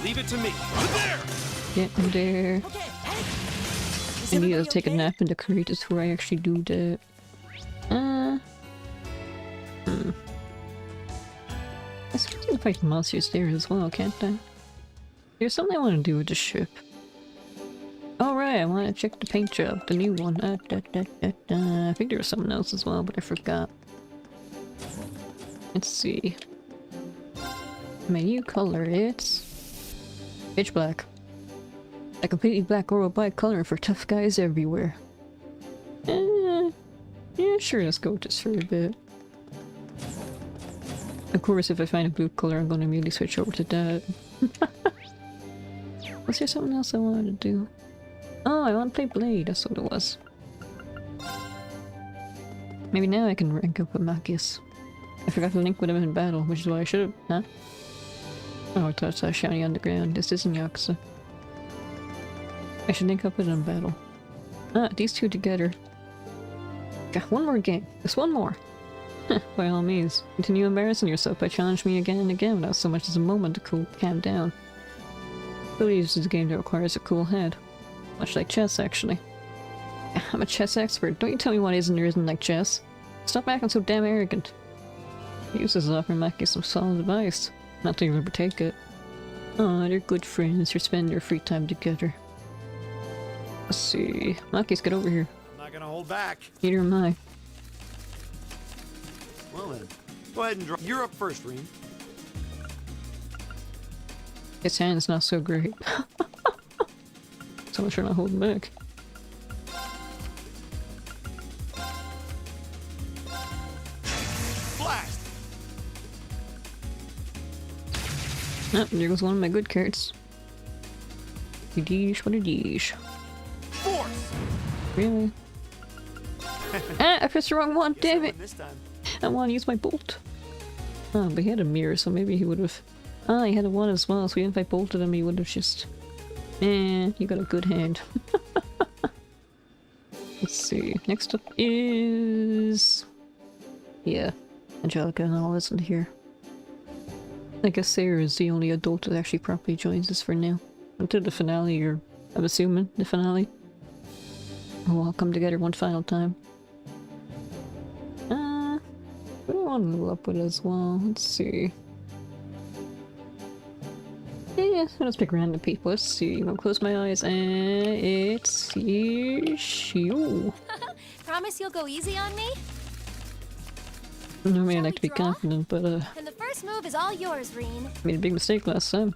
Leave it to me. There. Get in there. Okay. Hey. I need to take a nap in the creators before I actually do that. I suppose I can fight monsters there as well, can't I? There's something I want to do with the ship. Alright, I want to check the paint job, the new one. I think there was something else as well, but I forgot. Let's see. My new color, it's... pitch black. A completely black or white color for tough guys everywhere. Yeah, sure, let's go with this for a bit. Of course, if I find a blue color, I'm gonna immediately switch over to that. Was there something else I wanted to do? Oh, I want to play Blade, that's what it was. Maybe now I can rank up with Machias. I forgot to link with him in battle, which is what I should have, huh? Oh, I thought I saw shiny on the ground. This isn't Yakuza. I should link up with him in battle. Ah, these two together. Got one more game. Just one more. By all means, continue embarrassing yourself by challenging me again and again without so much as a moment to calm down. Really, this is a game that requires a cool head. Much like chess, actually. I'm a chess expert. Don't you tell me what isn't or isn't like chess. Stop acting so damn arrogant. Use this offer and give some solid advice. Not that you'll ever take it. Aw, they're good friends who spend their free time together. Let's see. Maki's, get over here. I'm not gonna hold back. Neither am I. Well then, go ahead and draw. You're up first, Reen. His hand's not so great. So much for not holding back. Blast! Oh, there goes one of my good cards. A dish, what a dish. Force! Really? Ah, I pressed the wrong one, damn it! This time. I want to use my bolt. Oh, but he had a mirror, so maybe he would have... Ah, he had a one as well, so even if I bolted him, he would have just... Eh, you got a good hand. Let's see. Next up is... Yeah, Angelica and all isn't here. I guess Sarah is the only adult that actually properly joins us for now. Until the finale, or I'm assuming the finale. We'll all come together one final time. What do I want to level up with as well? Let's see. Yeah, let's pick random people. Let's see. I'm gonna close my eyes and it's you. Promise you'll go easy on me? I mean, I like to be confident, but And the first move is all yours, Reen. made a big mistake last time.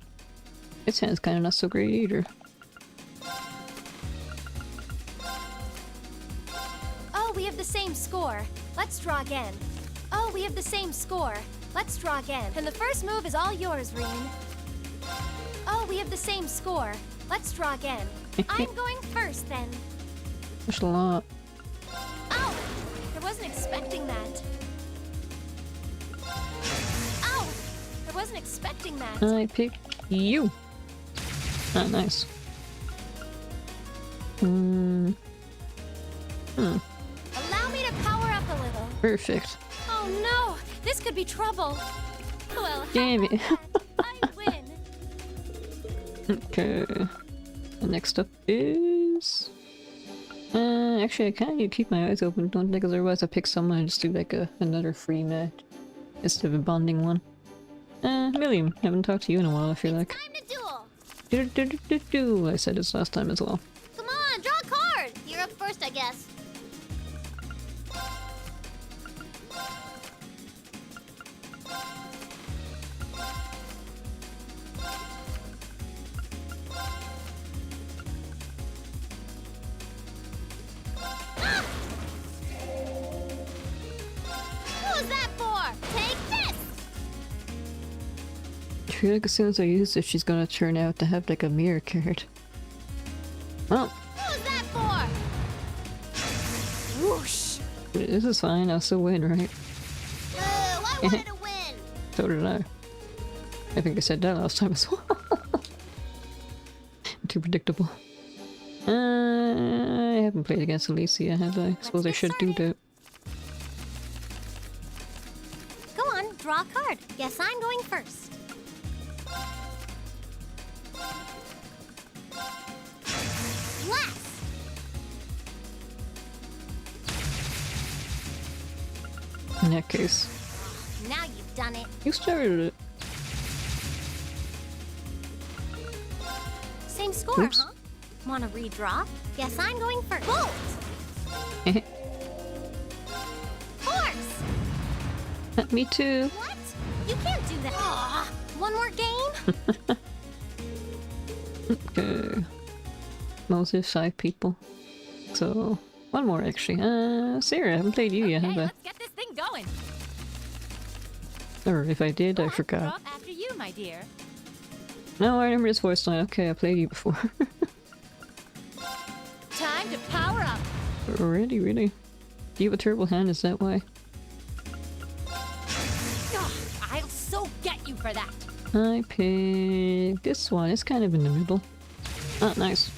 This hand's kind of not so great either. Oh, we have the same score. Let's draw again. Oh, we have the same score. Let's draw again. And the first move is all yours, Reen. Oh, we have the same score. Let's draw again. I'm going first, then. There's a lot. Ow! I wasn't expecting that. Ow! I wasn't expecting that. I pick you. Ah, nice. Allow me to power up a little. Perfect. Oh no! This could be trouble. Well, Damn it. I win. Okay. The next up is... actually I kinda need to keep my eyes open, don't think, because otherwise I pick someone and just do like another free match instead of a bonding one. William, haven't talked to you in a while, I feel like. Time to duel. I said this last time as well. Come on, draw a card. You're up first, I guess. Who's that for? Take this! I feel like as soon as I use it, she's gonna turn out to have like a mirror card. Well, Who's that for? Whoosh! this is fine, I'll still win, right? I wanted to win! So did I. I think I said that last time as well. Too predictable. I haven't played against Alicia, have I? Suppose I should do that. Go on, draw a card. Guess I'm going first. Blast! In that case. Now you've done it. You started it. Same score, Oops. huh? Want to redraw? Guess I'm going first. Bolt! Horse! Me too. What? You can't do that. Aw, one more game? Okay. Mostly 5 people. So, one more actually. Sarah, I haven't played you yet, have I? Let's get this thing going. Or if I did, I forgot. Drop after you, my dear. No, I remember this voice line. Okay, I played you before. Time to power up. Really? Do you have a terrible hand? Is that why? Ugh, I'll so get you for that. I picked this one. It's kind of in the middle. Ah, nice.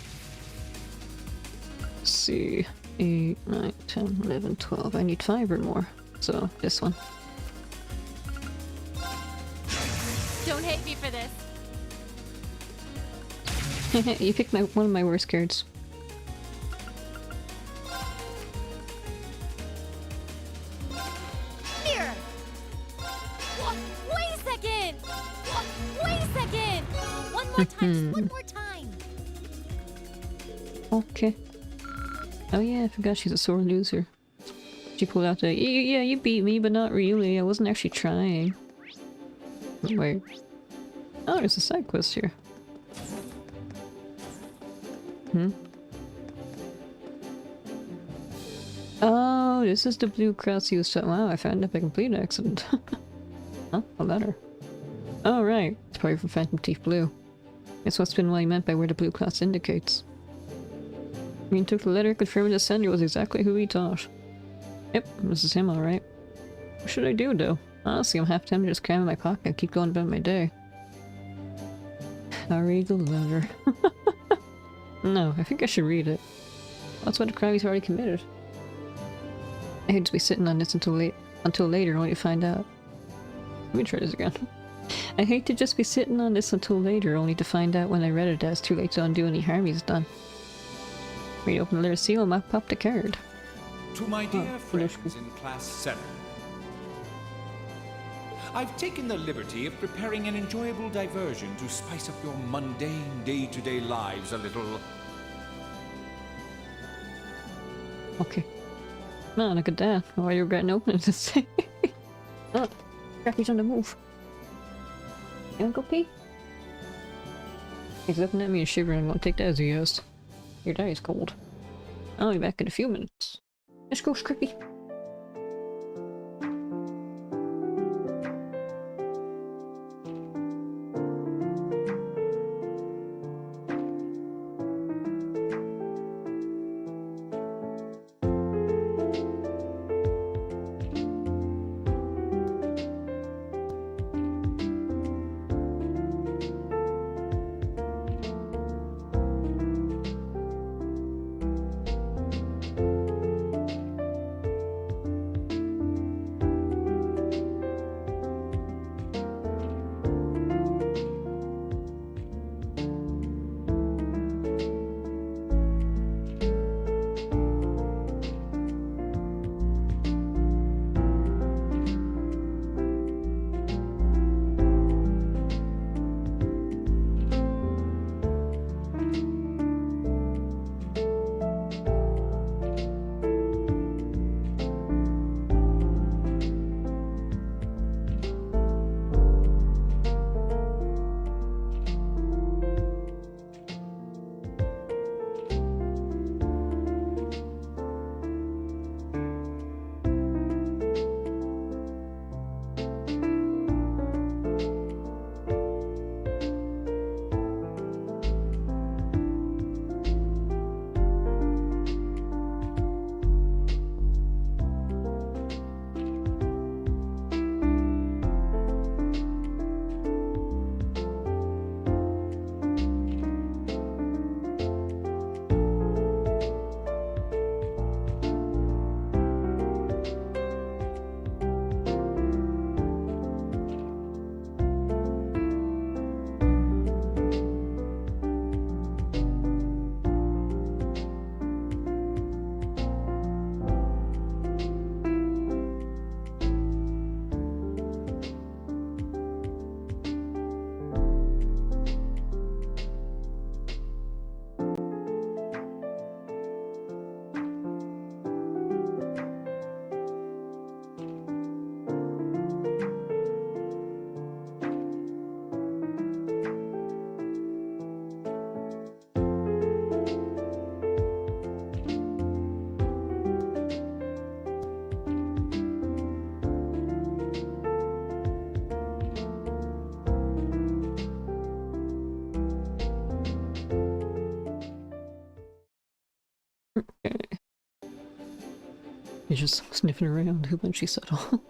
Let's see. 8, 9, 10, 11, 12. I need 5 or more. So, this one. Don't hate me for this. You picked one of my worst cards. Mirror! What? Wait a second! What? Wait a second! One more time, just one more time. Okay. Oh yeah, I forgot she's a sore loser. She pulled out the, yeah, you beat me, but not really. I wasn't actually trying. Wait. Oh, there's a side quest here. Oh, this is the blue cross you saw. Wow, I found it by complete accident. Huh? A letter. Oh, right. It's probably from Phantom Thief Blue. That's what's been what he meant by where the blue cross indicates. He took the letter, confirming the sender was exactly who he thought. Yep, this is him alright. What should I do, though? Honestly, I'm half tempted to just cram in my pocket and keep going about my day. I'll read the letter. No, I think I should read it. That's what the crime he's already committed. I hate to be sitting on this until later only to find out. Let me try this again. I hate to just be sitting on this until later, only to find out when I read it that it's too late to undo any harm he's done. Read open the little seal and might pop the card. To my dear friends in Class 7. I've taken the liberty of preparing an enjoyable diversion to spice up your mundane day-to-day lives a little. Okay. Man, look at that. Why are you regretting opening this thing? Oh, Scrappy's on the move. You wanna go pee? He's looking at me and shivering. I'm gonna take that as a yes. Your day is cold. I'll be back in a few minutes. Let's go, Scrappy. He's just sniffing around. Who went she settle?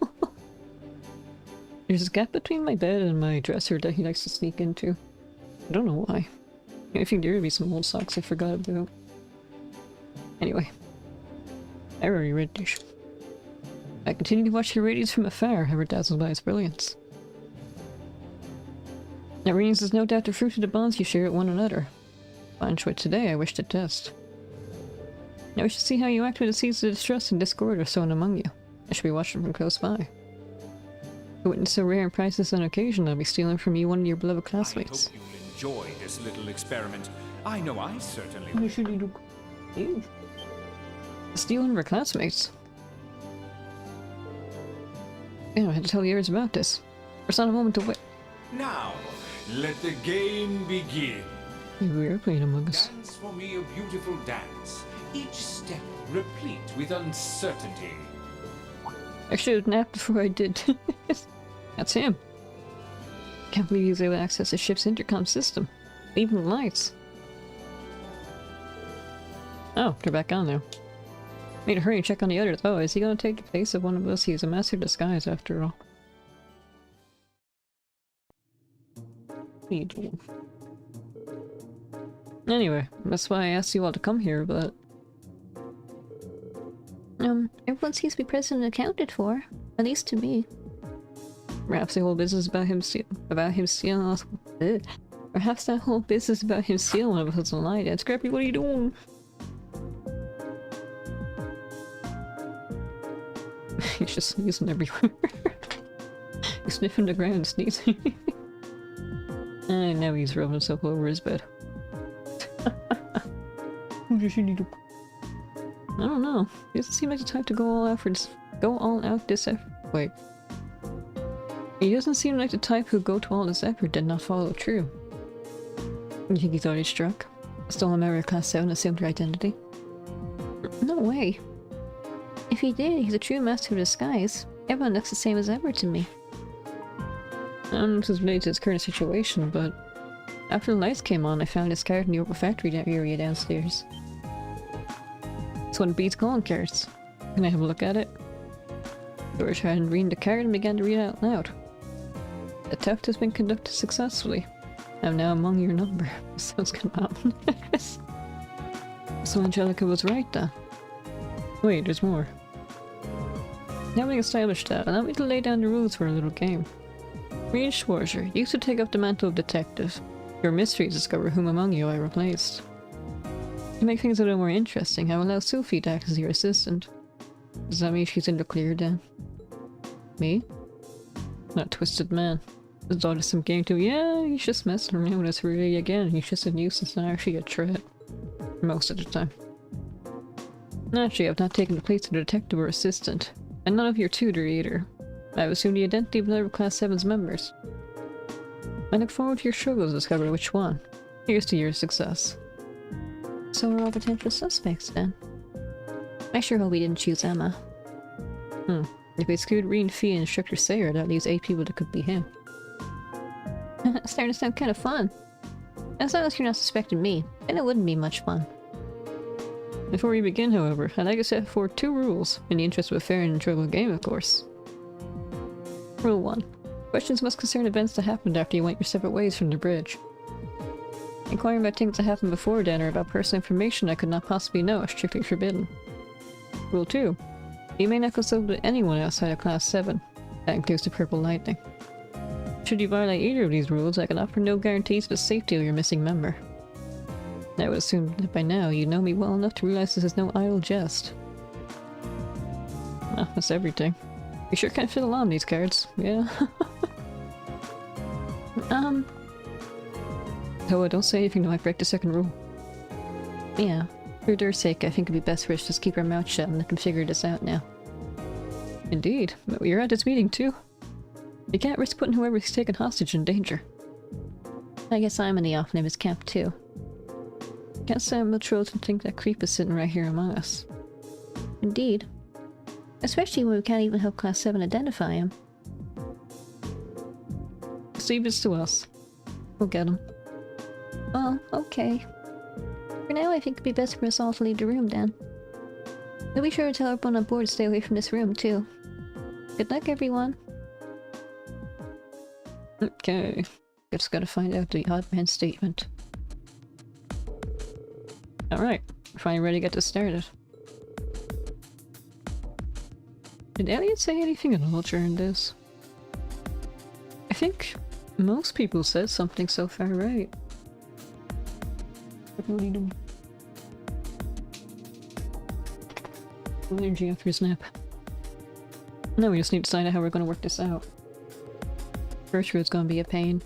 There's a gap between my bed and my dresser that he likes to sneak into. I don't know why. I think there would be some old socks I forgot about. Anyway. I already read this. I continue to watch your ratings from afar, ever dazzled by its brilliance. Now, ratings is no doubt the fruit of the bonds you share with one another. Fine choice today, I wish to test. Now we should see how you act when the seeds of distrust and discord are sown among you. I should be watching from close by. To witness so rare and priceless an occasion, I'll be stealing from you one of your beloved classmates. I hope you'll enjoy this little experiment. I know I certainly will. Should you do? Stealing from her classmates? Yeah, I had to tell the others about this. There's not a moment to wait. Now, let the game begin. We are playing Among Us. Dance for me a beautiful dance. Each step replete with uncertainty. I should have napped before I did. That's him. Can't believe he was able to access the ship's intercom system. Even the lights. Oh, they're back on now. Made a hurry and check on the others. Oh, is he gonna take the place of one of us? He's a master disguise after all. What are you doing? Anyway, that's why I asked you all to come here, but... everyone seems to be present and accounted for. At least to me. Perhaps the whole business about him stealing us. Perhaps that whole business about him stealing one of us a lie. Dad, Scrappy, what are you doing? He's just sneezing everywhere. He's sniffing the ground, sneezing. And now he's rubbing himself over his bed. Who does he need to? I don't know. He doesn't seem like the type to go all out this effort. Wait. He doesn't seem like the type who go to all this effort did not follow through. You think he's already struck? Stole a member of Class 7 and assumed her identity? No way. If he did, he's a true master of disguise. Everyone looks the same as ever to me. I don't know if it's related to his current situation, but after the lights came on, I found his card in the Opal Factory area downstairs. It's one of beats calling cards. Can I have a look at it? George hadn't read the card and began to read it out loud. The theft has been conducted successfully. I'm now among your number. Sounds kind of ominous. So Angelica was right then. Wait, there's more. Now having established that, allow me to lay down the rules for a little game. Reed Schwarzer, you should take up the mantle of detective. Your mystery is to discover whom among you I replaced. To make things a little more interesting, I will allow Sophie to act as your assistant. Does that mean she's in the clear then? Me? That twisted man. There's all some game too. Yeah, he's just messing around with us really again. He's just a nuisance and actually a threat. Most of the time. Naturally, I've not taken the place of the detective or assistant. And none of your tutor either. I've assumed the identity of another of Class 7's members. I look forward to your struggles to discover which one. Here's to your success. So we're all potential suspects then. I sure hope we didn't choose Emma. If we exclude Reen, Fee, and Instructor Sayer, that leaves 8 people that could be him. It's starting to sound kind of fun. As long as you're not suspecting me, then it wouldn't be much fun. Before we begin, however, I'd like to set forth 2 rules, in the interest of a fair and enjoyable game, of course. Rule 1. Questions must concern events that happened after you went your separate ways from the bridge. Inquiring about things that happened before then or about personal information I could not possibly know is strictly forbidden. Rule 2. You may not consult with anyone outside of Class 7. That includes the Purple Lightning. Should you violate either of these rules, I can offer no guarantees of the safety of your missing member. I would assume that by now you know me well enough to realize this is no idle jest. Well, that's everything. You sure can't fit a lot on these cards, yeah? Oh, don't say anything to I break the second rule. Yeah, for their sake, I think it'd be best for us to just keep our mouth shut and let them figure this out now. Indeed, but you're at this meeting too. You can't risk putting whoever's taken hostage in danger. I guess I'm in the off-limits camp too. Can't stand much trolls and think that creep is sitting right here among us. Indeed. Especially when we can't even help Class 7 identify him. Leave this to us. We'll get him. Well, okay. For now, I think it'd be best for us all to leave the room then. But be sure to tell everyone on board to stay away from this room too. Good luck, everyone. Okay. Just gotta find out the odd man statement. Alright, we're finally ready to get this started. Did Elliot say anything at all during this? I think most people said something so far, right? What are you doing? Energy after his nap. Now we just need to decide how we're going to work this out. First road's going to be a pain.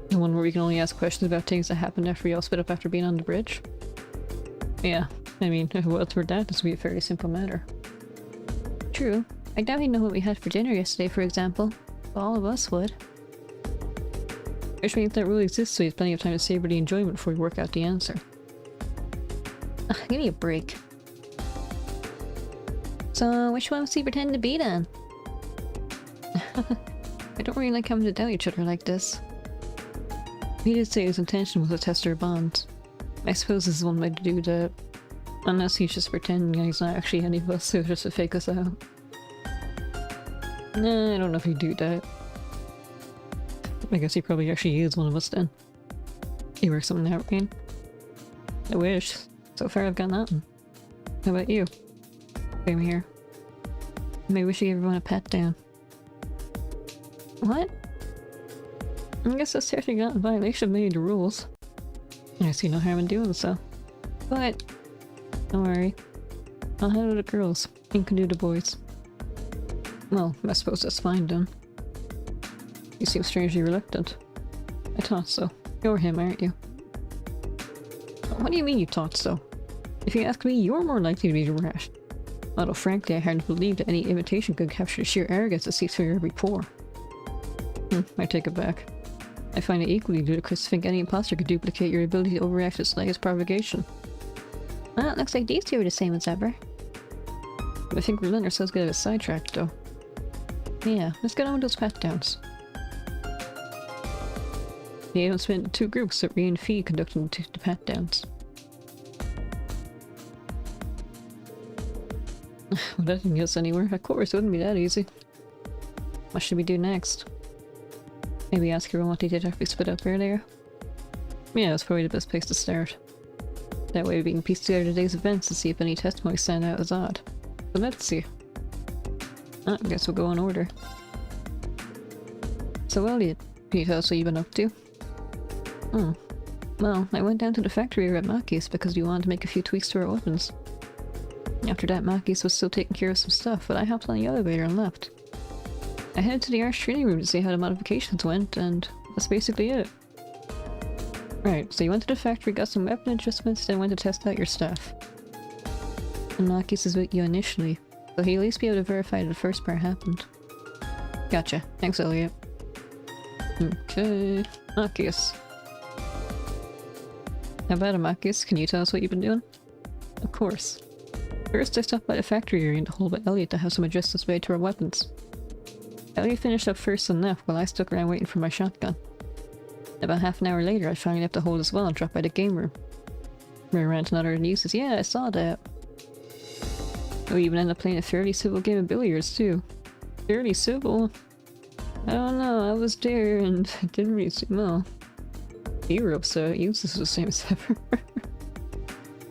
The one where we can only ask questions about things that happened after we all split up after being on the bridge. Yeah, I mean, well, for that, this will be a fairly simple matter. True. I doubt he'd know what we had for dinner yesterday, for example. All of us would. Which means that rule exists, so he has plenty of time to savor the enjoyment before we work out the answer. Give me a break. So, which one was he pretending to be then? I don't really like having to doubt each other like this. He did say his intention was to test our bonds. I suppose this is one way to do that. Unless he's just pretending he's not actually any of us, so just to fake us out. Nah, I don't know if he'd do that. I guess he probably actually is one of us then. He works something out, Rain. I wish. So far I've got nothing. How about you? Same here. Maybe we should give everyone a pat down. What? I guess that's technically not a violation of many of the rules. I see no harm in doing so. But, don't worry. I'll handle the girls. You can do the boys. Well, I suppose that's fine then. You seem strangely reluctant. I thought so. You're him, aren't you? What do you mean you thought so? If you ask me, you're more likely to be rash. Although frankly, I hardly believe that any imitation could capture the sheer arrogance that seeps through your every pore. I take it back. I find it equally ludicrous to think any imposter could duplicate your ability to overact its slightest provocation. Well, it looks like these two are the same as ever. I think we're letting ourselves get a bit sidetracked, though. Yeah, let's get on with those pat-downs. The Aiden split into two groups that Ree and Fee conducted the pat-downs. Well, that didn't get us anywhere. Of course, it wouldn't be that easy. What should we do next? Maybe ask everyone what they did after we split up earlier? Yeah, that's probably the best place to start. That way we can piece together today's events and see if any testimonies stand out as odd. But let's see. I guess we'll go in order. So Elliot, can you tell us what you've been up to? Well, I went down to the factory at Maki's because we wanted to make a few tweaks to our weapons. After that, Maki's was still taking care of some stuff, but I hopped on the elevator and left. I headed to the Arch training room to see how the modifications went, and that's basically it. Right, so you went to the factory, got some weapon adjustments, then went to test out your stuff. And Maki's is with you initially, so he'll at least be able to verify that the first part happened. Gotcha. Thanks, Elliot. Okay. Maki's. How about it, Maki's? Can you tell us what you've been doing? Of course. First, I stopped by the factory area to hold by Elliot to have some adjustments made to our weapons. Elliot finished up first and left, while I stuck around waiting for my shotgun. About half an hour later, I finally left the hold as well and dropped by the game room. We ran to another uses. Yeah, I saw that. We even ended up playing a fairly civil game of billiards, too. Fairly civil? I don't know, I was there and it didn't really seem well. You were upset, uses the same as ever.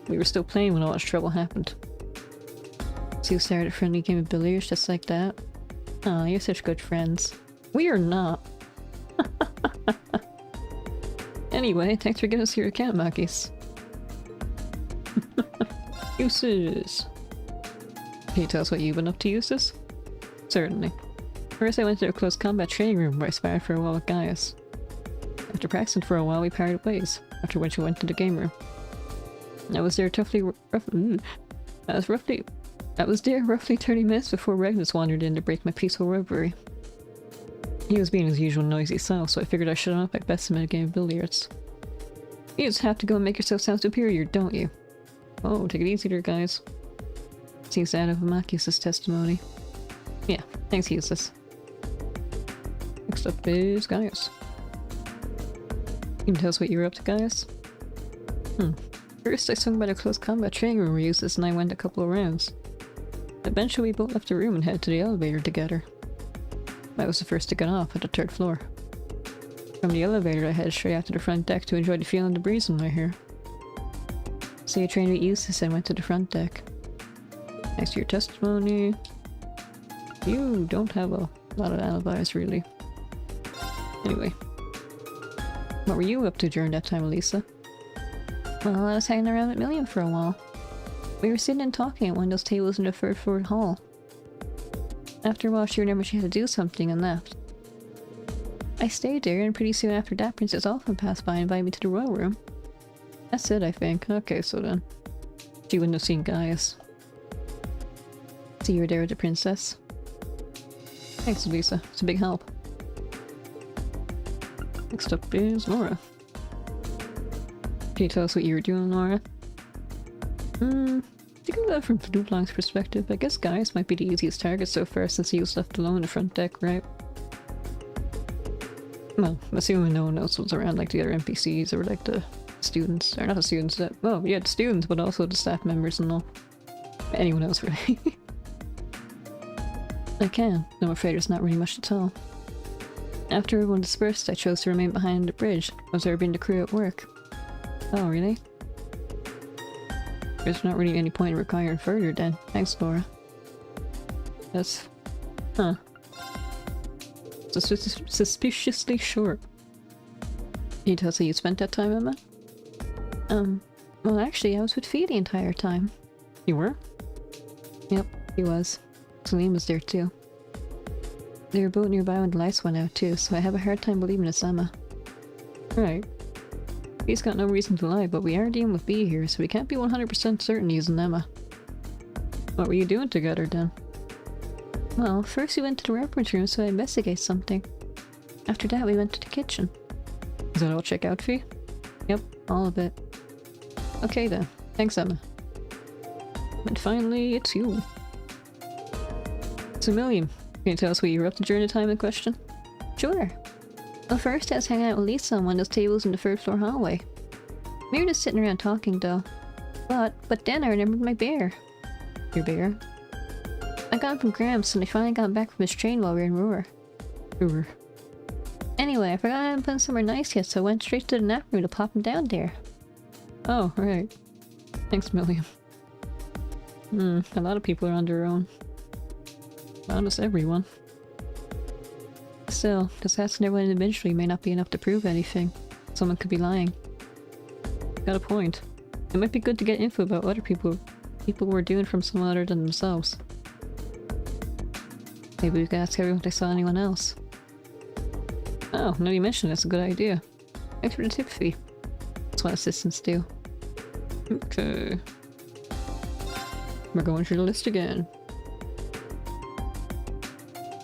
We were still playing when all this trouble happened. So you started a friendly game of billiards just like that? Aw, you're such good friends. We are not. Anyway, thanks for giving us your account, Makis. Uses. Can you tell us what you've been up to, Uses? Certainly. First I went to a close combat training room where I sparred for a while with Gaius. After practicing for a while we parted ways, after which we went to the game room. I was there roughly 30 minutes before Regnus wandered in to break my peaceful reverie. He was being his usual noisy self, so I figured I shut him up by besting him at a game of billiards. You just have to go and make yourself sound superior, don't you? Oh, take it easy there, guys. Seems to add up Amakius' testimony. Yeah, thanks, Useless. Next up is Gaius. You can tell us what you were up to, Gaius? First, I swung by the close combat training room where Useless and I went a couple of rounds. Eventually, we both left the room and headed to the elevator together. I was the first to get off at the 3rd floor. From the elevator, I headed straight out to the front deck to enjoy the feel of the breeze in my hair. So you trained with Useless and went to the front deck. Thanks to your testimony. You don't have a lot of alibis, really. Anyway. What were you up to during that time, Elisa? Well, I was hanging around with Million for a while. We were sitting and talking at one of those tables in the 3rd floor hall. After a while, she remembered she had to do something and left. I stayed there, and pretty soon after that, Princess Alpha passed by and invited me to the royal room. That's it, I think. Okay, so then. She wouldn't have seen Gaius. So you were there with the princess? Thanks, Lisa. It's a big help. Next up is Nora. Can you tell us what you were doing, Nora? Thinking about it from Duplan's perspective, I guess Gaius might be the easiest target so far since he was left alone in the front deck, right? Well, assuming no one else was around, like the other NPCs or like the students, or not the students, well, yeah, the students, but also the staff members and all. Anyone else, really. I can, though I'm afraid there's not really much to tell. After everyone dispersed, I chose to remain behind the bridge, observing the crew at work. Oh, really? There's not really any point in requiring further then. Thanks, Laura. That's... huh. Suspiciously short. Can you tell us how you spent that time, Emma? Well actually I was with Fee the entire time. You were? Yep, he was. Celine was there too. They were both nearby when the lights went out too, so I have a hard time believing it's Emma. Right. He's got no reason to lie, but we are dealing with B here, so we can't be 100% certain he's an Emma. What were you doing together then? Well, first we went to the reference room so I investigate something. After that we went to the kitchen. Is that all check out fee? Yep, all of it. Okay then. Thanks, Emma. And finally, it's you. So Milliam, can you tell us what you were up to during the time in question? Sure. Well, first I was hanging out with Lisa on one of those tables in the third floor hallway. We were just sitting around talking though. But then I remembered my bear. Your bear? I got him from Gramps and I finally got him back from his train while we were in Roar. Roar. Anyway, I forgot I hadn't put him somewhere nice yet, so I went straight to the nap room to plop him down there. Oh, right. Thanks, Milliam. A lot of people are on their own. Almost everyone. Still, just asking everyone individually may not be enough to prove anything. Someone could be lying. Got a point. It might be good to get info about what other people were doing from someone other than themselves. Maybe we could ask everyone if they saw anyone else. Oh, now you mentioned that's a good idea. Thanks for the tip fee. That's what assistants do. Okay. We're going through the list again.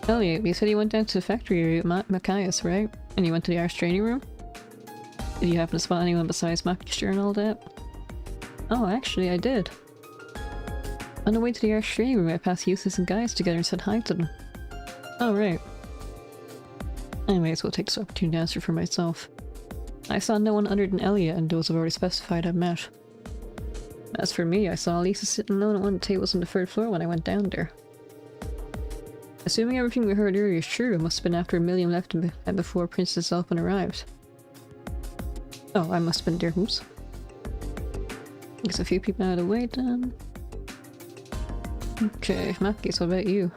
Elliot, you said you went down to the factory area with Machias, right? And you went to the Arch training room? Did you happen to spot anyone besides Machias and all that? Oh, actually, I did. On the way to the Arch training room, I passed Eustace and Gaius together and said hi to them. Oh, right. Anyways, we'll take this opportunity to answer for myself. I saw no one other than Elliot and those I've already specified I've met. As for me, I saw Lisa sitting alone at one of the tables on the third floor when I went down there. Assuming everything we heard earlier is true, it must have been after Milliam left and before Princess Elfin arrived. Oh, I must have been there. Oops. Guess a few people out of the way then. Okay, Machias, what about you?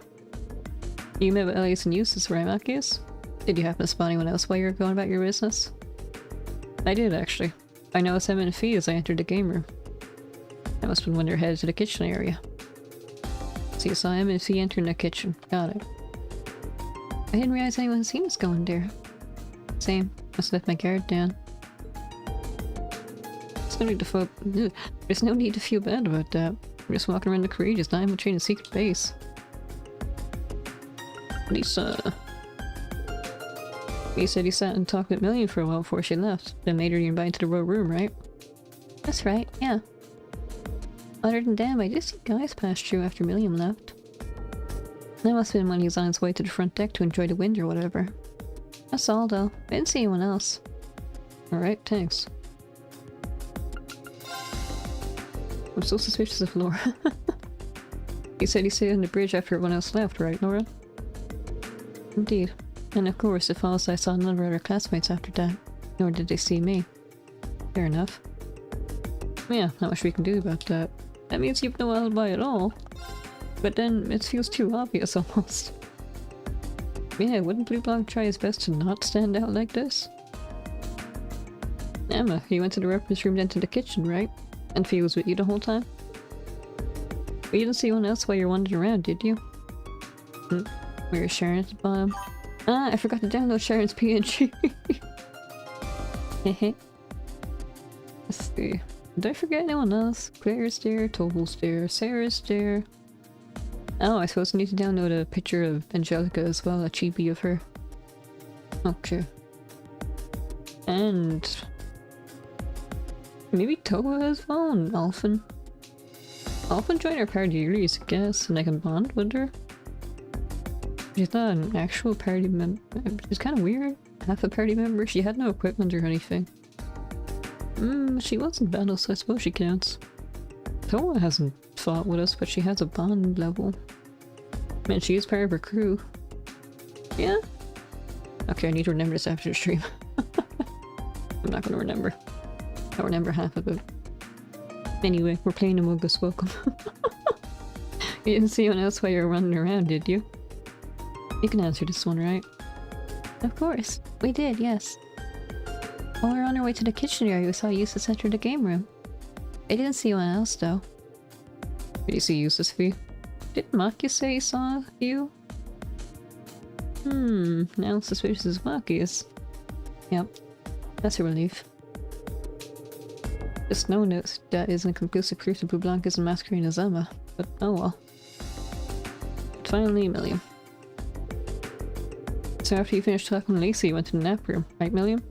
You met with Elias and Eustace, right, Machias? Did you happen to spot anyone else while you were going about your business? I did, actually. I noticed Emma and Fee as I entered the game room. That must have been when they were headed to the kitchen area. So you saw Emma and Fee entering the kitchen. Got it. I didn't realize anyone had seen us going there. Same. Must have left my guard down. There's no need to feel bad about that. We're just walking around the courageous, not infiltrating a secret base. Lisa. You said you sat and talked with Milliam for a while before she left, then made her invite to the row room, right? That's right, yeah. Other than that, I did see Gaius pass through after Milliam left. That must have been when he was on his way to the front deck to enjoy the wind or whatever. That's all though. I didn't see anyone else. Alright, thanks. I'm so suspicious of Laura. You said he stayed on the bridge after everyone else left, right, Laura? Indeed. And of course, it follows I saw none of our other classmates after that. Nor did they see me. Fair enough. Yeah, not much we can do about that. That means you've no alibi at all. But then, it feels too obvious almost. Yeah, wouldn't Blue Block try his best to not stand out like this? Emma, you went to the reference room then to the kitchen, right? And Fee was with you the whole time? But you didn't see anyone else while you were wandering around, did you? We were Sharon at the bottom. Ah, I forgot to download Sharon's PNG. Hehe. Let's see. Did I forget anyone else? Claire's there, Tobal's there, Sarah's there. Oh, I suppose I need to download a picture of Angelica as well, a chibi of her. Okay. And... maybe Toa as well, and Alphen. Alphen joined our party early, I guess, and I can bond with her. She's not an actual party member. She's kind of weird. Half a party member. She had no equipment or anything. She was in battle, so I suppose she counts. Toa hasn't fought with us, but she has a bond level. Man, she is part of her crew. Yeah? Okay, I need to remember this after the stream. I'm not gonna remember. I'll remember half of it. Anyway, we're playing Among Us. Welcome. You didn't see anyone else while you were running around, did you? You can answer this one, right? Of course. We did, yes. While we were on our way to the kitchen area, we saw Eustace enter the game room. I didn't see anyone else, though. Did you see Eustace V? Didn't Maki say he saw you? Now I'm suspicious as Maki's. Yep. That's a relief. Just no note that isn't conclusive proof that Blue Blanc isn't masquerading as Emma, but oh well. Finally, Milliam. So after you finished talking to Lisa, you went to the nap room, right, Milliam?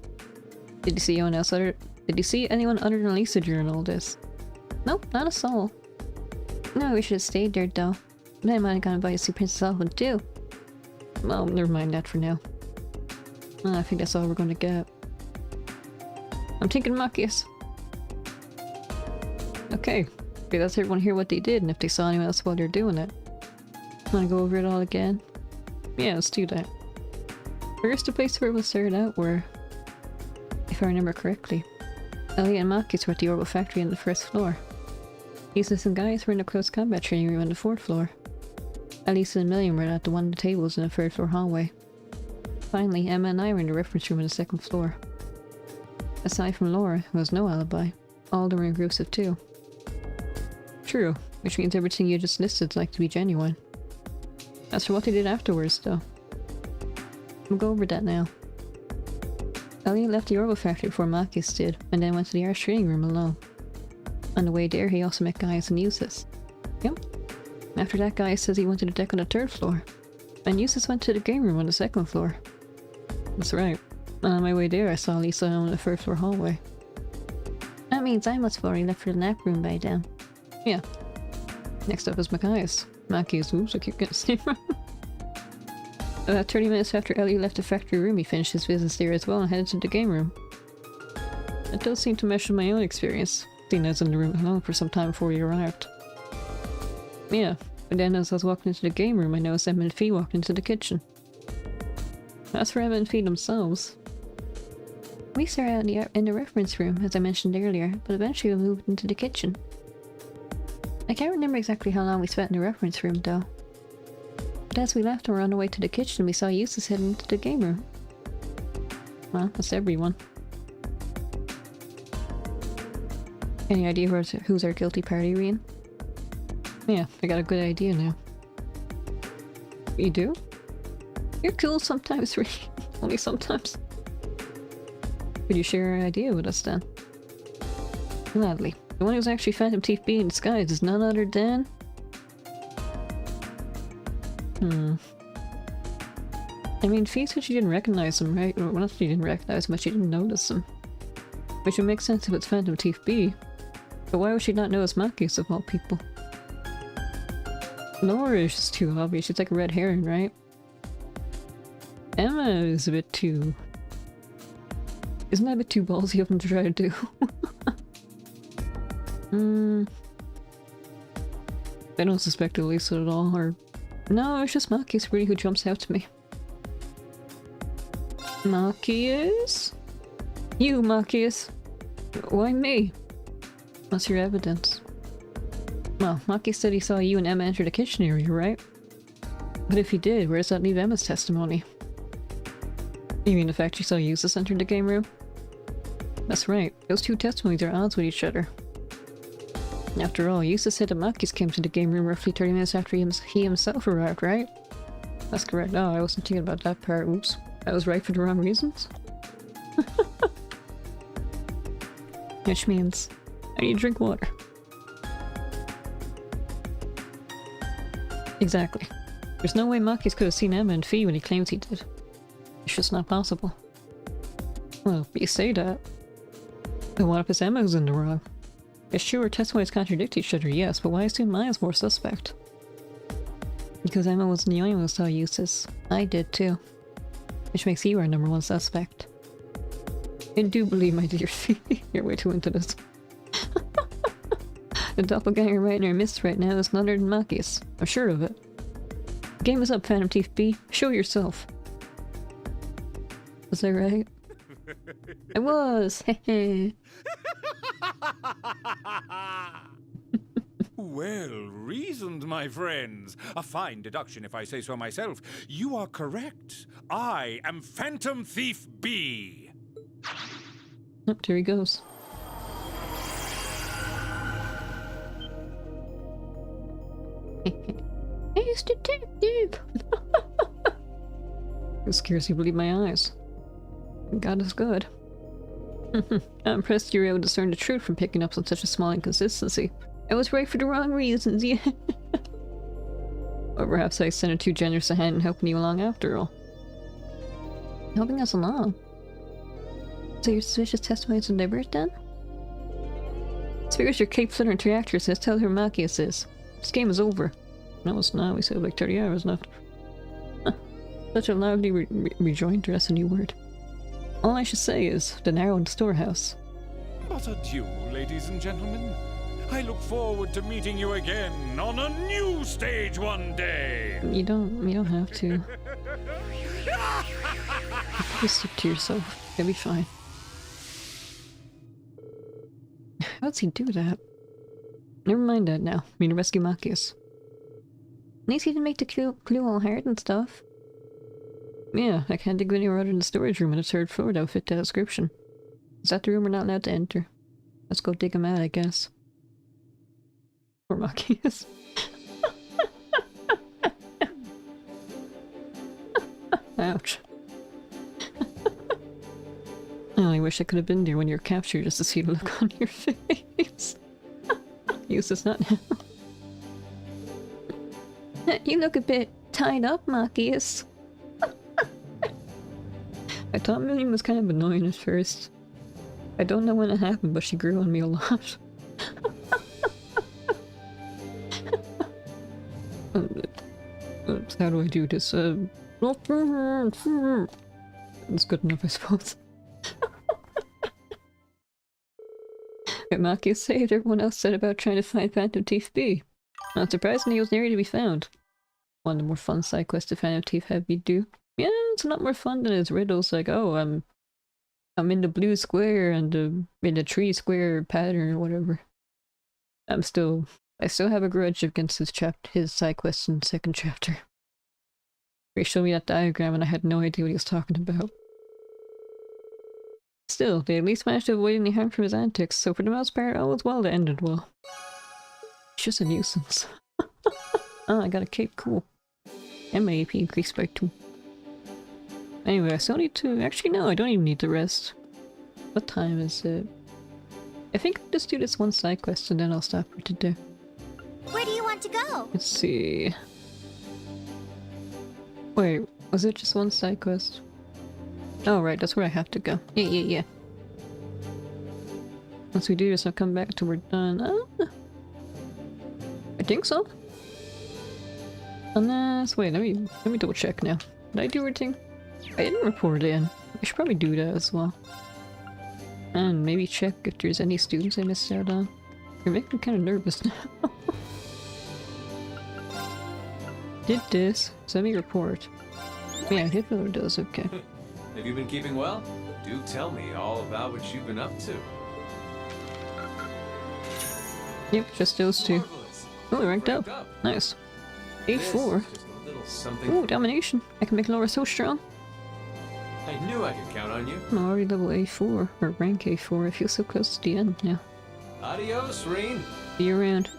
Did you see anyone else other? Did you see anyone other than Lisa during all this? Nope, not a soul. No, we should have stayed there though. Then I might have gone by to see Princess Alvin too. Well, never mind that for now. I think that's all we're gonna get. I'm thinking Machias. Okay, let's everyone hear what they did and if they saw anyone else while they're doing it. Wanna go over it all again? Yeah, let's do that. First, the place where it was started out were, if I remember correctly, Elliot and Machias were at the Orbital Factory on the first floor. Eustace and Gaius were in the close combat training room on the fourth floor. Elisa and Milliam were at the one of the tables in the third floor hallway. Finally, Emma and I were in the reference room on the second floor. Aside from Laura, who has no alibi, all of them were in groups of two. True, which means everything you just listed is like to be genuine. As for what they did afterwards, though, we'll go over that now. Elliot left the Orbital Factory before Machias did, and then went to the Arch training room alone. On the way there, he also met Gaius and Eustace. Yep. After that, Gaius says he went to the deck on the third floor, and Eustace went to the game room on the second floor. That's right. On my way there, I saw Lisa on the first floor hallway. That means I must have already left for the nap room by then. Yeah. Next up is Machias. Machias, oops, I keep getting his name wrong. About 30 minutes after Elliot left the factory room, he finished his business there as well and headed to the game room. That does seem to mesh with my own experience, seeing I was in the room alone for some time before he arrived. Yeah, but then as I was walking into the game room, I noticed Emma and Fee walked into the kitchen. As for Emma and Fee themselves, we started out in the reference room, as I mentioned earlier, but eventually we moved into the kitchen. I can't remember exactly how long we spent in the reference room, though. But as we left and were on the way to the kitchen, we saw Eustace heading into the game room. Well, that's everyone. Any idea who's our guilty party, Rian? Yeah, I got a good idea now. You do? You're cool sometimes, Rian. Only sometimes. Could you share your idea with us then? Gladly. The one who's actually Phantom Thief B in disguise is none other than... I mean, Fee said she didn't recognize him, right? Well, not that she didn't recognize him, but she didn't notice him. Which would make sense if it's Phantom Thief B. But why would she not know it's Machias of all people? Laura is just too obvious. She's like a red herring, right? Emma is a bit too... Isn't that a bit too ballsy of them to try to do? I don't suspect Elisa at all, or... No, it's just Machias really who jumps out to me. Machias? You, Machias. Why me? What's your evidence? Well, Machias said he saw you and Emma enter the kitchen area, right? But if he did, where does that leave Emma's testimony? You mean the fact she saw Eustace enter the game room? That's right, those two testimonies are at odds with each other. After all, Eustace said that Machias came to the game room roughly 30 minutes after he himself arrived, right? That's correct. Oh, I wasn't thinking about that part. Oops. I was right for the wrong reasons? Which means I need to drink water. Exactly. There's no way Machias could have seen Emma and Fee when he claims he did. It's just not possible. Well, you say that. But what if it's Emma who's in the wrong? It's true her testimonies contradict each other, yes, but why assume mine is more suspect? Because Emma wasn't the only one who saw Eustace. I did too. Which makes you our number one suspect. I do believe, my dear Fee. You're way too into this. The doppelganger right in our midst right now is none other than Machias. I'm sure of it. The game is up, Phantom Thief B. Show yourself. Was I right? I was! Well reasoned, my friends. A fine deduction if I say so myself. You are correct. I am Phantom Thief B. Oh, there he goes. He's detective! I scarcely believe my eyes. God is good. I'm impressed you were able to discern the truth from picking up on such a small inconsistency. I was right for the wrong reasons, yeah. Or perhaps I extended too generous a hand in helping you along after all. Helping us along? So your suspicious testimonies are diverse then? This figures your Cape Flitter reactor says tell her Machias is. This game is over. No, it's not. We still have like 30 hours left. Huh. Such a lively rejoinder, that's a new word. All I should say is the narrowed storehouse. But adieu, ladies and gentlemen. I look forward to meeting you again on a new stage one day. You don't have to. Just stick to yourself. You'll be fine. How does he do that? Never mind that now. We need to rescue Machias. At least he didn't make the clue all hard and stuff. Yeah, I can't think of anywhere other than the storage room on the 3rd floor that would fit that description. Is that the room we're not allowed to enter? Let's go dig him out, I guess. Poor Machias. Ouch. I only wish I could have been there when you were captured just to see the look on your face. Use this not now. You look a bit tied up, Machias. I thought Million was kind of annoying at first. I don't know when it happened, but she grew on me a lot. How do I do this? It's good enough, I suppose. What Machias saved, everyone else said about trying to find Phantom Thief B. Not surprisingly, he was nowhere to be found. One of the more fun side quests the Phantom Thief had me do. Yeah, it's a lot more fun than his riddles, like, oh, I'm in the blue square and in the tree square pattern or whatever. I still have a grudge against his side quest in the 2nd chapter. He showed me that diagram and I had no idea what he was talking about. Still, they at least managed to avoid any harm from his antics, so for the most part, all was well that ended well. It's just a nuisance. Oh, I got a cape, cool. And my AP increased by 2. Anyway, I still need to... Actually, no, I don't even need to rest. What time is it? I think I'll just do this one side quest and then I'll stop for today. Where do you want to go? Let's see... Wait, was it just one side quest? Oh right, that's where I have to go. Yeah. Once we do this, I'll come back till we're done. I think so. Unless... Wait, let me double check now. Did I do everything? I didn't report it in. I should probably do that as well. And maybe check if there's any students I missed out on. You're making me kind of nervous now. Did this. Send me a report. Yeah, Hitler does, okay. Have you been keeping well? Do tell me all about what you've been up to. Yep, just those two. Oh, they're ranked up. Nice. A4. Ooh, domination. I can make Laura so strong. I knew I could count on you. I'm already level A4, or rank A4. I feel so close to the end now. Adios, Reen. See you around.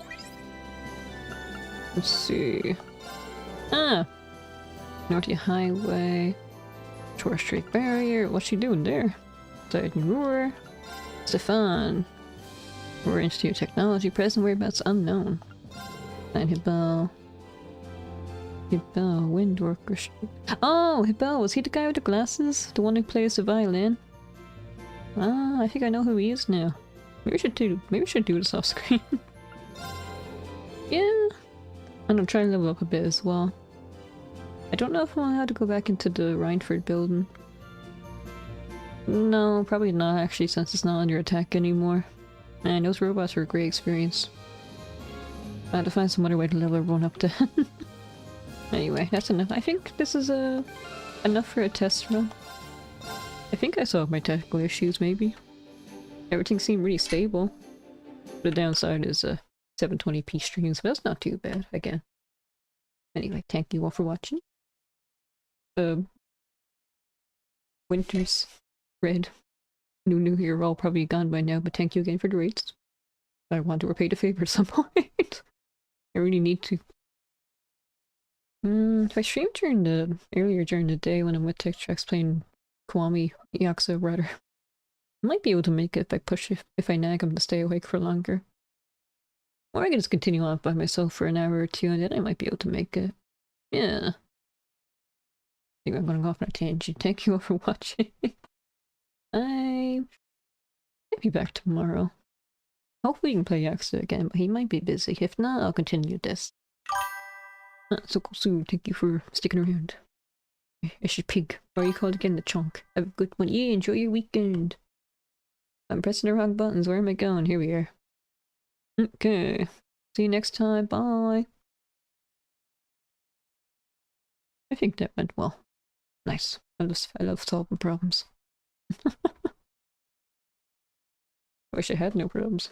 Let's see. Ah! Nortia Highway. Torres Strait Barrier. What's she doing there? Titan Roar. Stefan. We're into technology. Present whereabouts unknown. And Hibel. Wind Orchestra. Oh, Hibel, was he the guy with the glasses? The one who plays the violin? Ah, I think I know who he is now. Maybe we should do this off screen. Yeah. And I'll try to level up a bit as well. I don't know if I'm allowed to go back into the Rhineford building. No, probably not actually, since it's not under attack anymore. And those robots were a great experience. I had to find some other way to level everyone up to. Anyway, that's enough. I think this is enough for a test run. I think I solved my technical issues, maybe. Everything seemed really stable. The downside is 720p streams, but that's not too bad, again. Anyway, thank you all for watching. Winters, Red, New here are all probably gone by now, but thank you again for the rates. I want to repay the favor at some point. I really need to. If I streamed earlier during the day when I'm with Tech Tracks playing Kiwami Yakuza, rather, I might be able to make it if I push if I nag him to stay awake for longer. Or I can just continue on by myself for an hour or two and then I might be able to make it. Yeah. I think I'm gonna go off on a tangent. Thank you all for watching. I might be back tomorrow. Hopefully we can play Yakuza again, but he might be busy. If not, I'll continue this. So cool, Sue. Thank you for sticking around. I should pig. Or you called again the chunk. Have a good one. Yeah, enjoy your weekend. I'm pressing the wrong buttons. Where am I going? Here we are. Okay. See you next time. Bye. I think that went well. Nice. I love solving problems. Wish I had no problems.